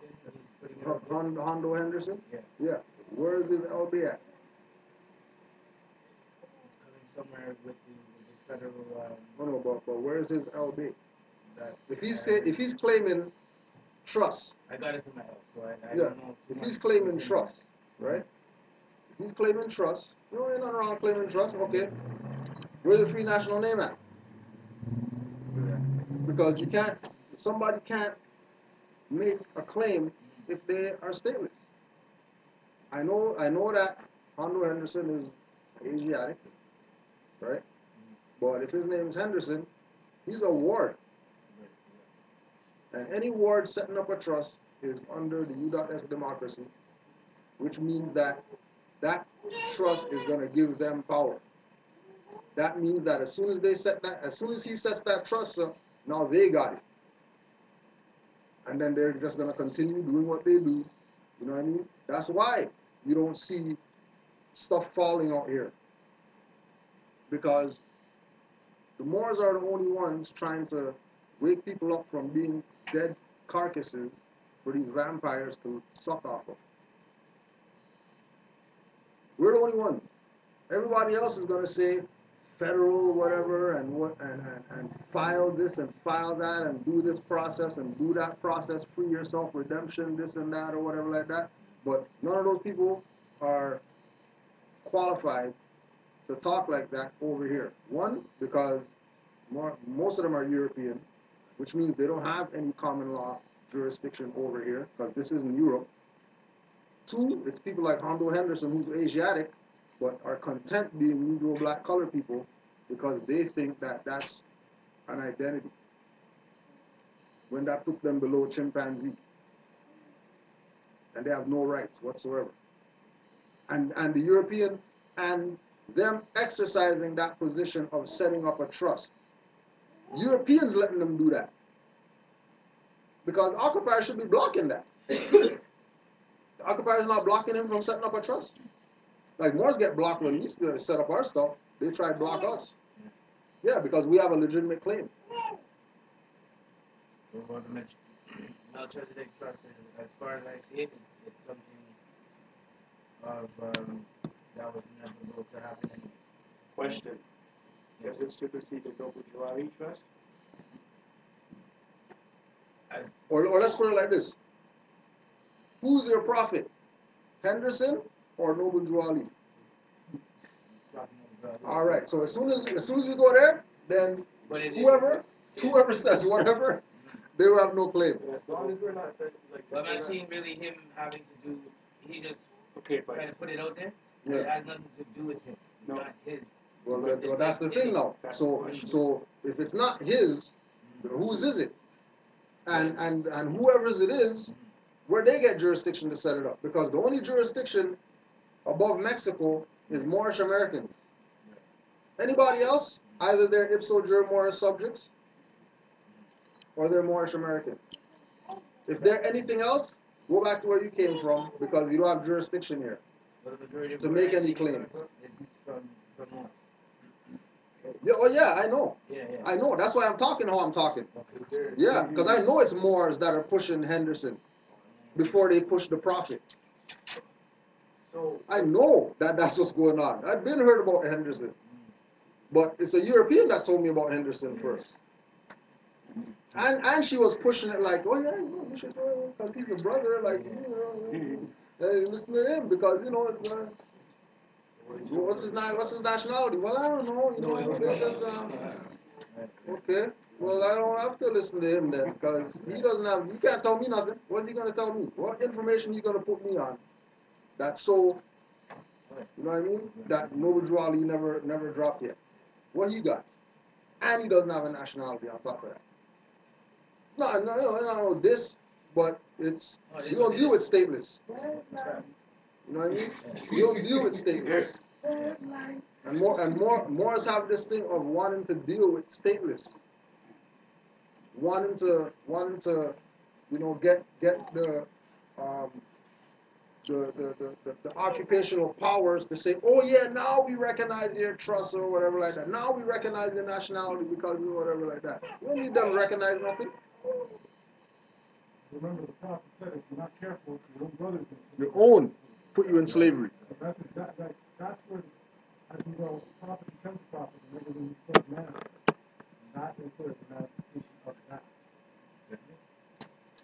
putting it up. Hondo Henderson? Yeah. Yeah. Where is his LB at? He's coming somewhere with the federal. No, but where is his LB? That If he's claiming trust, I got it from my house, so I yeah. don't know. If he's claiming trust, right? If he's claiming trust, ain't nothing wrong with claiming trust. Okay. Where's the free national name at? Because somebody can't make a claim if they are stateless. I know that Hondo Henderson is Asiatic, right? But if his name is Henderson, he's a ward. And any ward setting up a trust is under the U.S. democracy, which means that trust is going to give them power. That means that as soon as he sets that trust up, now they got it. And then they're just going to continue doing what they do. You know what I mean? That's why you don't see stuff falling out here. Because the Moors are the only ones trying to wake people up from being dead carcasses for these vampires to suck off of. We're the only ones. Everybody else is going to say federal whatever and file this and file that and do this process and do that process, free yourself, redemption, this and that or whatever like that. But none of those people are qualified to talk like that over here. One, because most of them are European, which means they don't have any common law jurisdiction over here, because this isn't Europe. Two, it's people like Hondo Henderson, who's Asiatic, but are content being Negro, Black, colored people because they think that that's an identity, when that puts them below chimpanzee. And they have no rights whatsoever. And the European, and them exercising that position of setting up a trust, Europeans letting them do that. Because the occupier should be blocking that. The occupier is not blocking him from setting up a trust. Like Moors get blocked when we set up our stuff. They try to block us. Yeah, because we have a legitimate claim. Well, the Melchizedek Trust is, as far as I see it, it's something of that was inevitable to happen anyway. Question. Does it supersede the Noble Juari Trust? as Or let's put it like this. Who's your prophet? Henderson or Noble Drew Ali? dropping on the All right. So as soon as we go there, then But it is. whoever says whatever, they will have no claim. As long as we're not saying, like, But I'm not seeing really him having to do. He just okay, but kind of put it out there. But Yeah. it has nothing to do with him. It's No. not his. Well, It's well, that's the like thing hidden. now. That's So the question. so if it's not his, whose is it? And whoever's it is, where they get jurisdiction to set it up, because the only jurisdiction above Mexico is Moorish Americans. Anybody else, either they're ipso jure Moorish subjects, or they're Moorish American. If they're anything else, go back to where you came from, because you don't have jurisdiction here But the majority of to make any Americans claims. is from North. Yeah, oh yeah, I know. Yeah, yeah. I know. That's why I'm talking how I'm talking. is there, Yeah, because I know it's Moors that are pushing Henderson before they push the Prophet. so, I know that that's what's going on. I've been heard about Henderson, but it's a European that told me about Henderson first. And she was pushing it like, oh yeah, you know, because he's a brother, like, you know, listen to him because you know it's. What's his nationality? Well, I don't know. You know, it's just okay. Well, I don't have to listen to him then because he doesn't have. He can't tell me nothing. What's he gonna tell me? What information he gonna put me on? That's so. You know what I mean? That Noble Drew Ali never dropped yet. What he got? And he doesn't have a nationality on top of that. No, no, this, but it's we don't deal with stateless. You know what I mean? We don't deal with stateless. And Moors have this thing of wanting to deal with stateless, wanting to, you know, get um, the occupational powers to say, oh yeah, now we recognize your trust or whatever like that. Now we recognize your nationality because of whatever like that. We don't need them to recognize nothing. Remember, the prophet said, if you're not careful, your own brothers will. Your own put you in slavery. So that's exactly, that's where, as we know, the prophet becomes a prophet whenever he says manifests. And that refers to manifestation of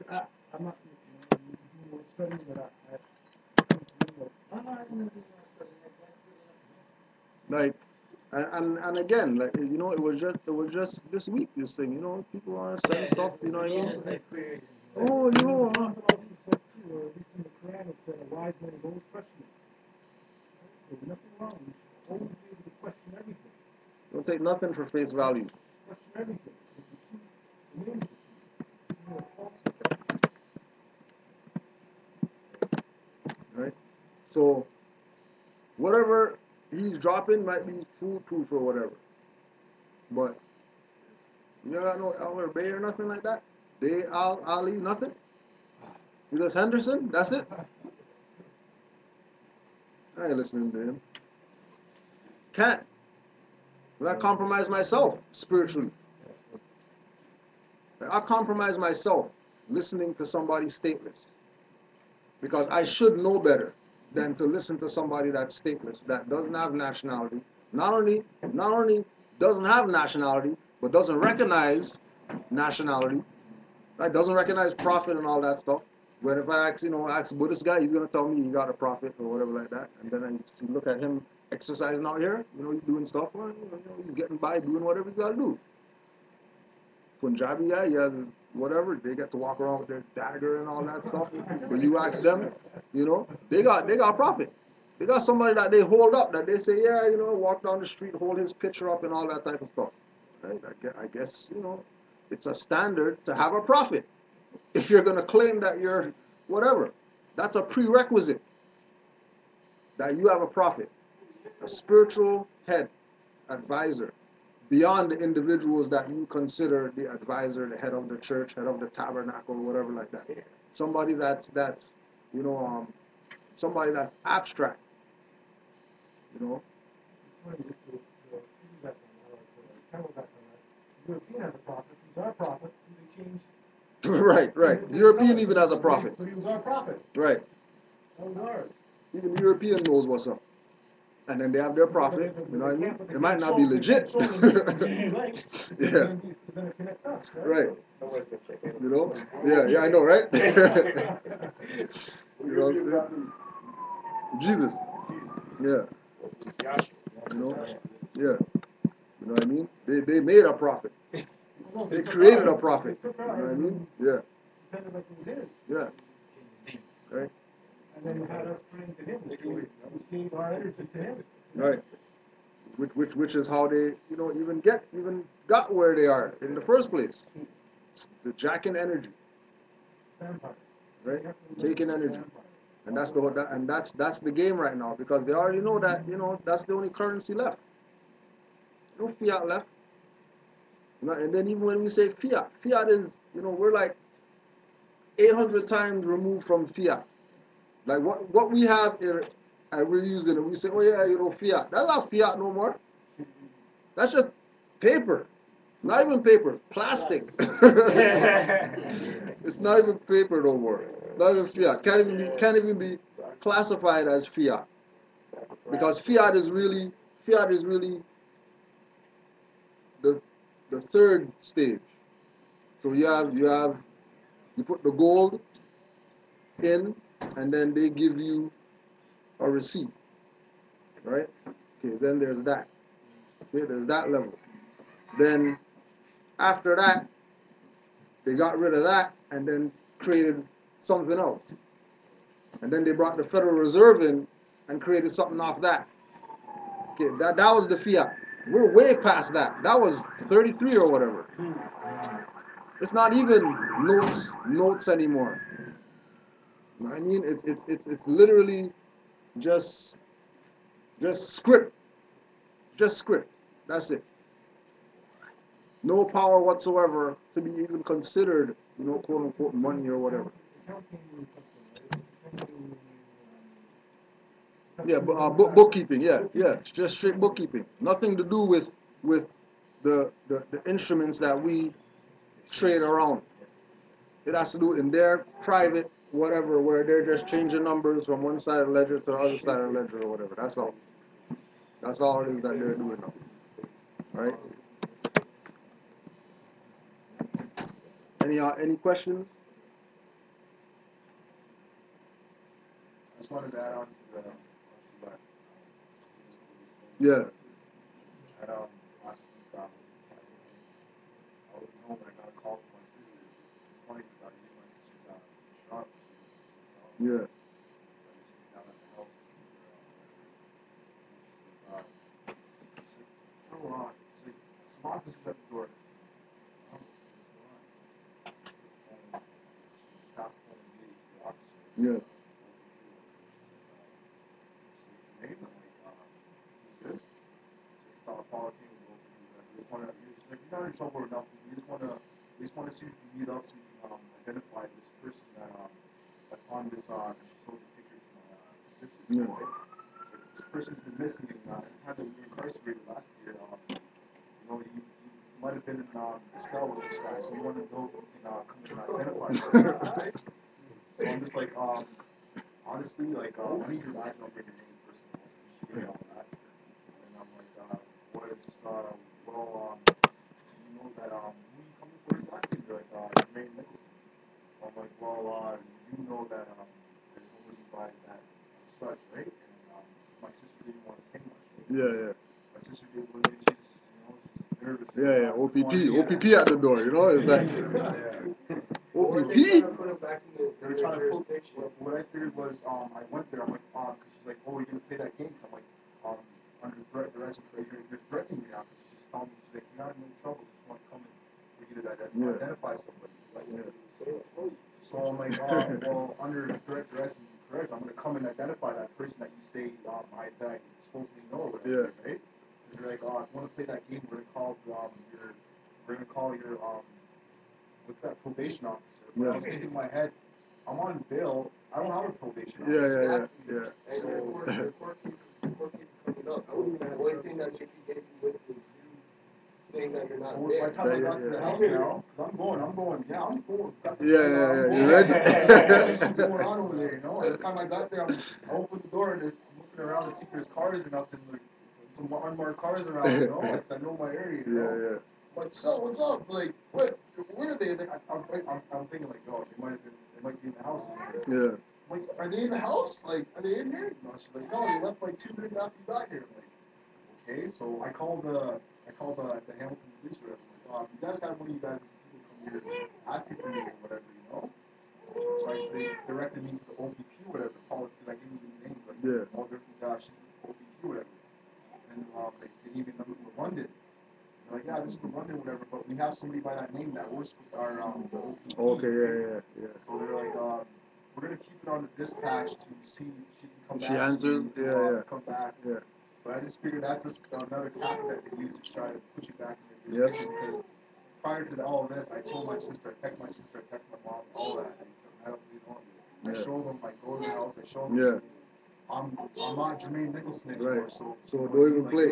that. I'm not, you know, you do more studying, but Like, and again, like you know, it was just this week. This thing, you know, people are saying stuff. You know what I mean? Just like query. Oh, you know, the prophet also said too, or at least in the Quran, it said a wise man is always questioning. So nothing wrong. You should always be able to question everything. don't take nothing for face value. Question everything. If the truth remains the truth, you are falsehood. Right? So whatever he's dropping might be foolproof or whatever. But you got no Elmer Bay or nothing like that? They Ali nothing? You just Henderson? That's it? I ain't listening to him. Can't. Will I compromise myself spiritually? I compromise myself listening to somebody stateless. Because I should know better than to listen to somebody that's stateless, that doesn't have nationality. Not only doesn't have nationality, but doesn't recognize nationality. Right? Doesn't recognize prophet and all that stuff. But if I ask a Buddhist guy, he's gonna tell me he got a prophet or whatever like that. And then I look at him exercising out here, you know, he's doing stuff, well, you know, he's getting by doing whatever he's gotta do. Punjabi guy, he has whatever, they get to walk around with their dagger and all that stuff. But you ask them, you know, they got a prophet. They got somebody that they hold up, that they say, yeah, you know, walk down the street, hold his picture up and all that type of stuff. Right? I guess, you know, it's a standard to have a prophet. If you're going to claim that you're whatever, that's a prerequisite that you have a prophet, a spiritual head, advisor, beyond the individuals that you consider the advisor, the head of the church, head of the tabernacle, whatever like that. Somebody that's you know, somebody that's abstract, you know. European has a prophet, he's our prophet, and they changed. Right. European even has a prophet. So he was our prophet. Right. That was ours. Even the European knows what's up. and then they have their prophet. You know what I mean? But they It might can't not show- be they legit. can't show legit, right? Yeah. Then it connects us, Right. Nobody's gonna check in. You know? Yeah, I know, right? You know what I'm saying? Jesus. Yeah. You know? Yeah. You know what I mean? They made a prophet. No, They took created ours. a prophet. They took You know what I ours mean? and Yeah. pretended like it was his. Yeah. Change Right. And then had us praying to him. Which gave our energy to him. Right. Which is how they, you know, even got where they are in the first place. It's the jacking energy, Vampires. right? Taking energy. And that's that's the game right now, because they already know that, you know, that's the only currency left. No fiat left. You know, and then even when we say fiat is, you know, we're like 800 times removed from fiat. Like what we have here, and we're using it. We say, oh yeah, you know, fiat. That's not fiat no more. That's just paper. Not even paper, plastic. It's not even paper no more. It's not even fiat. Can't even be classified as fiat, because fiat is really the third stage. So you put the gold in, and then they give you a receipt, right? Okay, then there's that. Okay, there's that level. Then after that, they got rid of that and then created something else. And then they brought the Federal Reserve in and created something off that. Okay, that was the fiat. We're way past that. That was 33 or whatever. It's not even notes anymore. You know what I mean? It's literally just script. Just script. That's it. No power whatsoever to be even considered, you know, quote unquote money or whatever. Yeah, bookkeeping. Yeah. It's just straight bookkeeping. Nothing to do with the instruments that we trade around. It has to do in their private whatever, where they're just changing numbers from one side of the ledger to the other side of the ledger or whatever. That's all. That's all it is that they're doing now. Right? Any questions? I just wanted to add on to the Yeah. at last week I was at home and I got a call from my sister. It's funny because I knew my sister's shop. Yeah. She's down at the house. She's like, oh, she's like, some officers at the door. And she passed the phone to the officer. Yeah. She's like, who's this? It's all politics. We just want to, like, you're not in trouble or nothing. We just want to see if you need up to identify this person that's on this. She showed the picture to my sister. Yeah. Right? Like, this person's been missing, and at the time that we were incarcerated last year, you know, he might have been in the cell with this guy, so we want to know if you can come and identify him. So I'm just like, honestly, like, I need your badge number and your name first of all. She gave me all that. And I'm like, do you know that, who are you coming for exactly? They're like, Jermaine Nicholson. I'm like, well, you know that, there's nobody by that such, right? And, my sister didn't want to say much. Yeah. My sister wasn't, she's, you know, she's nervous. Yeah. OPP at the door, you know? It's like, OPP? They were trying to put, what I figured was, I went there, I'm like, because she's like, oh, you're going to play that game? I'm like, under threat, you're threatening me now, because she just told me, she's like, you're not in any trouble, just want to come in for you to identify somebody. Like, so I'm like, well, under threat, duress, and coercion, I'm going to come and identify that person that you say that I supposedly know, whatever, right? Because you're like, if you want to play that game, we're going to call your what's that, probation officer. But I was thinking in my head, I'm on bail. I don't have a probation officer. Yeah. So the court case is coming up. So the only thing that should be getting with is you saying that you're not By there. the time I got to the house now, because I'm going. I'm going. Yeah. You ready? There's something going on over there, you know. By the time I got there, I opened the door and I'm looking looking around to see if there's cars or nothing, like some unmarked cars around, you know, like, 'cause I know my area, you know. Yeah, Like, so what's up? Like, what? Where are they? I'm thinking like, oh, they might be in the house. yeah. Like, are they in the house? Like, are they in here? No, she's like, no, they left like 2 minutes after you got here. I'm like, okay, so I called the Hamilton police rep. I'm like, you guys have one of you guys people come here asking for me or whatever, you know? So they directed me to the OPP or whatever, call it because I gave them the name, like, Yeah. oh, she's with the OPP or whatever. And they gave me a number for London. They're like, yeah, this is the London, whatever, but we have somebody by that name that works with our the OPP. Okay, yeah. So they're like, we're gonna keep it on the dispatch to see if she can come She back. answers? To, Yeah. come back. Yeah. But I just figured that's just another tactic that they use to try to put you back in your jurisdiction. Because prior to all of this, I told my sister, I texted my mom, all that. I don't really know. I showed them, like, go to the house. I showed them. Yeah. I'm not Jermaine Nicholson anymore. Right. So Don't even play.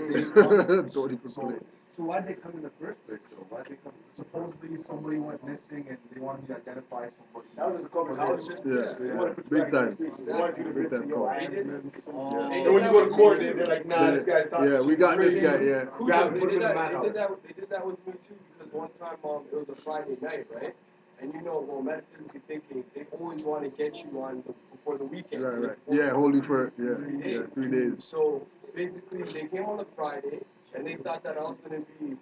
Don't even play. So why'd they come in the first place, though? Why'd they come? Supposedly somebody went missing and they wanted me to identify somebody. That was a conversation. I was just Big time. They wanted you to Big admit to time. your Yeah. And when you go to court, they're like, nah, this guy's talking. Yeah, we got this guy. Yeah. Grab him, put him in the They madhouse. did that with me too, because one time it was a Friday night, right? And you know, well, metaphysically thinking, they always want to get you on before the weekend. So Right. before Yeah, the hold you weekend, for 3 days. So basically, they came on the Friday, and they thought that I was going to be,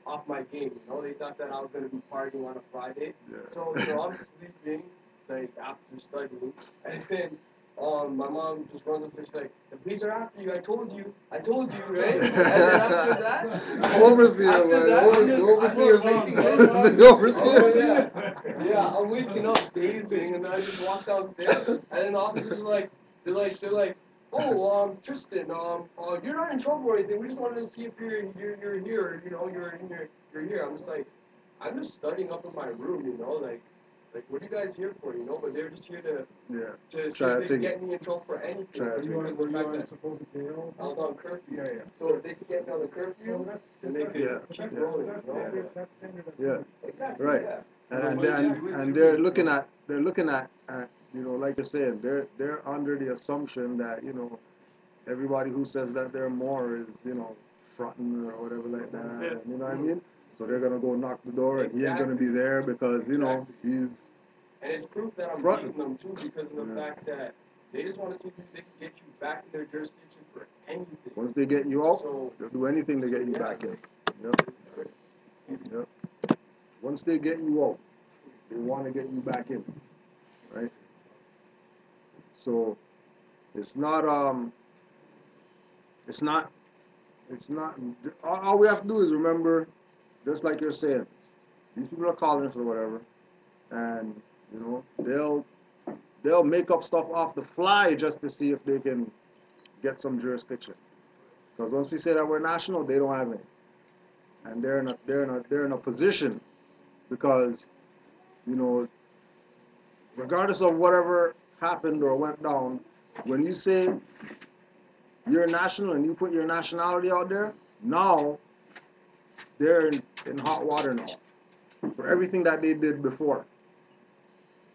off my game. You know, they thought that I was going to be partying on a Friday. Yeah. So I'm sleeping, like after studying, and then my mom just runs up to me, she's like, the police are after you. I told you, right? And then after that, Overseer, after man. that, I'm just Overseer's waking the overseer. yeah, I'm waking up dazing, and then I just walk downstairs, and then the officers are like, they're like, oh, Tristan, you're not in trouble or anything. We just wanted to see if you're here, you're here. I'm just like, I'm just studying up in my room, like what are you guys here for, But they're just here to see if they can get me in trouble for anything. Try to Just take because Were of you the fact on that supposed bail? I was on curfew. Yeah. So if they could get me on the curfew, Well, then they could keep rolling. That's you know? standard. That's standard. Yeah. Exactly. Right. Yeah. And they're looking at like you're saying, they're under the assumption that everybody who says that they're more is fronting or whatever like that. And, you know what I mean? So they're gonna go knock the door, and he ain't gonna be there because he's. And it's proof that I'm Fronting. beating them too, because of the fact that they just want to see if they can get you back in their jurisdiction for anything. Once they get you out, So they'll do anything to get you back in. Yep. Once they get you out, they want to get you back in, right? So it's not all we have to do is remember, just like you're saying, these people are calling for whatever, and they'll make up stuff off the fly just to see if they can get some jurisdiction. Because once we say that we're national, they don't have any, and they're in a position because regardless of whatever happened or went down, when you say you're national and you put your nationality out there, now they're in hot water now for everything that they did before.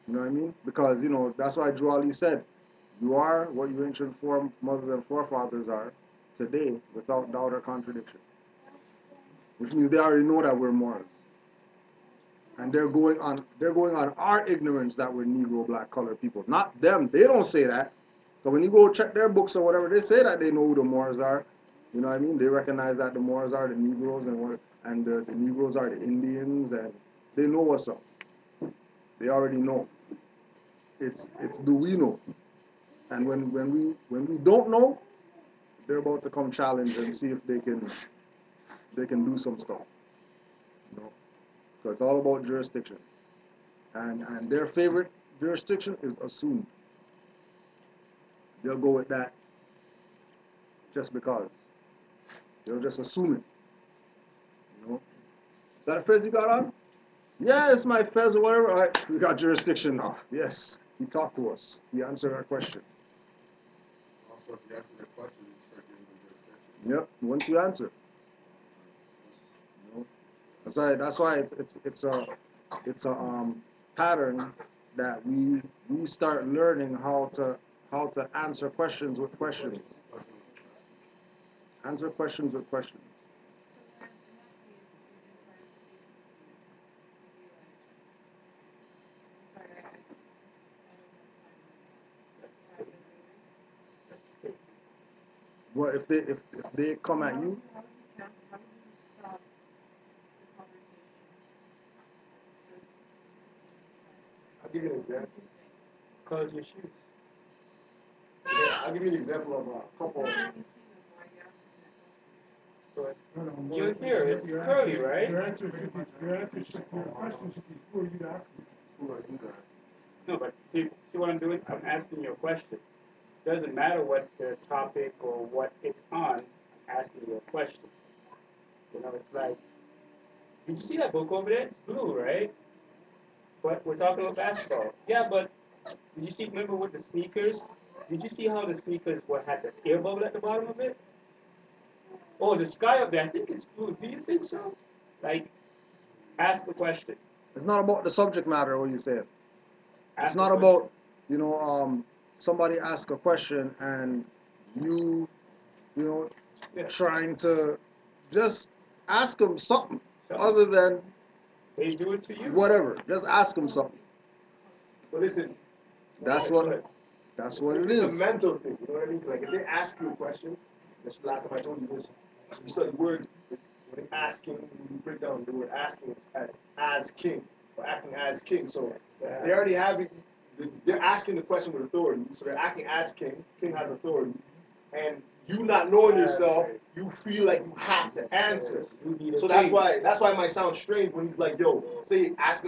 You know what I mean? Because that's why Drew Ali said, you are what your ancient mothers and forefathers are today, without doubt or contradiction. Which means they already know that we're Moors. And they're going on our ignorance that we're Negro, black, colored people. Not them. They don't say that. So when you go check their books or whatever, they say that they know who the Moors are. You know what I mean? They recognize that the Moors are the Negroes and the Negroes are the Indians, and they know what's up. They already know. It's do we know? And when we don't know, they're about to come challenge and see if they can do some stuff. So it's all about jurisdiction. And their favorite jurisdiction is assumed. They'll go with that just because. They'll just assume it. Is that a fez you got on? Yeah, it's my fez or whatever. All right, we got jurisdiction now. Yes, he talked to us. He answered our question. Also, if you answer their question, you start giving them jurisdiction. Yep, once you answer. That's why it's a pattern that we start learning how to how to answer questions with questions. Answer questions with questions. So then, in that case, if they're trying to basically be like, I'm sorry, I don't know if I'm That's a statement. That's a statement. What if they come at you? How would you count? How would you stop the conversation? Just I'll give you an what would example. you say? Close your shoes. Yeah, I'll give you an example of a couple. How do you see them? Why are you asking that question? Go ahead. No, no, You're well, here, it's your curly, answer- right? Your answer should be, your question should be, who are you asking? Who are you guys? No, but see what I'm doing? I'm asking you a question. Doesn't matter what the topic or what it's on. I'm asking you a question. You know, it's like, did you see that book over there? It's blue, right? But we're talking about basketball. Yeah, but did you see? Remember with the sneakers? Did you see how the sneakers had the air bubble at the bottom of it? Oh, the sky up there. I think it's blue. Do you think so? Like, ask the question. It's not about the subject matter. What you say? Ask It's the not question. about somebody ask a question and you Yeah. trying to just ask them something So, other than they do it to you. whatever. Just ask them something. But listen, That's Go what ahead. that's what it it's a is. mental thing. You know what I mean? Like if they ask you a question, that's the last time I told you this. We study words. It's when they asking, we break down the word asking is as king or acting as king. So they already have it. They're asking the question with authority. So they're acting as king. King has authority, and you not knowing yourself, you feel like you have to answer. You be the So that's king. why it might sound strange when he's like, yo, say just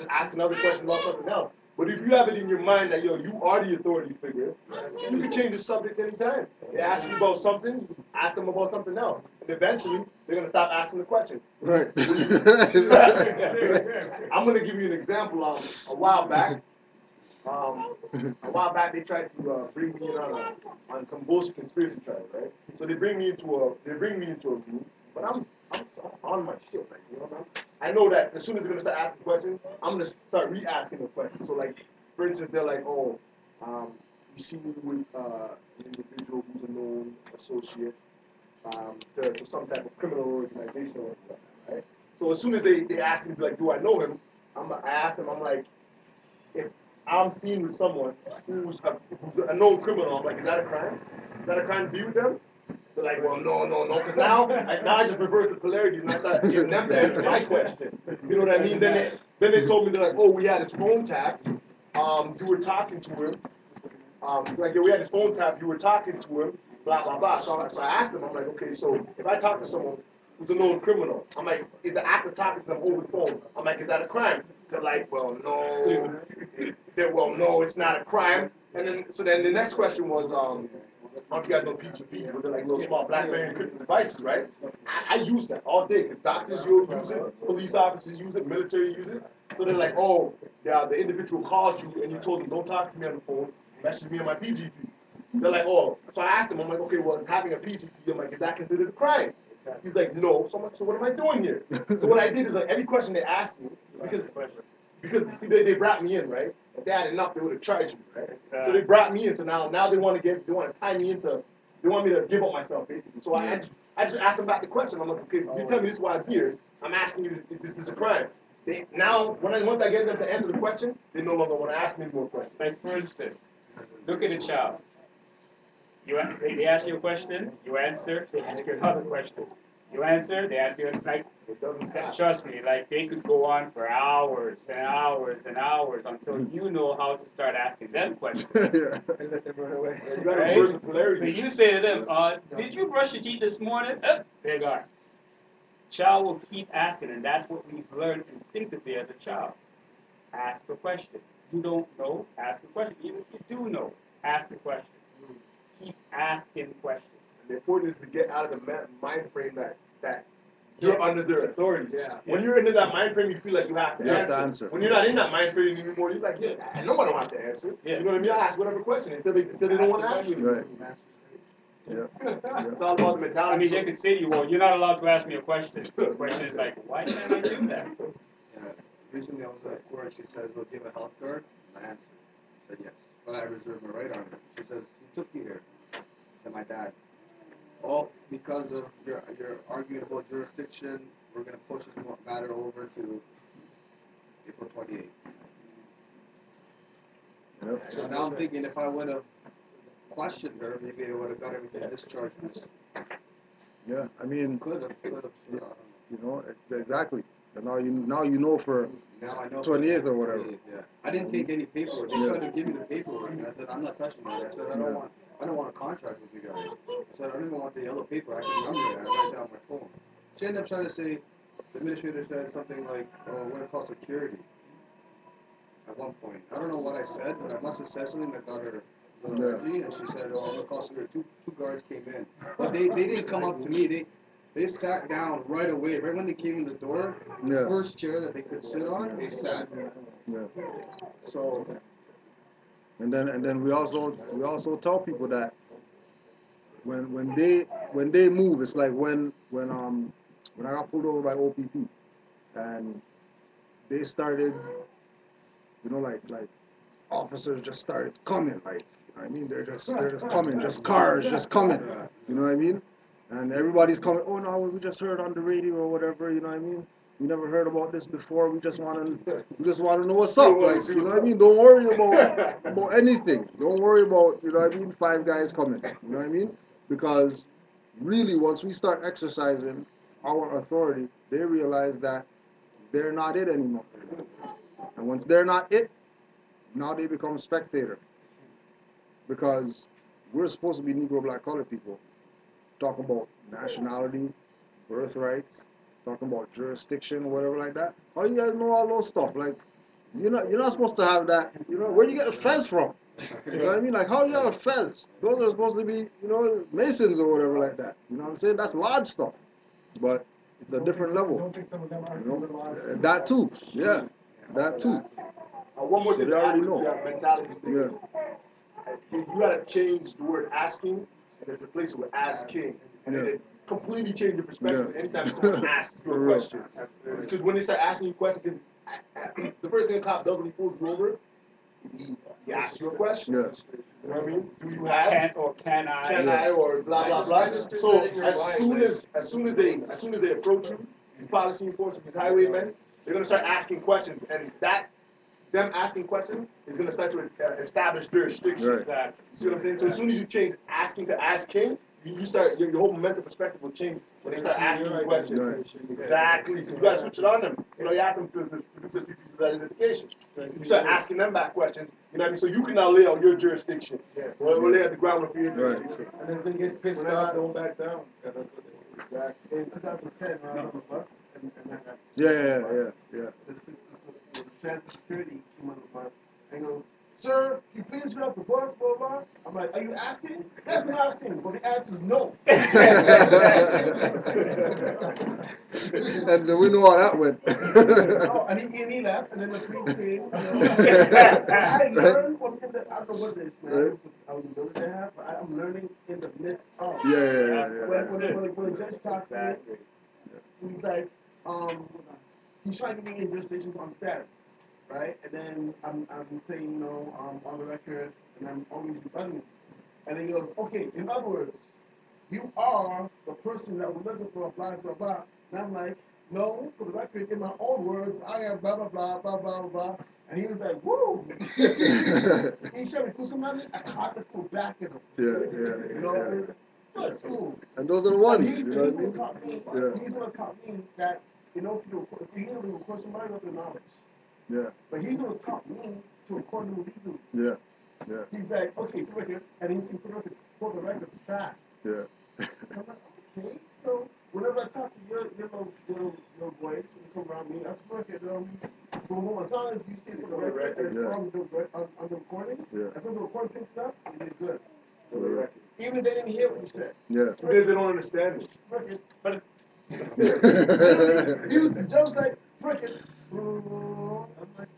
ask another question about something else. But if you have it in your mind that yo, you are the authority figure, you can change the subject anytime. They ask you about something, ask them about something else. And eventually they're gonna stop asking the question. Right. I'm gonna give you an example. A while back, they tried to bring me in on some bullshit conspiracy trial, right? So they bring me into a room, but I'm on my shit, like you know. I know that as soon as they're gonna start asking questions, I'm gonna start re-asking the questions. So like, for instance, they're like, oh, you see me with an individual who's a known associate to some type of criminal organization or whatever, right? So as soon as they ask me like, do I know him? I ask them, I'm like, if I'm seen with someone who's a known criminal, I'm like, is that a crime? Is that a crime to be with them? They're like, well, no. Because now I just revert to polarity and I start getting them to answer my question. You know what I mean? Then they told me, they're like, oh, we had his phone tapped. You were talking to him. Like, yeah, we had his phone tapped. You were talking to him. Blah, blah, blah. So I asked them, I'm like, okay, so if I talk to someone who's a known criminal, I'm like, is the act of talking to them over the phone? I'm like, is that a crime? They're like, well, no. Well, no, it's not a crime. And then the next question was, I don't know if you guys know PGPs, but they're like little small BlackBerry encrypted devices, right? I use that all day because doctors use it, police officers use it, military use it. So they're like, oh, yeah, the individual called you and you told them, don't talk to me on the phone, message me on my PGP. They're like, oh, so I asked him, I'm like, okay, well, it's having a PGP. I'm like, is that considered a crime? He's like, no. So I'm like, so what am I doing here? So what I did is like every question they asked me, because see, they brought me in, right? If they had enough, they would have charged me, right? So they brought me in. So now they want to tie me into, they want me to give up myself, basically. So I just asked them back the question. I'm like, okay, you tell me this is why I'm here. I'm asking you, is this a crime? Once I get them to answer the question, they no longer want to ask me more questions. Like, for instance, look at a child. They ask you a question, you answer, they ask you another question. You answer, they ask you, like, It doesn't stop. trust me, like, they could go on for hours and hours and hours until you know how to start asking them questions. Yeah. You gotta Right? reverse the So polarity. you say to them, did you brush your teeth this morning? They're gone. Child will keep asking, and that's what we've learned instinctively as a child. Ask a question. You don't know, ask a question. Even if you do know, ask a question. Keep asking questions. The important is to get out of the mind frame that you're under their authority. Yeah. When you're into that mind frame, you feel like you have to, You have to answer. answer. When you're not in that mind frame anymore, you're like, yeah, I know I don't have to answer. Yeah. You know what I mean? I ask whatever question until they don't want to ask you. Right. Yeah. It's all about the mentality. I mean, they So- could say to you, well, you're not allowed to ask me a question. The question is like, why can't I do that? Recently I was at work, she says, well, do you have a health card? And I answered, said yes. but I reserve my right on it. She says, who took you here? I said, my dad. Oh, because of your argument about jurisdiction, we're going to push this matter over to April 28th. Yep. So now I'm thinking if I would have questioned her, maybe I would have got everything discharged from this. Yeah, I mean, Could have. you know, exactly. And now you know for Now I know. 28th or whatever. 28th, yeah. I didn't take any paperwork. They tried to give me the paperwork, and I said, I'm not touching that. I said, I don't want a contract with you guys. I said, I don't even want the yellow paper. I can remember it. I write it on my phone. She ended up trying to say, the administrator said something like, oh, we're going to call security at one point. I don't know what I said, but I must have said something that got her a little edgy, and she said, oh, I'm going to call security. Two guards came in. But they didn't come up to me. They sat down right away. Right when they came in the door, the first chair that they could sit on, they sat. Yeah. So, And then we also tell people that when they move, it's like when I got pulled over by OPP and they started, you know, like officers just started coming, like, you know what I mean, they're just coming, just cars just coming, you know what I mean, and everybody's coming. Oh no, we just heard on the radio or whatever, you know what I mean. We never heard about this before. We just want to know what's up, like, you know what I mean. Don't worry about anything. Don't worry about, you know what I mean, 5 guys coming, you know what I mean, because really once we start exercising our authority, they realize that they're not it anymore, and once they're not it, now they become spectator, because we're supposed to be Negro, Black, colored people, talking about nationality, birthrights, talking about jurisdiction, whatever like that. How you guys know all those stuff? Like, you're not supposed to have that. You know, where do you get a fez from? You know what I mean? Like, how you have a fez? Those are supposed to be, you know, masons or whatever like that. You know what I'm saying? That's lodge stuff, but it's a different level. Don't think some of them are You know, that too. Yeah, that too. One more So thing they to add already with know. the mentality thing Yeah. is, you gotta change the word asking and then replace it with asking. And then Yeah. it completely change your perspective Yeah. anytime someone asks you For a real. question. Because when they start asking you questions, the first thing a cop does when he pulls you over is he asks you a question. Yeah. You know what I mean? Do you have? Can I? Can I? Or blah blah blah. So as soon as they approach you, these policy enforcement, these highwaymen, they're gonna start asking questions, and them asking questions is gonna start to establish jurisdiction. Right. Exactly. You see what I'm saying? So as soon as you change asking to asking, you start your whole mental perspective will change when they start asking you questions. Right. Exactly. You gotta switch it on them. You know, you ask them to do the 2 pieces of identification. You start asking them back questions. You know what I mean? So you can now lay out your jurisdiction. Or lay at the ground for your jurisdiction. And as they get pissed off, don't back down. Yeah, that's what they do. Exactly. In 2010, when I was on the bus, and I got Yeah. the transit security came on the bus and goes, "Sir, can you please get off the bus, blah, blah." I'm like, "Are you asking?" Yes, I'm asking. But the answer is no. And we know how that went. Oh, and he left, and then the police came. You know. I learned from him that I don't know what it is, man. I was a military hat, but I'm learning in the midst of. Yeah. When the judge talks to me, he's like, he's trying to get me in jurisdiction on status, right? And then I'm saying, you know, on the record, and I'm always rebutting. And then he goes, okay, in other words, you are the person that we're looking for, blah, blah, blah. And I'm like, no, for the record, in my own words, I am blah, blah, blah, blah, blah, blah. And he was like, woo! He said, we put some money, I tried to pull back at him. Yeah. You know, that's cool. And those are the ones, He's you know what I mean? taught me, Yeah. he's gonna taught me that, you know, he's gonna record somebody with their knowledge. Yeah. But he's gonna taught me to record them legally. Yeah. He's like, okay, for the record, and he's gonna for the record fast. Yeah. So I'm like, okay, so whenever I talk to your voice, when you come around me, that's for the record, boom, as long as you say for the record, and it's on the recording, Yeah. as long as the recording picks it up, you did good. For the record. Even if they didn't hear what you said. Yeah. Even if they don't understand it. Record. But He was just like, frickin'. I'm like,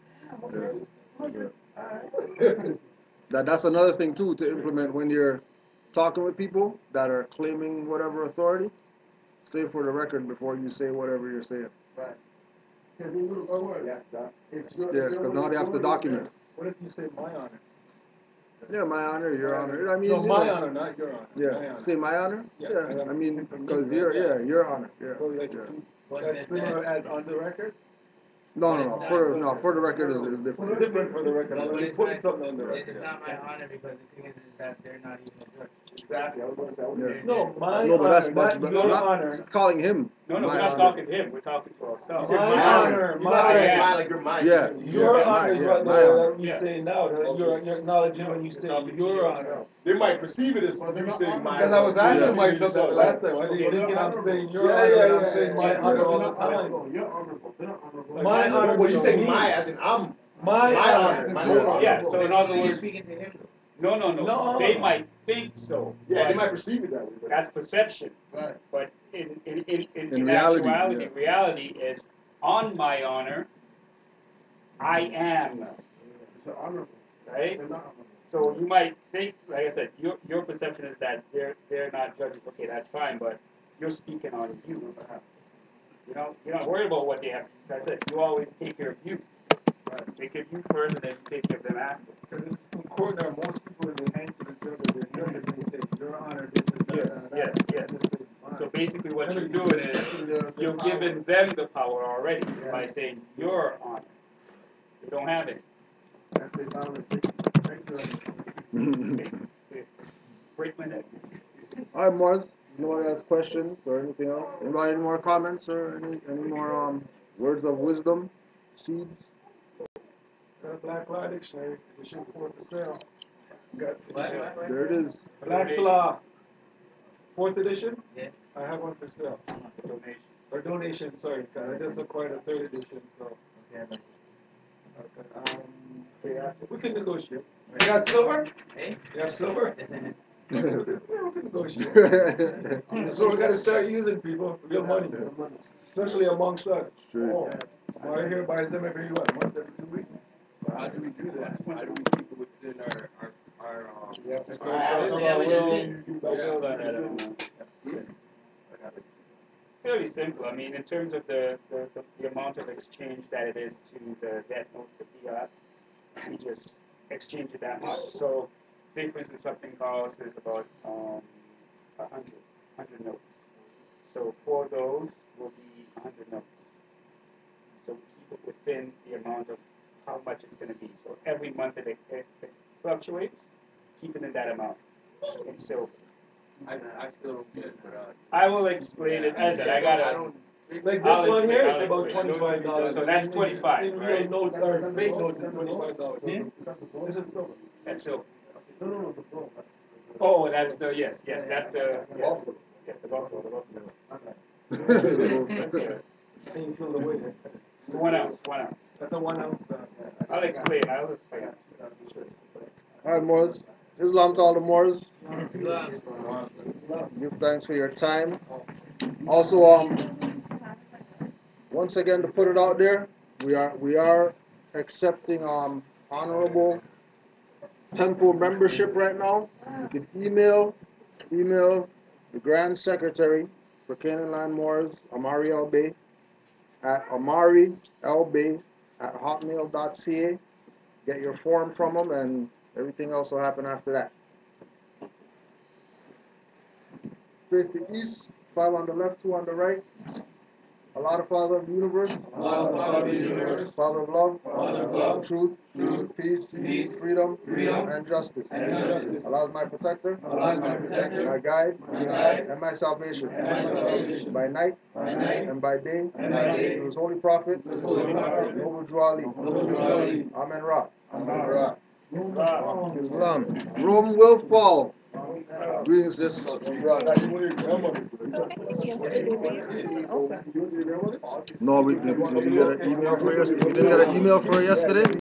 okay, frickin'. Alright. That's another thing too to implement when you're talking with people that are claiming whatever authority. Say for the record before you say whatever you're saying. Right. Because these little words, it's your, Yeah, because now they have to document. What if you say my honor? Yeah, my honor, your honor. I mean, No, you my know, honor, not your honor. yeah. My honor. Say my honor. Yeah, Yeah. and I'm I mean, speaking for me, because right? you're Yeah. your honor. Yeah. So like, yeah. that's similar as on the record? No, But no, it's no. not- For the record is different. Different for the record. I'm But gonna it's put not- something on the record. It's not my honor because the thing is that they're not even a judge. Exactly, I was gonna say, I wouldn't- Yeah. No, my No, but that's honor, not your not honor. calling him. No, my we're not honor. talking to him, we're talking to You ourselves. said My my honor, honor. You're my not saying honor. mine like you're mine. Yeah. Your Yeah, honor is my- what yeah, my honor. we Yeah. say now. That you're acknowledging when you say your honor. They might perceive it as Well, they're you not saying honorable. mine. Because I was Yeah. asking myself that last time. I Okay. didn't thinking I'm saying your Yeah, honor, yeah, and I'm yeah, saying my yeah. honor They're all the not time. honorable. You're honorable. They're not honorable. My honor Well, you to say me. my as in I'm. My My honor. honor. My You're honor. Yeah, so in other You're words, speaking to him though. no, No. they might think so, Yeah, they but might perceive it that way. But that's perception. Right. But in In reality, actuality, yeah. reality is on my honor, I am, They're honorable. right? They're not honorable. So you might think, like I said, your perception is that they're not judging. Okay, that's fine, but you're speaking on you. You know, you're not worried about what they have to say. I said you always take care of you. Take care of you first, and then you take care of them after. Because in court, there are most people in the hands of the judge, they're judges, they say, your honor, this is that, Yes, that, yes, that. yes. They say, mine. So basically, what you're doing is you're giving them the power already by saying your honor. They don't have it. That's their dominant. Break my neck. All right, Morris. Anyone has questions or anything else? Anybody any more comments or any more words of wisdom, seeds? Black Law Dictionary, edition 4 for sale. Got What? There it is. Black's Law, 4th edition? Yeah. I have one for sale. Donation. Or donation, sorry, I just acquired a 3rd edition, so. Okay, Okay, Yeah. we can negotiate. You got silver? Hey? You have silver? Listen, Yeah, we can negotiate. That's what we gotta start using, people, real money, especially amongst us. Sure. Right here buys them every, what, month, every 2 weeks? How do we do that? How do we keep it within our We have to I start have selling. Yeah, we just Fairly simple. I mean, in terms of the amount of exchange that it is to the debt notes to fiat, we just exchange it that much. So, say for instance, something costs is about 100 notes. So 4 of those will be 100 notes. So we keep it within the amount of how much it's going to be. So every month it fluctuates, keep it in that amount in silver. I still don't get it, but I will explain it. As I said, I gotta. Like this I'll one explain, here, I'll it's about explain. $25. So that's 25, In real right? notes, or fake notes, it's $25. Hmm? This is silver. That's silver. No, the bull. That's Oh, that's the yes, that's the yes. Buffalo. Yeah, the buffalo. okay. That's it. And you feel the weight. 1 ounce. That's a 1 ounce. I'll explain. All right, Morris. Islam to all the Moors. Islam. Give thanks for your time. Also, once again, to put it out there, we are accepting honorable temple membership right now. You can email the Grand Secretary for Canaanland Moors, Amari Elbay, at amarielbay@hotmail.ca. Get your form from him, and everything else will happen after that. Face the east, 5 on the left, 2 on the right. Allah, the Father of the universe. Father of love. Truth. Peace. Freedom. And justice. Allah is my protector. My guide. And my salvation. By night. And by day. Through His holy prophet. Noble Drew Ali. Amen Ra. Islam. Rome will fall. Greetings, this. No, we didn't get an email for yesterday. You didn't get an email for yesterday?